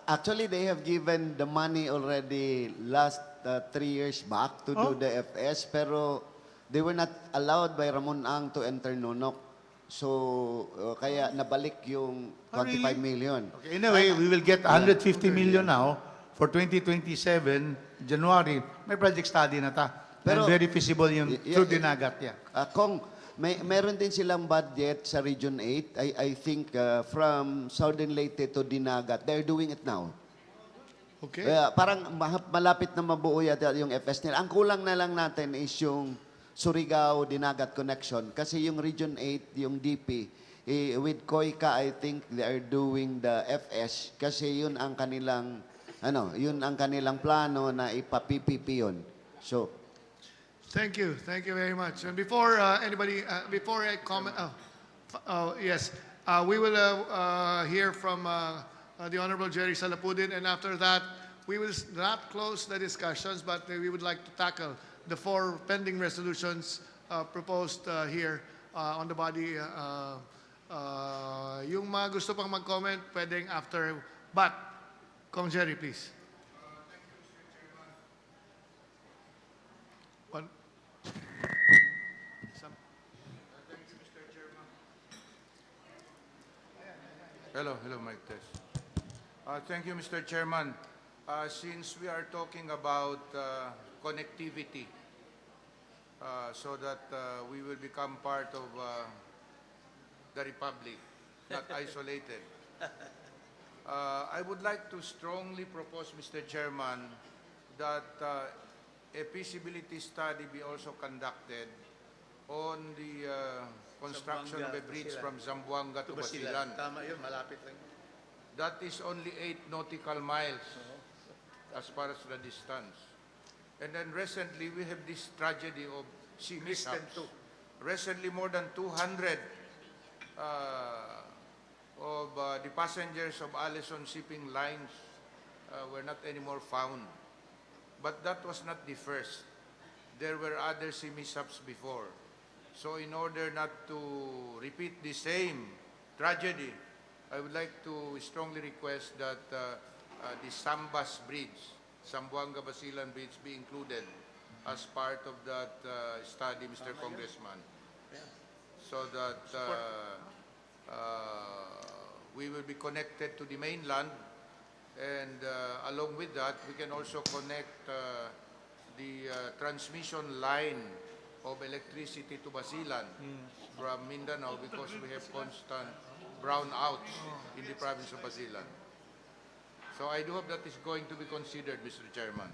Actually, they have given the money already last 3 years back to do the FS, pero they were not allowed by Ramon Ang to enter Nonok. So, kaya nabalik yung 25 million. Okay, anyway, we will get 150 million now for 2027, January. May project study na ta. Pero, and very feasible yung through Dinagat. Yeah. Kung meron din silang budget sa Region 8, I think from Southern Leyte to Dinagat, they're doing it now. Okay. Parang malapit na mabuo yata yung FS nila. Ang kulang na lang natin is yung Surigao, Dinagat connection. Kasi yung Region 8, yung DP, with COICA, I think they are doing the FS. Kasi yun ang kanilang, yun ang kanilang plano na ipa-PPP yun. So, Thank you very much. And before before I comment, yes, we will hear from the Honorable Jerry Salapudin, and after that, we will not close the discussions, but we would like to tackle the 4 pending resolutions proposed here on the body. Yung mga gusto pang mag-comment, pwedeng after. But, Kong Jerry, please. Hello, Mike Tess. Thank you, Mr. Chairman. Since we are talking about connectivity, so that we will become part of the Republic, not isolated, I would like to strongly propose, Mr. Chairman, that a feasibility study be also conducted on the construction of a bridge from Zamboanga to Basilan. Tama yun, malapit lang. That is only 8 nautical miles as far as the distance. And then recently, we have this tragedy of sea mishaps. Recently, more than 200 of the passengers of Allison shipping lines were not anymore found. But that was not the first. There were other mishaps before. So in order not to repeat the same tragedy, I would like to strongly request that the Sambas Bridge, Sambuanga Basilan Bridge, be included as part of that study, Mr. Congressman, so that we will be connected to the mainland, and along with that, we can also connect the transmission line of electricity to Basilan from Mindanao, because we have constant brownouts in the province of Basilan. So I do hope that is going to be considered, Mr. Chairman.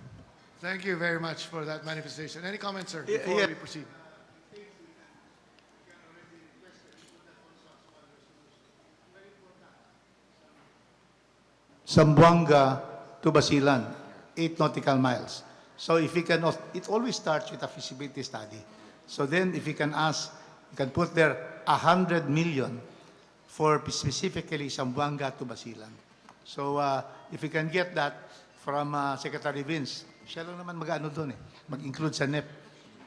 Thank you very much for that manifestation. Any comments, sir, Yeah, before yeah. we proceed? Zamboanga to Basilan, 8 nautical miles. So if we can, it always starts with a feasibility study. So then if you can ask, you can put there 100 million for specifically Zamboanga to Basilan. So if we can get that from Secretary Vince, siya lang naman mag-ano doon mag-include sa NEP.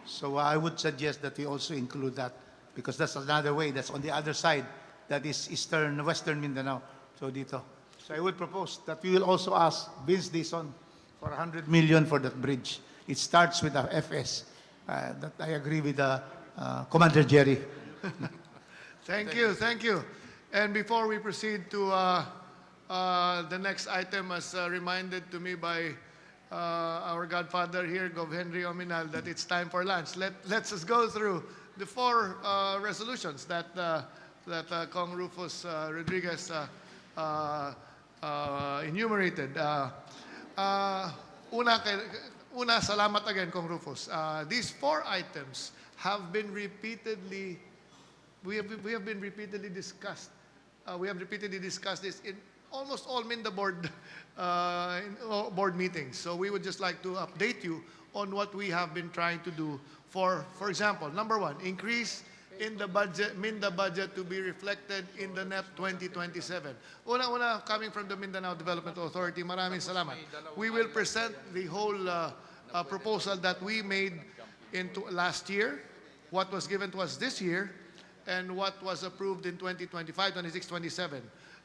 So I would suggest that we also include that, because that's another way, that's on the other side, that is western Mindanao. So dito. So I would propose that we will also ask Vince Dizon for 100 million for that bridge. It starts with a FS. That I agree with Commander Jerry. Thank you, thank you. And before we proceed to the next item, as reminded to me by our godfather here, Gov. Henry Ominal, that it's time for lunch. Let's just go through the 4 resolutions that Kong Rufus Rodriguez enumerated. Una, salamat again, Kong Rufus. These 4 items have been repeatedly, we have been repeatedly discussed. We have repeatedly discussed this in almost all MINDA board board meetings. So we would just like to update you on what we have been trying to do. For example, number 1, increase in the budget, MINDA budget, to be reflected in the NEP 2027. Una, coming from the Mindanao Development Authority, maraming salamat. We will present the whole proposal that we made into last year, what was given to us this year, and what was approved in 2025, 26, 27.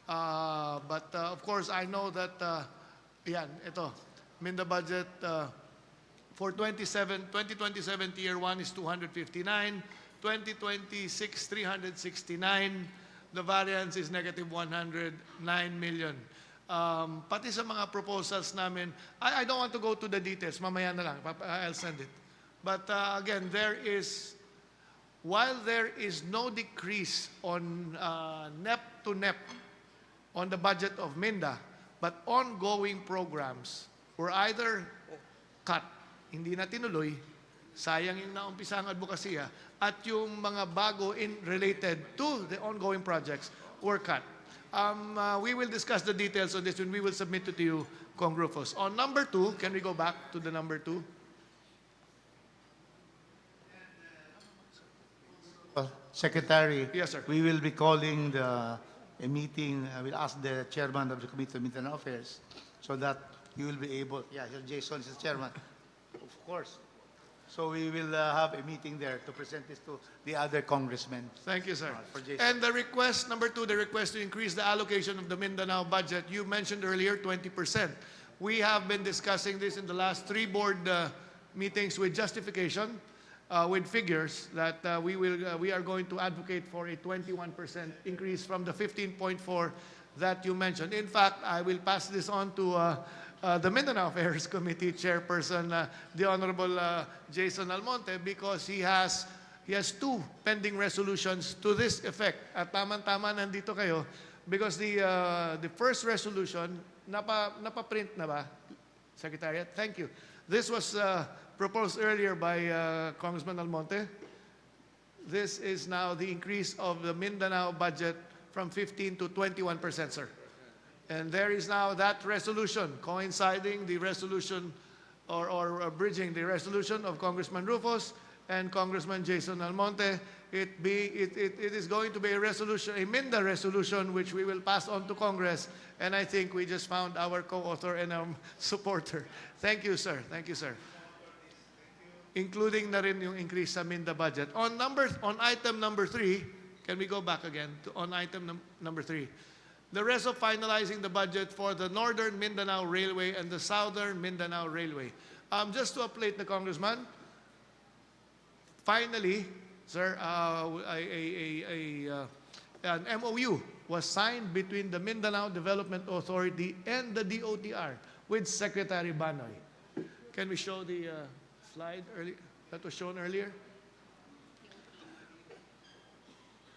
But of course, I know that, MINDA budget for 2027 Tier 1 is 259, 2026, 369. The variance is negative 109 million. Pati sa mga proposals namin, I don't want to go to the details. Mamaya na lang. I'll send it. But again, while there is no decrease on NEP to NEP on the budget of MINDA, but ongoing programs were either cut, hindi na tinuloy, sayang yung naumpisa ang advokasya, at yung mga bago related to the ongoing projects were cut. We will discuss the details on this when we will submit it to you, Kong Rufus. On number 2, can we go back to the number 2? Secretary, Yes, sir. we will be calling a meeting. I will ask the chairman of the Committee on Internal Affairs so that you will be able, Jason is the chairman, of course. So we will have a meeting there to present this to the other congressmen. Thank you, sir. For Jason. And the request, number 2, the request to increase the allocation of the Mindanao budget, you mentioned earlier 20%. We have been discussing this in the last 3 board meetings with justification, with figures that we are going to advocate for a 21% increase from the 15.4 that you mentioned. In fact, I will pass this on to the Mindanao Affairs Committee Chairperson, the Honorable Jason Almonte, because he has 2 pending resolutions to this effect. At tama-tama nandito kayo, because the first resolution, napa-print na ba, Secretariat? Thank you. This was proposed earlier by Congressman Almonte. This is now the increase of the Mindanao budget from 15 to 21%, sir. And there is now that resolution coinciding the resolution or bridging the resolution of Congressman Rufus and Congressman Jason Almonte. It is going to be a resolution, a MINDA resolution, which we will pass on to Congress. And I think we just found our co-author and supporter. Thank you, sir. Thank you, sir. Including na rin yung increase sa MINDA budget. On item number 3, can we go back again on item number 3? The rest of finalizing the budget for the Northern Mindanao Railway and the Southern Mindanao Railway. Just to update the Congressman, finally, sir, an MOU was signed between the Mindanao Development Authority and the DOTR with Secretary Banoy. Can we show the slide that was shown earlier?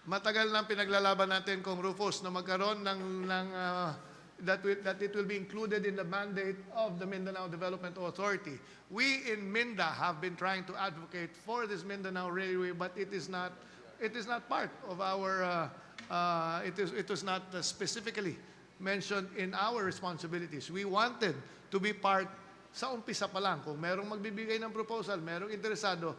Matagal nang pinaglalaban natin, Kong Rufus, na magkaroon that it will be included in the mandate of the Mindanao Development Authority. We in MINDA have been trying to advocate for this Mindanao Railway, but it is not part of our, it was not specifically mentioned in our responsibilities. We wanted to be part sa umpisa pa lang. Kung merong magbibigay ng proposal, merong interesado,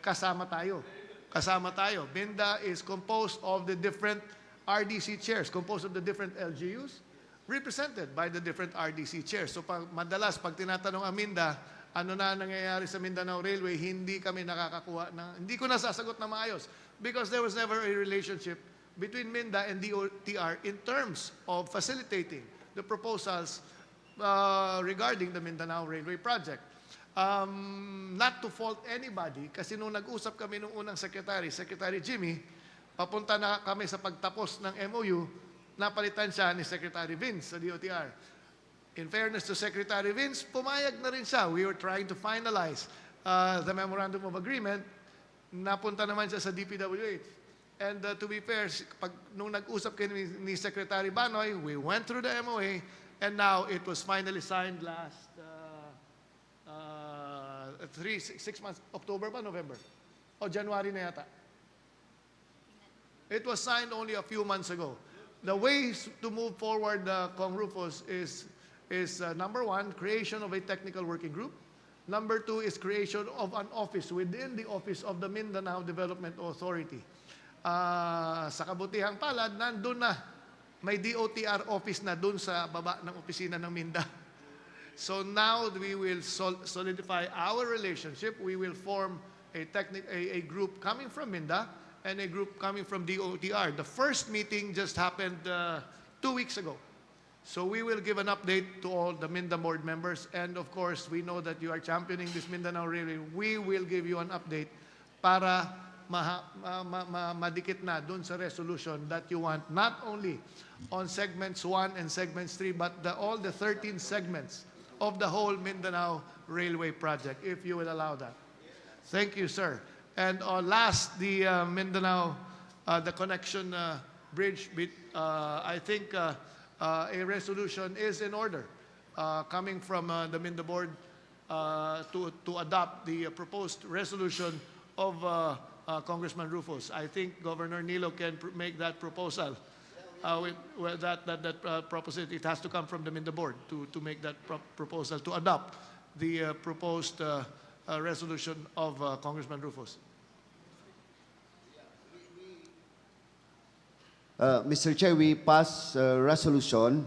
kasama tayo. Kasama tayo. MINDA is composed of the different RDC chairs, composed of the different LGUs, represented by the different RDC chairs. So madalas, pag tinatanong ang MINDA, ano na nangyayari sa Mindanao Railway, hindi kami nakakakuha hindi ko nasasagot na maayos. Because there was never a relationship between MINDA and DOTR in terms of facilitating the proposals regarding the Mindanao Railway project. Not to fault anybody, kasi nung nag-usap kami nung unang Secretary Jimmy, papunta na kami sa pagtapos ng MOU, napalitan siya ni Secretary Vince sa DOTR. In fairness to Secretary Vince, pumayag na rin siya. We were trying to finalize the Memorandum of Agreement. Napunta naman siya sa DPWH. And to be fair, nung nag-usap kami ni Secretary Banoy, we went through the MOA, and now it was finally signed last 6 months, October ba, November? O January na yata. It was signed only a few months ago. The ways to move forward, Kong Rufus, is number 1, creation of a technical working group. Number 2 is creation of an office within the office of the Mindanao Development Authority. Sa kabutihang palad, nandun na. May DOTR office na dun sa baba ng opisina ng MINDA. So now we will solidify our relationship. We will form a group coming from MINDA and a group coming from DOTR. The first meeting just happened 2 weeks ago. So we will give an update to all the MINDA board members. And of course, we know that you are championing this Mindanao Railway. We will give you an update para madikit na dun sa resolution that you want, not only on segments 1 and segments 3, but all the 13 segments of the whole Mindanao Railway project, if you will allow that. Thank you, sir. And last, the Mindanao, the connection bridge, I think a resolution is in order coming from the MINDA board to adopt the proposed resolution of Congressman Rufus. I think Governor Nilo can make that proposal. That proposal, it has to come from the MINDA board to make that proposal to adopt the proposed resolution of Congressman Rufus. Mr. Chair, we pass a resolution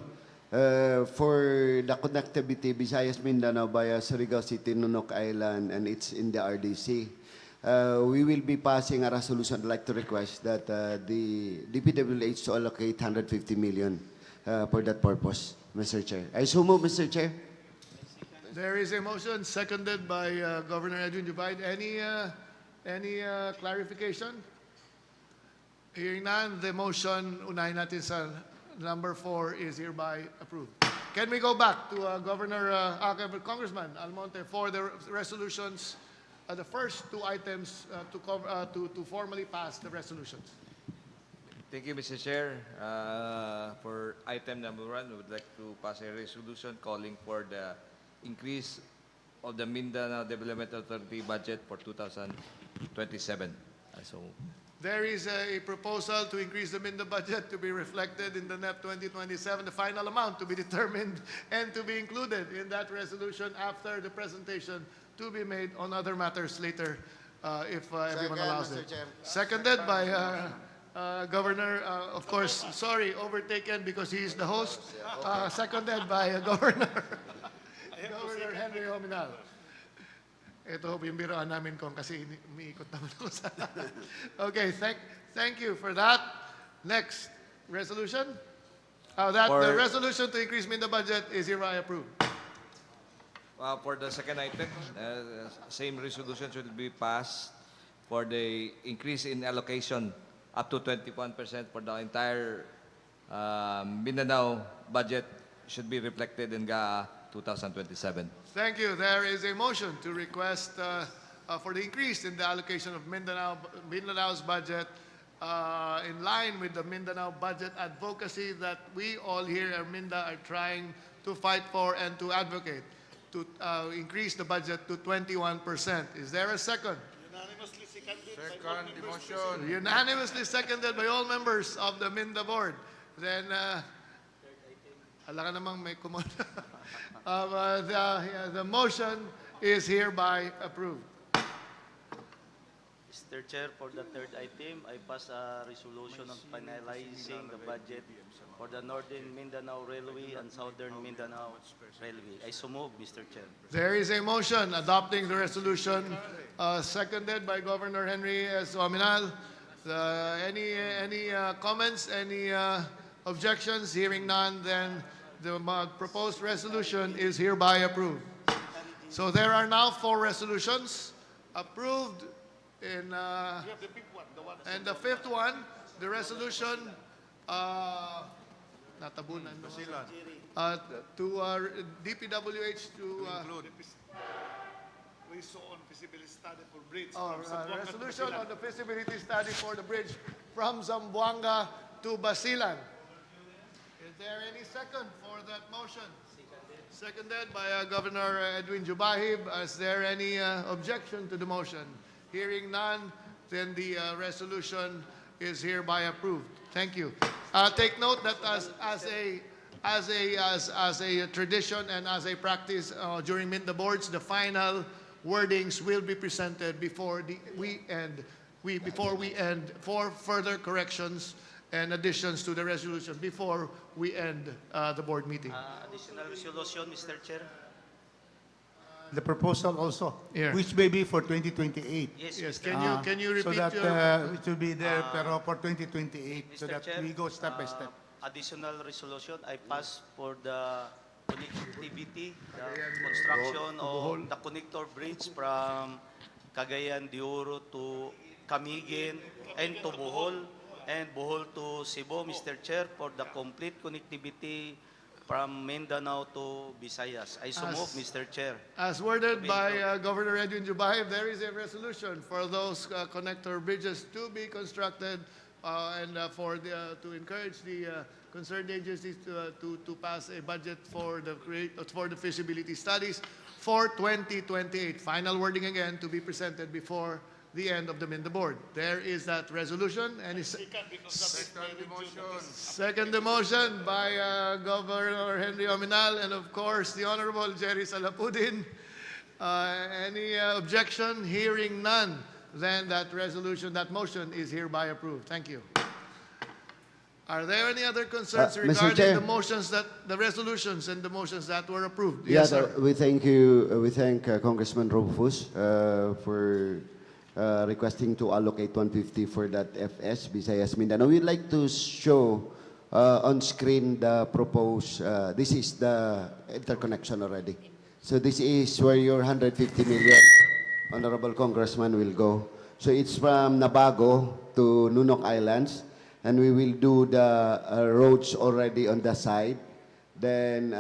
for the connectivity Visayas Mindanao via Surigao City, Nunok Island, and it's in the RDC. We will be passing a resolution. I'd like to request that the DPWH to allocate 150 million for that purpose, Mr. Chair. I so move, Mr. Chair. There is a motion seconded by Governor Edwin Dubay. Any clarification? Hearing none, the motion, unahin natin sa number 4, is hereby approved. Can we go back to Congressman Almonte for the resolutions, the first 2 items to formally pass the resolutions? Thank you, Mr. Chair. For item number 1, we would like to pass a resolution calling for the increase of the Mindanao Development Authority budget for 2027. So, there is a proposal to increase the MINDA budget to be reflected in the NEP 2027, the final amount to be determined and to be included in that resolution after the presentation to be made on other matters later if everyone Second, allows Mr. it. Chair. Seconded by Governor, of course, sorry, overtaken because he is the host. Seconded by Governor Henry Hominal. Ito po yung biroan namin kung kasi umiikot naman ako sa... Okay, thank you for that. Next, resolution? The resolution to increase MINDA budget is hereby approved. For the second item, same resolution should be passed for the increase in allocation up to 21% for the entire Mindanao budget should be reflected in GAA 2027. Thank you. There is a motion to request for the increase in the allocation of Mindanao's budget in line with the Mindanao budget advocacy that we all here at MINDA are trying to fight for and to advocate to increase the budget to 21%. Is there a second? Unanimously seconded by Second, all the members motion. Unanimously seconded by all members of the MINDA board. Then, alam ka namang may kumanda. The motion is hereby approved. Mr. Chair, for the third item, I pass a resolution on finalizing the budget for the Northern Mindanao Railway and Southern Mindanao Railway. I so move, Mr. Chair. There is a motion adopting the resolution, seconded by Governor Henry S. Ominal. Any comments, any objections? Hearing none, then the proposed resolution is hereby approved. So there are now 4 resolutions approved in, We have the big one, the one and the 5th one, the resolution, natabunan, to DPWH to, we saw on feasibility study for bridge. resolution on the feasibility study for the bridge from Zamboanga to Basilan. Is there any second for that motion? Seconded by Governor Edwin Jubahib. Is there any objection to the motion? Hearing none, then the resolution is hereby approved. Thank you. Take note that as a tradition and as a practice during MINDA boards, the final wordings will be presented before we end for further corrections and additions to the resolution before we end the board meeting. Additional resolution, Mr. Chair. The proposal also, Here. which may be for 2028. Yes, Yes, Mr. can you So repeat that your... it will be there, pero for 2028, so Mr. that Chair, we go step by step. Additional resolution, I pass for the connectivity, the construction of the connector bridge from Cagayan de Oro to Camiguin and to Bohol, and Bohol to Cebu, Mr. Chair, for the complete connectivity from Mindanao to Visayas. I so move, Mr. Chair. As worded by Governor Edwin Jubahib, there is a resolution for those connector bridges to be constructed and to encourage the concerned agencies to pass a budget for the feasibility studies for 2028. Final wording again to be presented before the end of the MINDA board. There is that resolution, and it's second the motion by Governor Henry Ominal and of course the Honorable Jerry Salapudin. Any objection? Hearing none, then that motion is hereby approved. Thank you. Are there any other concerns Mr. regarding Chair. the resolutions and the motions that were approved? Yes, sir. we thank you. We thank Congressman Rufus for requesting to allocate 150 for that FS, Visayas Mindanao. We'd like to show on screen the proposed, this is the interconnection already. So this is where your 150 million, Honorable Congressman, will go. So it's from Nabago to Nunok Islands, and we will do the roads already on the side. Then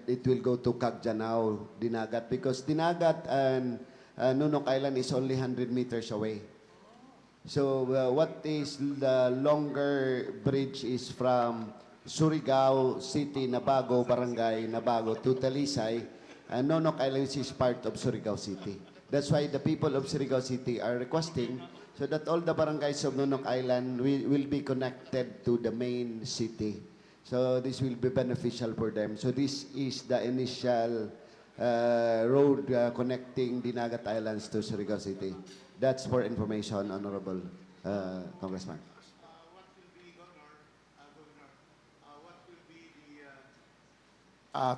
it will go to Cagjanao, Dinagat, because Dinagat and Nunok Island is only 100 meters away. So what is the longer bridge is from Surigao City, Nabago, Barangay Nabago to Talisay, and Nunok Island is part of Surigao City. That's why the people of Surigao City are requesting so that all the barangays of Nunok Island will be connected to the main city. So this will be beneficial for them. So this is the initial road connecting Dinagat Islands to Surigao City. That's for information, Honorable Congressman.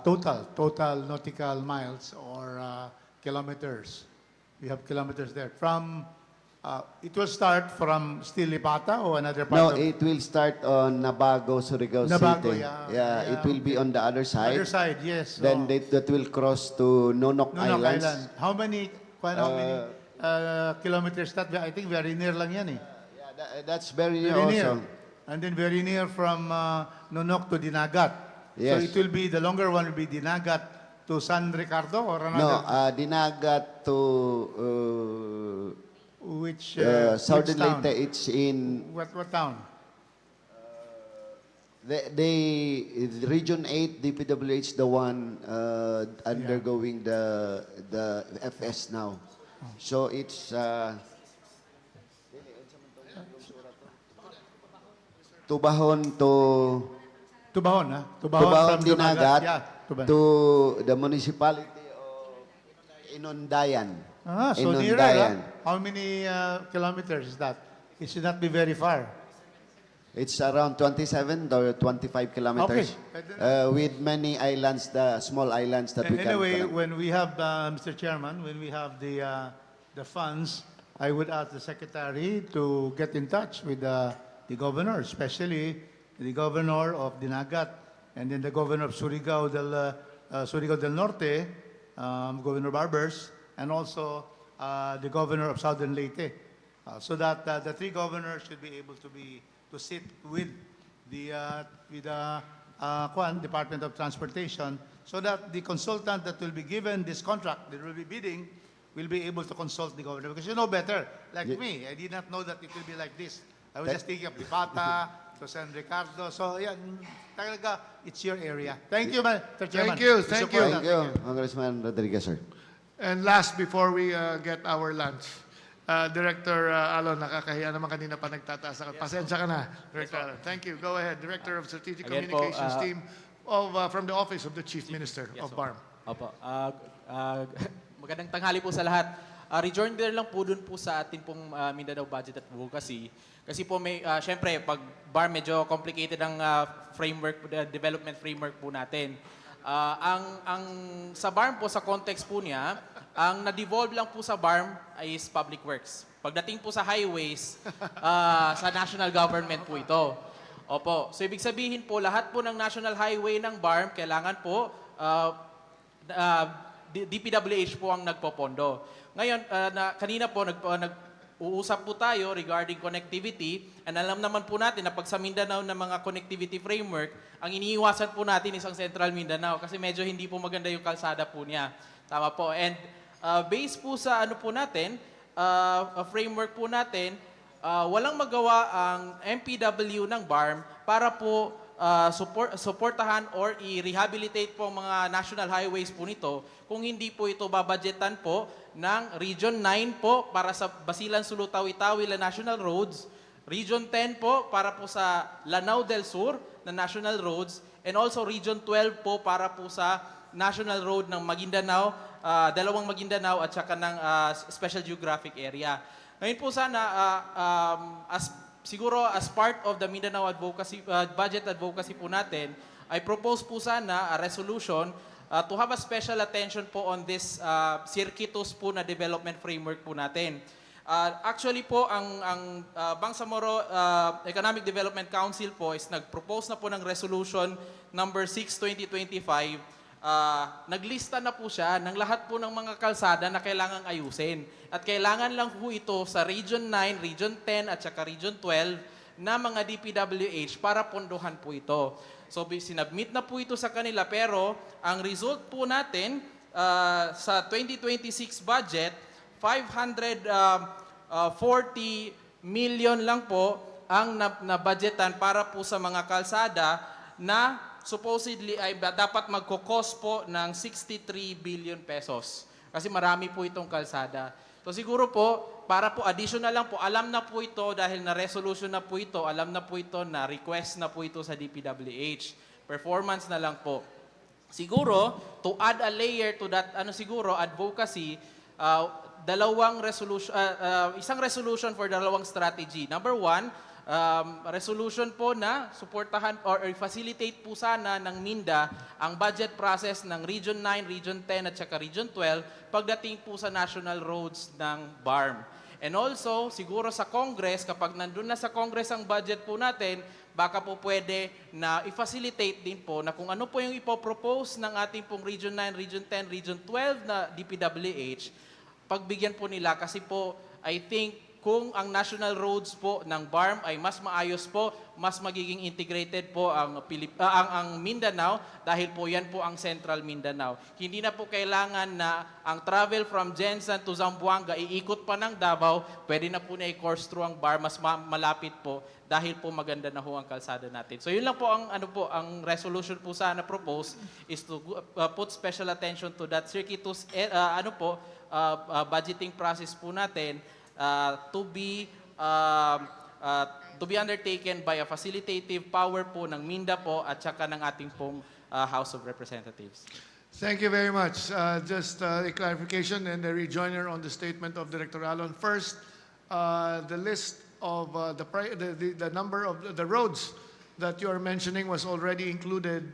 Total nautical miles or kilometers. We have kilometers there. It will start from still Lipata or another part No, of... it will start on Nabago, Surigao Nabago, City. yeah. It will be on the other side. Other side, yes. Then that will cross to Nonok Nonok Islands. Island. How many kilometers that? I think very near lang yan eh. That's very near Very near. also. And then very near from Nonok to Dinagat. So Yes. it will be, the longer one will be Dinagat to San Ricardo or No, another? Dinagat to Which Southern town? Leyte. It's in What town? the Region 8 DPWH, the one undergoing the FS now. So it's Tubahon to Tubahon, ha? Tubahon from Dinagat Yeah, Tubahan. to the municipality of Inondayan. So nearer, Inondayan. How many kilometers is that? It should not be very far. It's around 27 or 25 kilometers. With many islands, the small islands that we can Anyway, connect. when we have, Mr. Chairman, when we have the funds, I would ask the Secretary to get in touch with the governor, especially the governor of Dinagat, and then the governor of Surigao del Norte, Governor Barbers, and also the governor of Southern Leyte, so that the three governors should be able to sit with the Department of Transportation, so that the consultant that will be given this contract, that will be bidding, will be able to consult the governor. Because you know better, like me, I did not know that it will be like this. I was just thinking of Lipata, to San Ricardo. So, yeah, talaga, it's your area. Thank you, Mr. Chairman. Thank you, We thank support you. that. Thank you, Congressman Rodriguez, sir. And last, before we get our lunch, Director Alon, nakakahiya naman kanina pa nagtataas ako. Pasensya ka na, Director Alon. Thank you. Go ahead, Director of Strategic Again po, Communications Team from the Office of the Chief Minister of BARM. Opo. Magandang tanghali po sa lahat. Rejoinder lang po dun po sa atin pong Mindanao Budget Advocacy. Kasi po may, syempre, pag BARM medyo complicated ang framework, development framework po natin. Ang sa BARM po, sa context po niya, ang na-devolve lang po sa BARM is public works. Pagdating po sa highways, sa national government po ito. Opo. So ibig sabihin po, lahat po ng national highway ng BARM, kailangan po DPWH po ang nagpopondo. Ngayon, kanina po uusap po tayo regarding connectivity, and alam naman po natin na pag sa Mindanao ng mga connectivity framework, ang iniiwasan po natin isang Central Mindanao kasi medyo hindi po maganda yung kalsada po niya. Tama po. And based po sa ano po natin, framework po natin, walang magawa ang MPW ng BARM para po supportahan or i-rehabilitate po ang mga national highways po nito kung hindi po ito babadgetan po ng Region 9 po para sa Basilan, Sulu-Tawi-Tawi na national roads, Region 10 po para po sa Lanao del Sur na national roads, and also Region 12 po para po sa national road ng Maguindanao, dalawang Maguindanao at saka ng Special Geographic Area. Ngayon po sana, siguro as part of the Mindanao advocacy, budget advocacy po natin, I propose po sana a resolution to have a special attention po on this circuitous po na development framework po natin. Actually po, ang Bangsamoro Economic Development Council po is nag-propose na po ng resolution number 6/2025. Naglista na po siya ng lahat po ng mga kalsada na kailangang ayusin. At kailangan lang po ito sa Region 9, Region 10 at saka Region 12 na mga DPWH para pondohan po ito. So sinubmit na po ito sa kanila, pero ang result po natin sa 2026 budget, 540 million lang po ang nabudgetan para po sa mga kalsada na supposedly ay dapat magkukos po ng 63 billion pesos. Kasi marami po itong kalsada. So siguro po, para po additional lang po, alam na po ito dahil na-resolution na po ito, alam na po ito, na-request na po ito sa DPWH. Performance na lang po. Siguro, to add a layer to that, siguro, advocacy, isang resolution for dalawang strategy. Number one, resolution po na suportahan or facilitate po sana ng MINDA ang budget process ng Region 9, Region 10 at saka Region 12 pagdating po sa national roads ng BARM. And also, siguro sa Congress, kapag nandun na sa Congress ang budget po natin, baka po pwede na i-facilitate din po na kung ano po yung ipopropose ng ating pong Region 9, Region 10, Region 12 na DPWH, pagbigyan po nila kasi po, I think, kung ang national roads po ng BARM ay mas maayos po, mas magiging integrated po ang Mindanao dahil po yan po ang Central Mindanao. Hindi na po kailangan na ang travel from Jensan to Zamboanga iikot pa ng Davao, pwede na po na i-course through ang BARM, mas malapit po dahil po maganda na ho ang kalsada natin. So yun lang po ang resolution po sana propose is to put special attention to that circuitous budgeting process po natin to be undertaken by a facilitative power po ng MINDA po at saka ng ating pong House of Representatives. Thank you very much. Just a clarification and a rejoinder on the statement of Director Alon. First, the list of the number of the roads that you are mentioning was already included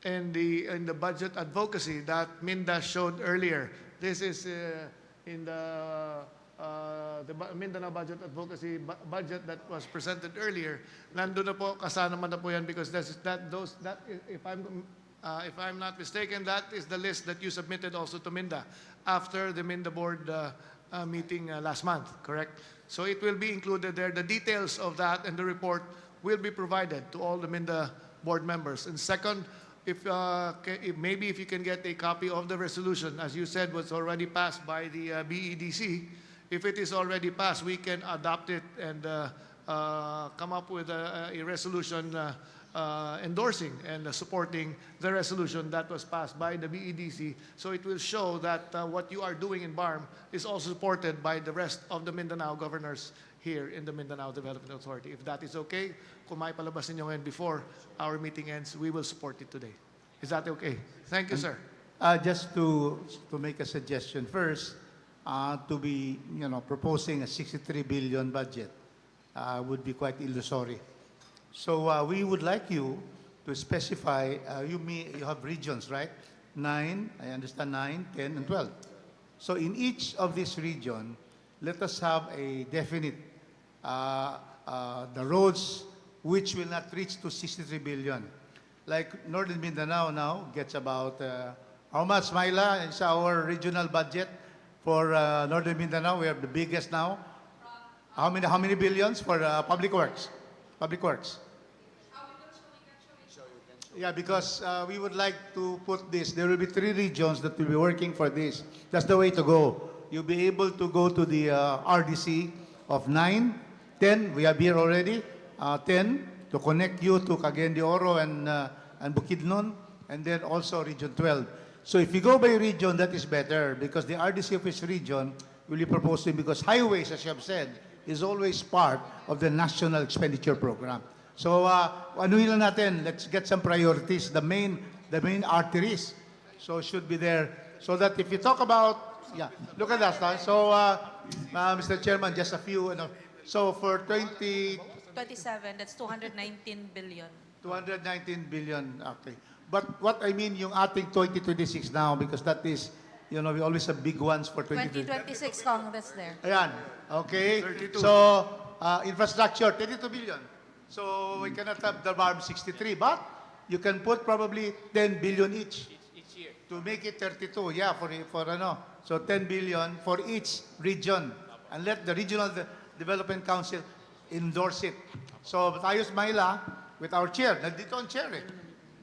in the budget advocacy that Minda showed earlier. This is in the Mindanao Budget Advocacy budget that was presented earlier. Nandun na po, kasama na po yan because if I'm not mistaken, that is the list that you submitted also to Minda after the Minda board meeting last month, correct? So it will be included there. The details of that and the report will be provided to all the Minda board members. And second, if you can get a copy of the resolution, as you said, was already passed by the BEDC. If it is already passed, we can adopt it and come up with a resolution endorsing and supporting the resolution that was passed by the BEDC. So it will show that what you are doing in BARM is also supported by the rest of the Mindanao governors here in the Mindanao Development Authority. If that is okay, kung may palabas ninyo ngayon before our meeting ends, we will support it today. Is that okay? Thank you, sir. Just to make a suggestion first, to be proposing a 63 billion budget would be quite illusory. So we would like you to specify, you have regions, right? 9, I understand 9, 10, and 12. So in each of these region, let us have a definite, the roads which will not reach to 63 billion. Like Northern Mindanao now gets about, how much, Myla, is our regional budget for Northern Mindanao? We have the biggest now. How many billions for public works? Public works. Yeah, because we would like to put this. There will be 3 regions that will be working for this. That's the way to go. You'll be able to go to the RDC of 9, 10. We have here already 10 to connect you to Cagayan de Oro and Bukidnon, and then also Region 12. So if you go by region, that is better because the RDC of each region will be proposing because highways, as you have said, is always part of the national expenditure program. So anuhin lang natin, let's get some priorities, the main arteries. So should be there so that if you talk about, yeah, look at that. So Mr. Chairman, just a few. So for 27, that's 219 billion. 219 billion, okay. But what I mean, yung ating 2026 now, because that is, we always have big ones for 2026 Congress there. Ayan, okay. 32. So, infrastructure, 32 billion. So, we cannot have the BARM 63, but you can put probably 10 billion each year to make it 32. Yeah, for So, 10 billion for each region. And let the Regional Development Council endorse it. So, tayo sa Manila, with our chair, nandito ang chair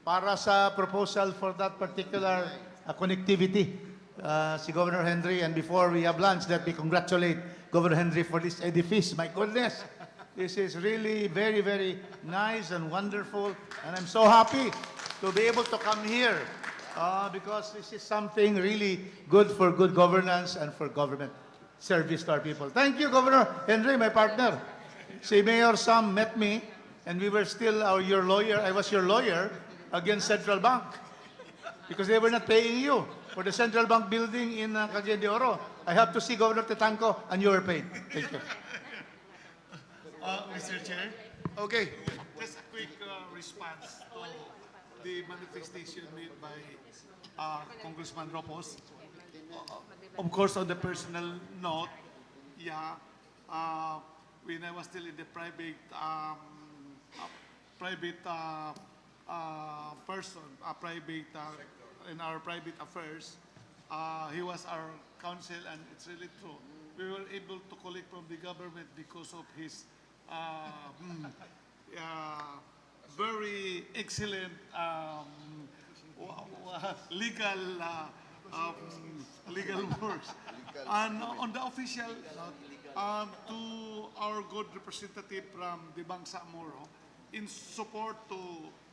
para sa proposal for that particular connectivity. Si Governor Henry, and before we have lunch, let me congratulate Governor Henry for this edifice. My goodness, this is really very, very nice and wonderful, and I'm so happy to be able to come here because this is something really good for good governance and for government service to our people. Thank you, Governor Henry, my partner. Si Mayor Sam met me, and we were still your lawyer. I was your lawyer against Central Bank. because they were not paying you for the Central Bank building in Cagayan de Oro. I have to see Governor Tetanco, and you were paid. Thank you. Mr. Chair. Okay, just a quick response to the manifestation made by Congressman Ropos. Of course, on the personal note, yeah, when I was still in the person, in our private affairs, he was our counsel, and it's really true. We were able to collect from the government because of his very excellent legal legal works. And on the official note, to our good representative from the Bangsa Moro, in support to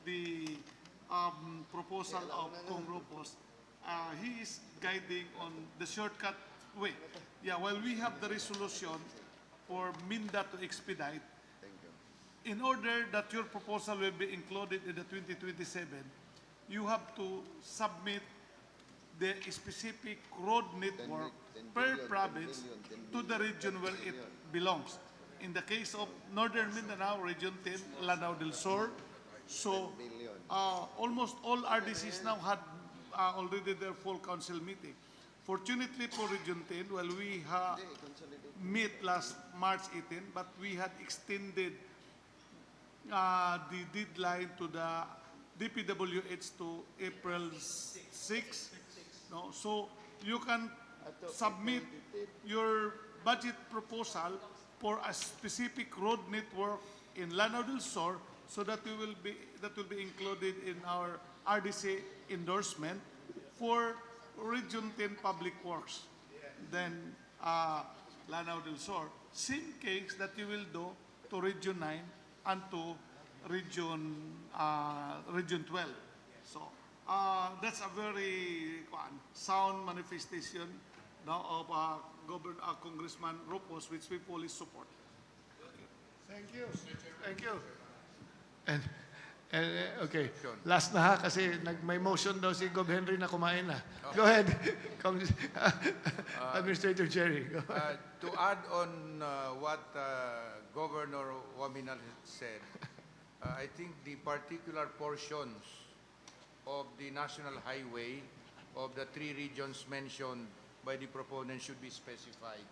the proposal of Kong Ropos, he is guiding on the shortcut way. Yeah, while we have the resolution for MINDA to expedite, in order that your proposal will be included in the 2027, you have to submit the specific road network per province to the region where it belongs. In the case of Northern Mindanao, Region 10, Lanao del Sur, so almost all RDCs now had already their full council meeting. Fortunately for Region 10, well, we meet last March 18, but we had extended the deadline to the DPWH to April 6. No? So you can submit your budget proposal for a specific road network in Lanao del Sur, so that will be included in our RDC endorsement for Region 10 Public Works. Then Lanao del Sur. Same case that you will do to Region 9 and to Region 12. So that's a very sound manifestation of Congressman Ropos, which we fully support. Thank you. Thank you. And okay, last na ha, kasi may motion daw si Gov. Henry na kumain na. Go ahead, Administrator Jerry. Go ahead. To add on what Governor Waminal said, I think the particular portions of the national highway of the three regions mentioned by the proponent should be specified.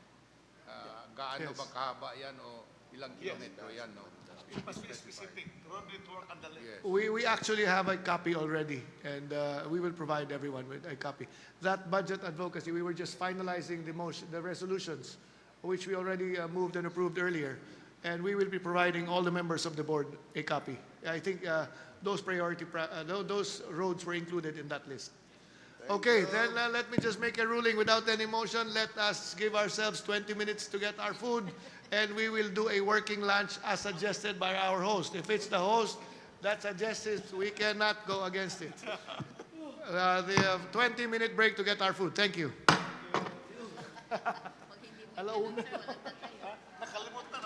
Gaano Yes. ba kahaba yan o ilang kilometro yan, no? It must be specific. Road network and the length. We actually have a copy already, and we will provide everyone with a copy. That budget advocacy, we were just finalizing the resolutions, which we already moved and approved earlier, and we will be providing all the members of the board a copy. I think those those roads were included in that list. Okay, then let me just make a ruling without any motion. Let us give ourselves 20 minutes to get our food, and we will do a working lunch as suggested by our host. If it's the host that suggests it, we cannot go against it. The 20-minute break to get our food. Thank you. Nakalimot na, no? Nakalimot na.